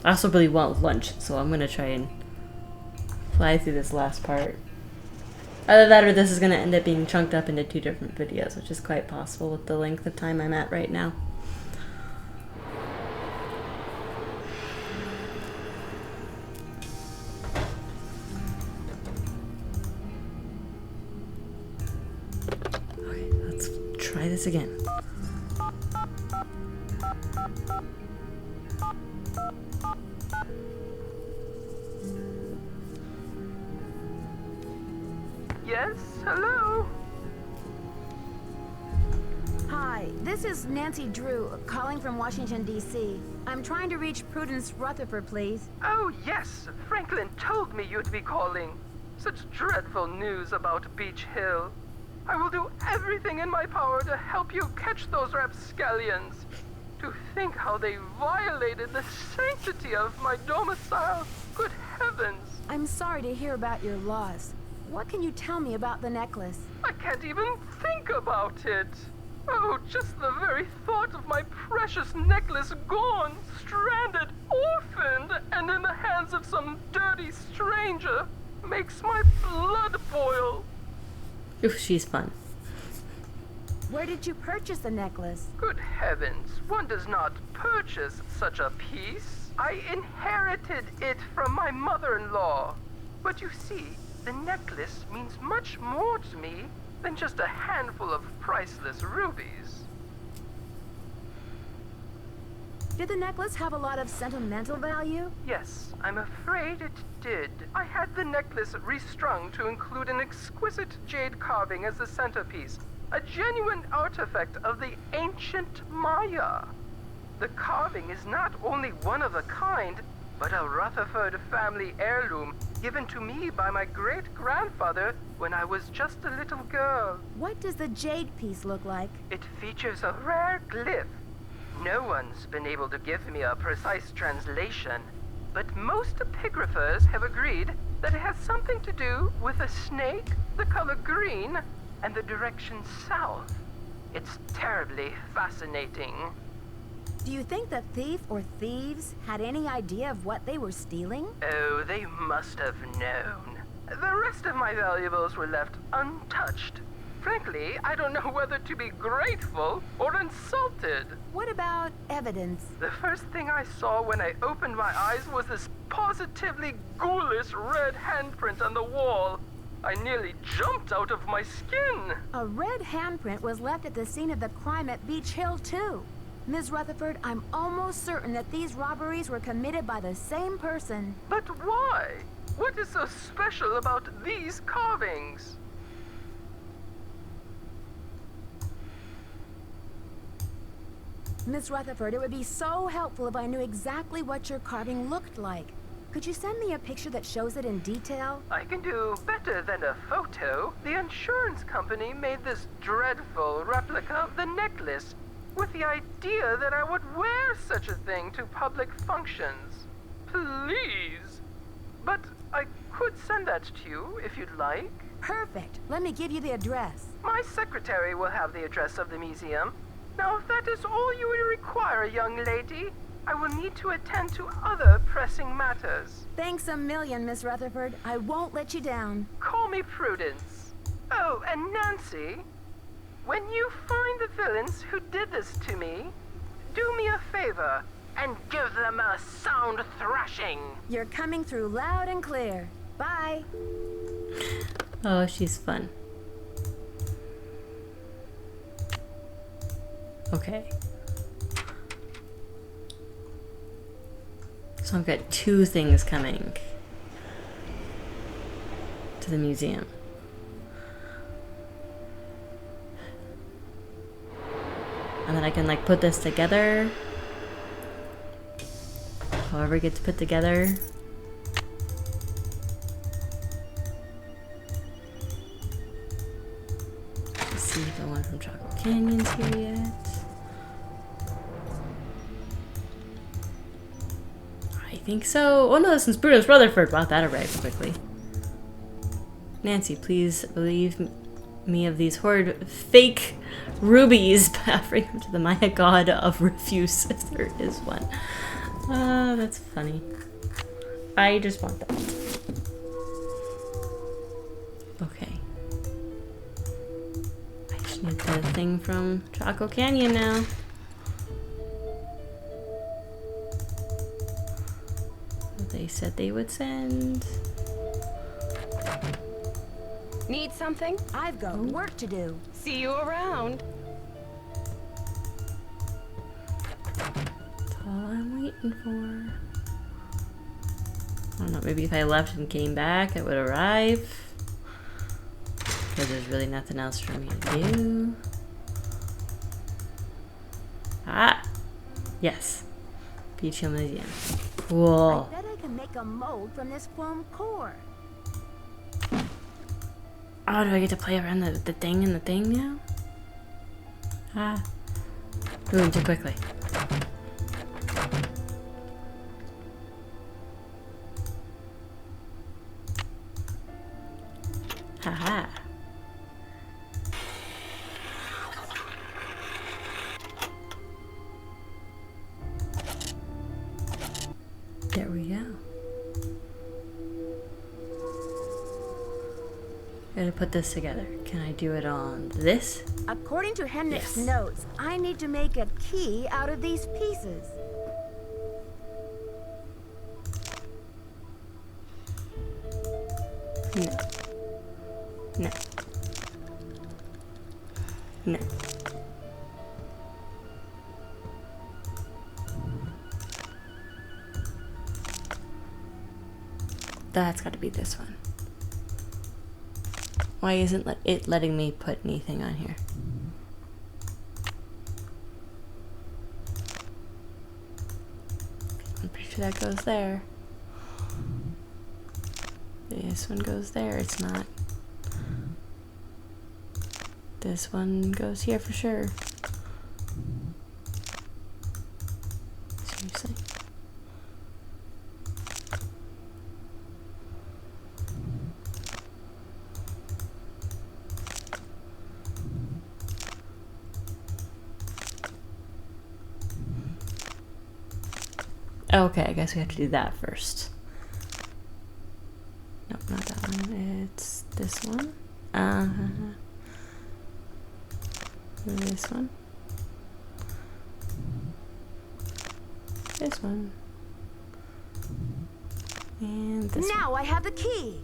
I also really want lunch, so I'm gonna try and fly through this last part. Either that or this is gonna end up being chunked up into 2 different videos, which is quite possible with the length of time I'm at right now. Okay, let's try this again. Yes, hello? Hi, this is Nancy Drew, calling from Washington, D.C. I'm trying to reach Prudence Rutherford, please. Oh, yes. Franklin told me you'd be calling. Such dreadful news about Beach Hill. I will do everything in my power to help you catch those rapscallions. To think how they violated the sanctity of my domicile. Good heavens. I'm sorry to hear about your loss. What can you tell me about the necklace? I can't even think about it. Oh, just the very thought of my precious necklace gone, stranded, orphaned, and in the hands of some dirty stranger makes my blood boil. Oof, she's fun. Where did you purchase the necklace? Good heavens, one does not purchase such a piece. I inherited it from my mother-in-law. But you see, the necklace means much more to me than just a handful of priceless rubies. Did the necklace have a lot of sentimental value? Yes, I'm afraid it did. I had the necklace restrung to include an exquisite jade carving as the centerpiece, a genuine artifact of the ancient Maya. The carving is not only one of a kind, but a Rutherford family heirloom given to me by my great-grandfather when I was just a little girl. What does the jade piece look like? It features a rare glyph. No one's been able to give me a precise translation, but most epigraphers have agreed that it has something to do with a snake, the color green, and the direction south. It's terribly fascinating. Do you think the thief or thieves had any idea of what they were stealing? Oh, they must have known. The rest of my valuables were left untouched. Frankly, I don't know whether to be grateful or insulted. What about evidence? The first thing I saw when I opened my eyes was this positively ghoulish red handprint on the wall. I nearly jumped out of my skin. A red handprint was left at the scene of the crime at Beach Hill, too. Ms. Rutherford, I'm almost certain that these robberies were committed by the same person. But why? What is so special about these carvings? Miss Rutherford, it would be so helpful if I knew exactly what your carving looked like. Could you send me a picture that shows it in detail? I can do better than a photo. The insurance company made this dreadful replica of the necklace with the idea that I would wear such a thing to public functions. Please. But I could send that to you if you'd like. Perfect. Let me give you the address. My secretary will have the address of the museum. Now, if that is all you will require, young lady, I will need to attend to other pressing matters. Thanks a million, Miss Rutherford. I won't let you down. Call me Prudence. Oh, and Nancy, when you find the villains who did this to me, do me a favor and give them a sound thrashing. You're coming through loud and clear. Bye. Oh, she's fun. Okay. So I've got two things coming to the museum. And then I can like put this together. However it gets put together. Let's see if the one from Chocolate Canyon's here yet. I think so. Oh no, this is Prudence Rutherford. Wow, that arrived quickly. Nancy, please believe me of these horrid fake rubies by offering them to the Maya god of refuse, if there is one. That's funny. I just want that. Okay. I just need the thing from Choco Canyon now. They said they would send. Need something? I've got work to do. See you around. That's all I'm waiting for. I don't know, maybe if I left and came back, it would arrive. Because there's really nothing else for me to do. Ah! Yes. Beach Hill Museum. Cool. I bet I can make a mold from this foam core. Oh, do I get to play around the thing and the thing now? Ah. Moving too quickly. Haha. There we go. Gotta put this together. Can I do it on this? According to Henrik's notes, I need to make a key out of these pieces. No. No. No. That's got to be this one. Why isn't it letting me put anything on here? I'm pretty sure that goes there. This one goes there. It's not. This one goes here for sure. Seriously. Okay, I guess we have to do that first. Nope, not that one. It's this one. This one. This one. And this one. Now I have the key.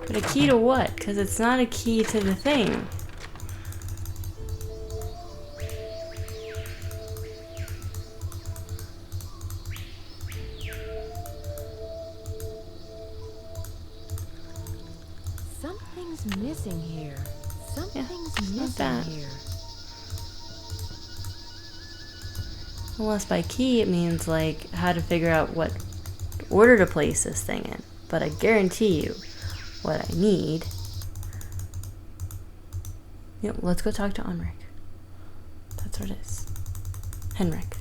But a key to what? Because it's not a key to the thing. Something's missing here. Something's not missing that. here. Unless by key it means like how to figure out what order to place this thing in. But I guarantee you what I need. Yep, let's go talk to Henrik. That's what it is. Henrik.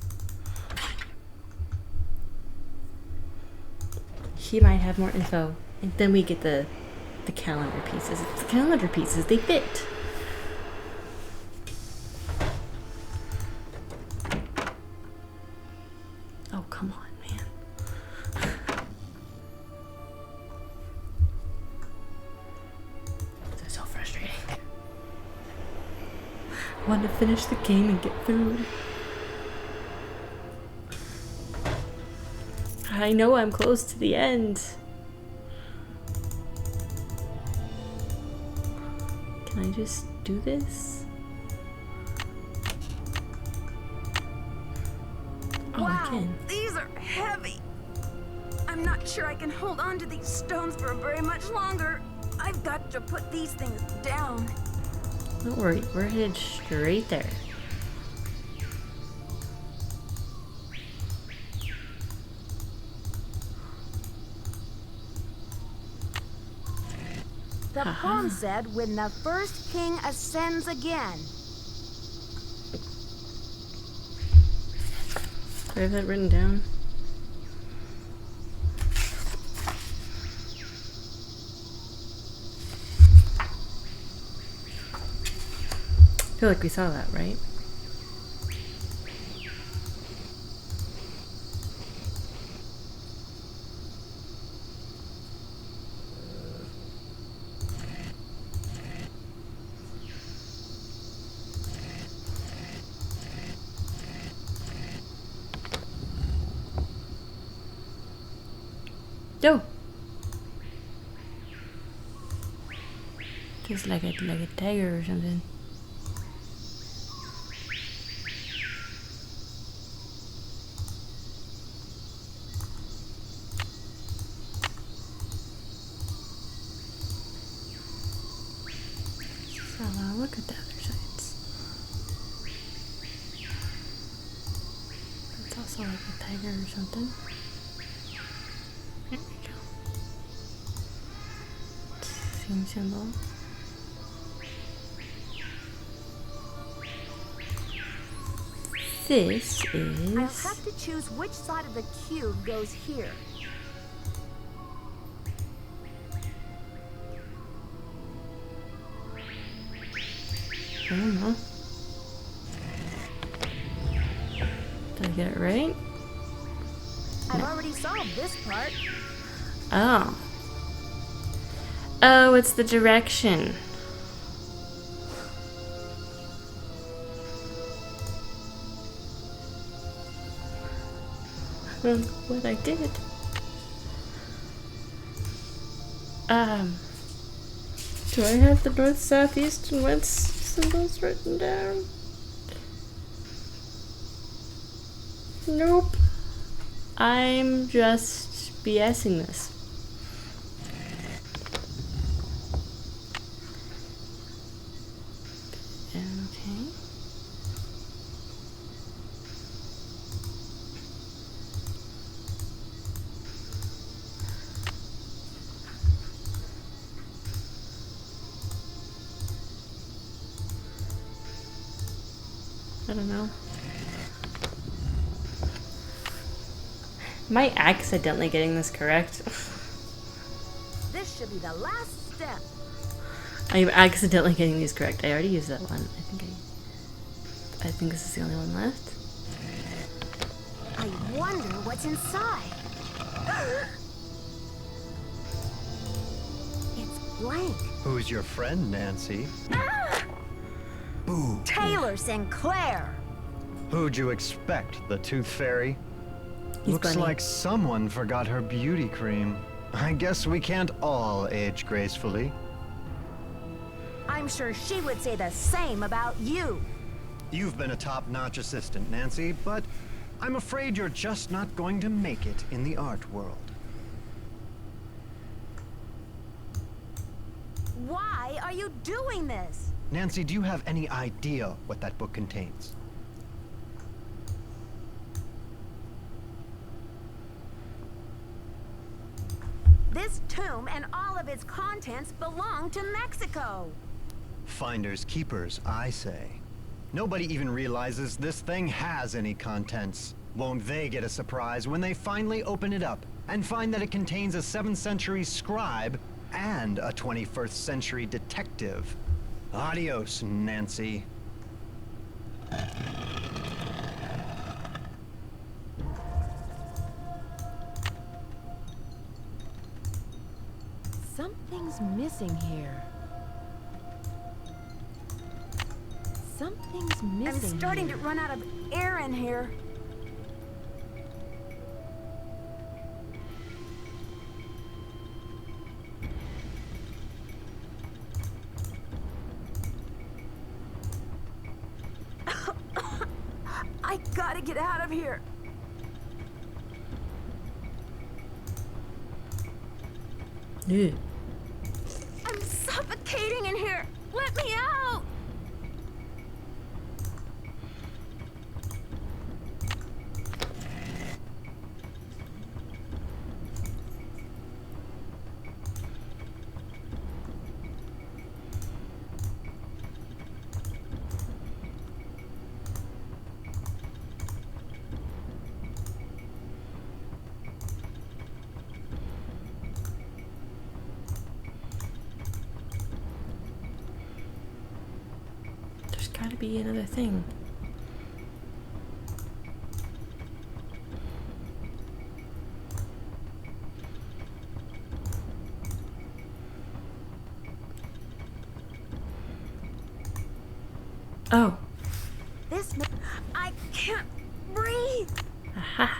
He might have more info. And then we get the calendar pieces. It's the calendar pieces, they fit. Oh, come on, man. This is so frustrating. I want to finish the game and get food. I know I'm close to the end. Can I just do this? Oh, Wow, I can. these are heavy. I'm not sure I can hold on to these stones for very much longer. I've got to put these things down. Don't worry, we're headed straight there. The poem said, when the first king ascends again. Do I have that written down? I feel like we saw that, right? Yo. Just like a tiger or something. So look at the other sides. It's also like a tiger or something. There we go. Same symbol. This is... I'll have to choose which side of the cube goes here. I don't know. Did I get it right? I've already solved this part. Oh. Oh, it's the direction. What I did. Do I have the north, south, east, and west symbols written down? Nope. I'm just BSing this. Okay. I don't know. Am I accidentally getting this correct? This should be the last step. I'm accidentally getting these correct. I already used that one. I think this is the only one left. I wonder what's inside. It's blank. Who's your friend, Nancy? Boo. Taylor Sinclair. Who'd you expect, the Tooth Fairy? Looks funny. like someone forgot her beauty cream. I guess we can't all age gracefully. I'm sure she would say the same about you. You've been a top-notch assistant, Nancy, but I'm afraid you're just not going to make it in the art world. Why are you doing this? Nancy, do you have any idea what that book contains? This tomb and all of its contents belong to Mexico. Finders keepers, I say. Nobody even realizes this thing has any contents. Won't they get a surprise when they finally open it up and find that it contains a 7th century scribe and a 21st century detective? Adios, Nancy. Something's missing here. Something's missing. I'm starting to run out of air in here. I gotta get out of here. Yeah. I'm suffocating in here. Let me out. There's gotta be another thing. Oh. I can't breathe. Aha.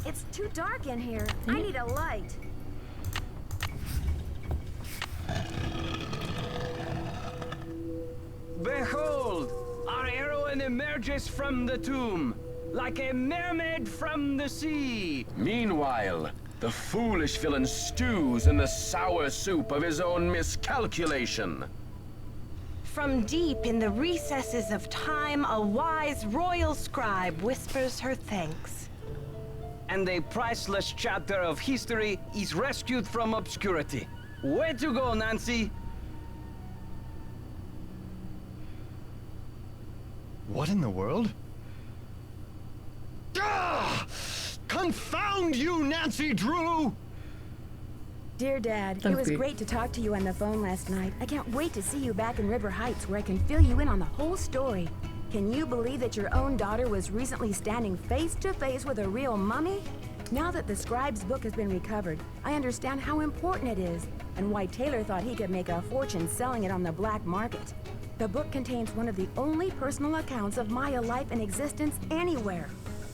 It's too dark in here. I need a light. Behold! Our heroine emerges from the tomb, like a mermaid from the sea. Meanwhile, the foolish villain stews in the sour soup of his own miscalculation. From deep in the recesses of time, a wise royal scribe whispers her thanks. And a priceless chapter of history is rescued from obscurity. Way to go, Nancy! What in the world? Ah! Confound you, Nancy Drew! Dear Dad, it was Okay. great to talk to you on the phone last night. I can't wait to see you back in River Heights where I can fill you in on the whole story. Can you believe that your own daughter was recently standing face to face with a real mummy? Now that the scribe's book has been recovered, I understand how important it is and why Taylor thought he could make a fortune selling it on the black market. The book contains one of the only personal accounts of Maya life and existence anywhere.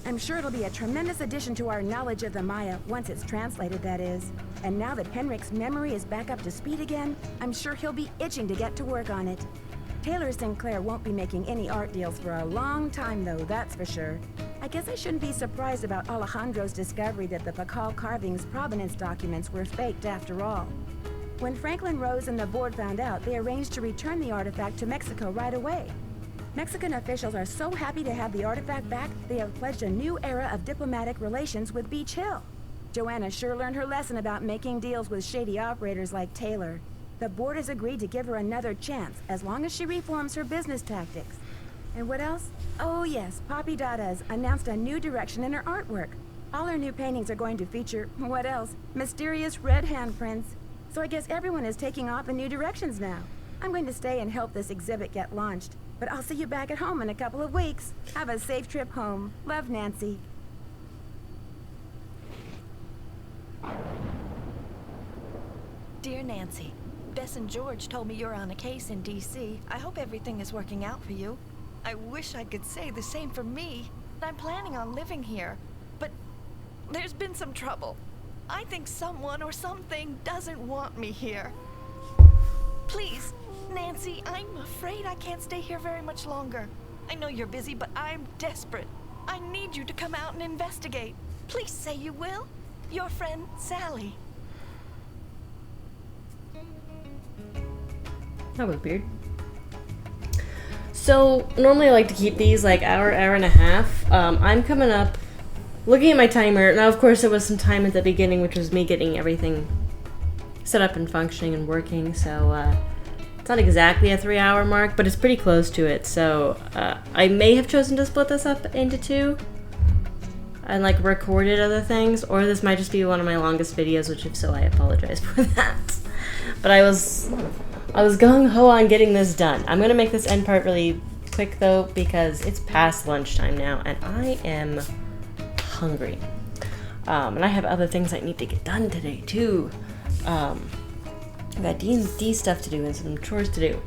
I'm sure it'll be a tremendous addition to our knowledge of the Maya, once it's translated, that is. And now that Henrik's memory is back up to speed again, I'm sure he'll be itching to get to work on it. Taylor Sinclair won't be making any art deals for a long time, though, that's for sure. I guess I shouldn't be surprised about Alejandro's discovery that the Pakal carving's provenance documents were faked after all. When Franklin Rose and the board found out, they arranged to return the artifact to Mexico right away. Mexican officials are so happy to have the artifact back, they have pledged a new era of diplomatic relations with Beach Hill. Joanna sure learned her lesson about making deals with shady operators like Taylor. The board has agreed to give her another chance, as long as she reforms her business tactics. And what else? Oh yes, Papi Dada's announced a new direction in her artwork. All her new paintings are going to feature, what else? Mysterious red handprints. So I guess everyone is taking off in new directions now. I'm going to stay and help this exhibit get launched. But I'll see you back at home in a couple of weeks. Have a safe trip home. Love, Nancy. Dear Nancy, Bess and George told me you're on a case in D.C. I hope everything is working out for you. I wish I could say the same for me. I'm planning on living here, but there's been some trouble. I think someone or something doesn't want me here. Please, Nancy, I'm afraid I can't stay here very much longer. I know you're busy, but I'm desperate. I need you to come out and investigate. Please say you will. Your friend, Sally. That was weird. So, normally I like to keep these like hour and a half. I'm coming up, looking at my timer. Now, of course, there was some time at the beginning, which was me getting everything set up and functioning and working. So, it's not exactly a 3-hour mark, but it's pretty close to it. So, I may have chosen to split this up into 2 and like recorded other things, or this might just be one of my longest videos, which if so, I apologize for that. But I was gung-ho on getting this done. I'm gonna make this end part really quick though, because it's past lunchtime now and I am hungry. And I have other things I need to get done today too. I've got D&D stuff to do and some chores to do.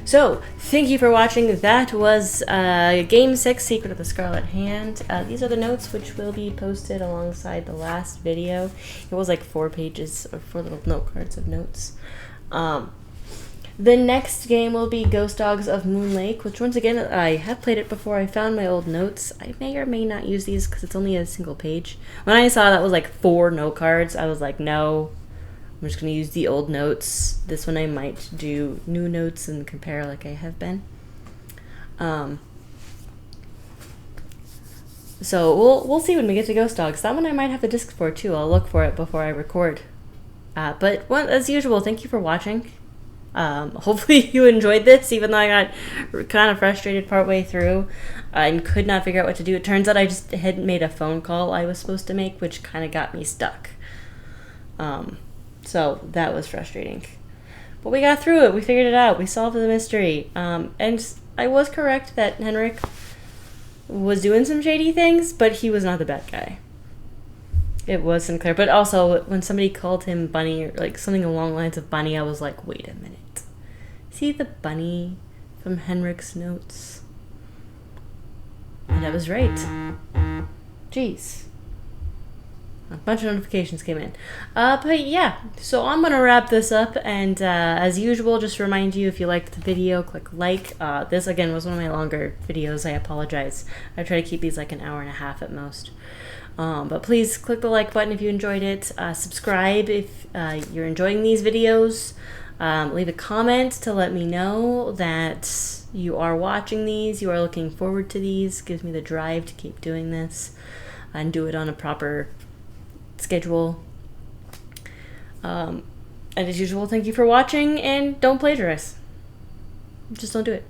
So, thank you for watching. That was Game 6, Secret of the Scarlet Hand. These are the notes, which will be posted alongside the last video. It was like 4 pages, or 4 little note cards of notes. The next game will be Ghost Dogs of Moon Lake, which once again, I have played it before. I found my old notes. I may or may not use these because it's only a single page. When I saw that was like 4 note cards, I was like, no. I'm just going to use the old notes. This one I might do new notes and compare like I have been. So we'll see when we get to Ghost Dogs. That one I might have the disc for too. I'll look for it before I record. But as usual, thank you for watching. Hopefully you enjoyed this, even though I got kind of frustrated partway through and could not figure out what to do. It turns out I just hadn't made a phone call I was supposed to make, which kind of got me stuck. So that was frustrating. But we got through it. We figured it out. We solved the mystery. And I was correct that Henrik was doing some shady things, but he was not the bad guy. It was Sinclair. But also, when somebody called him Bunny, or like something along the lines of Bunny, I was like, wait a minute. See the bunny from Henrik's notes? And I was right. Jeez. A bunch of notifications came in. But yeah, so I'm gonna wrap this up, and as usual, just remind you, if you liked the video, click like. This again was one of my longer videos. I apologize. I try to keep these like an hour and a half at most. But please click the like button if you enjoyed it. Subscribe if you're enjoying these videos. Leave a comment to let me know that you are watching these, you are looking forward to these. Gives me the drive to keep doing this and do it on a proper schedule. And as usual, thank you for watching, and don't plagiarize. Just don't do it.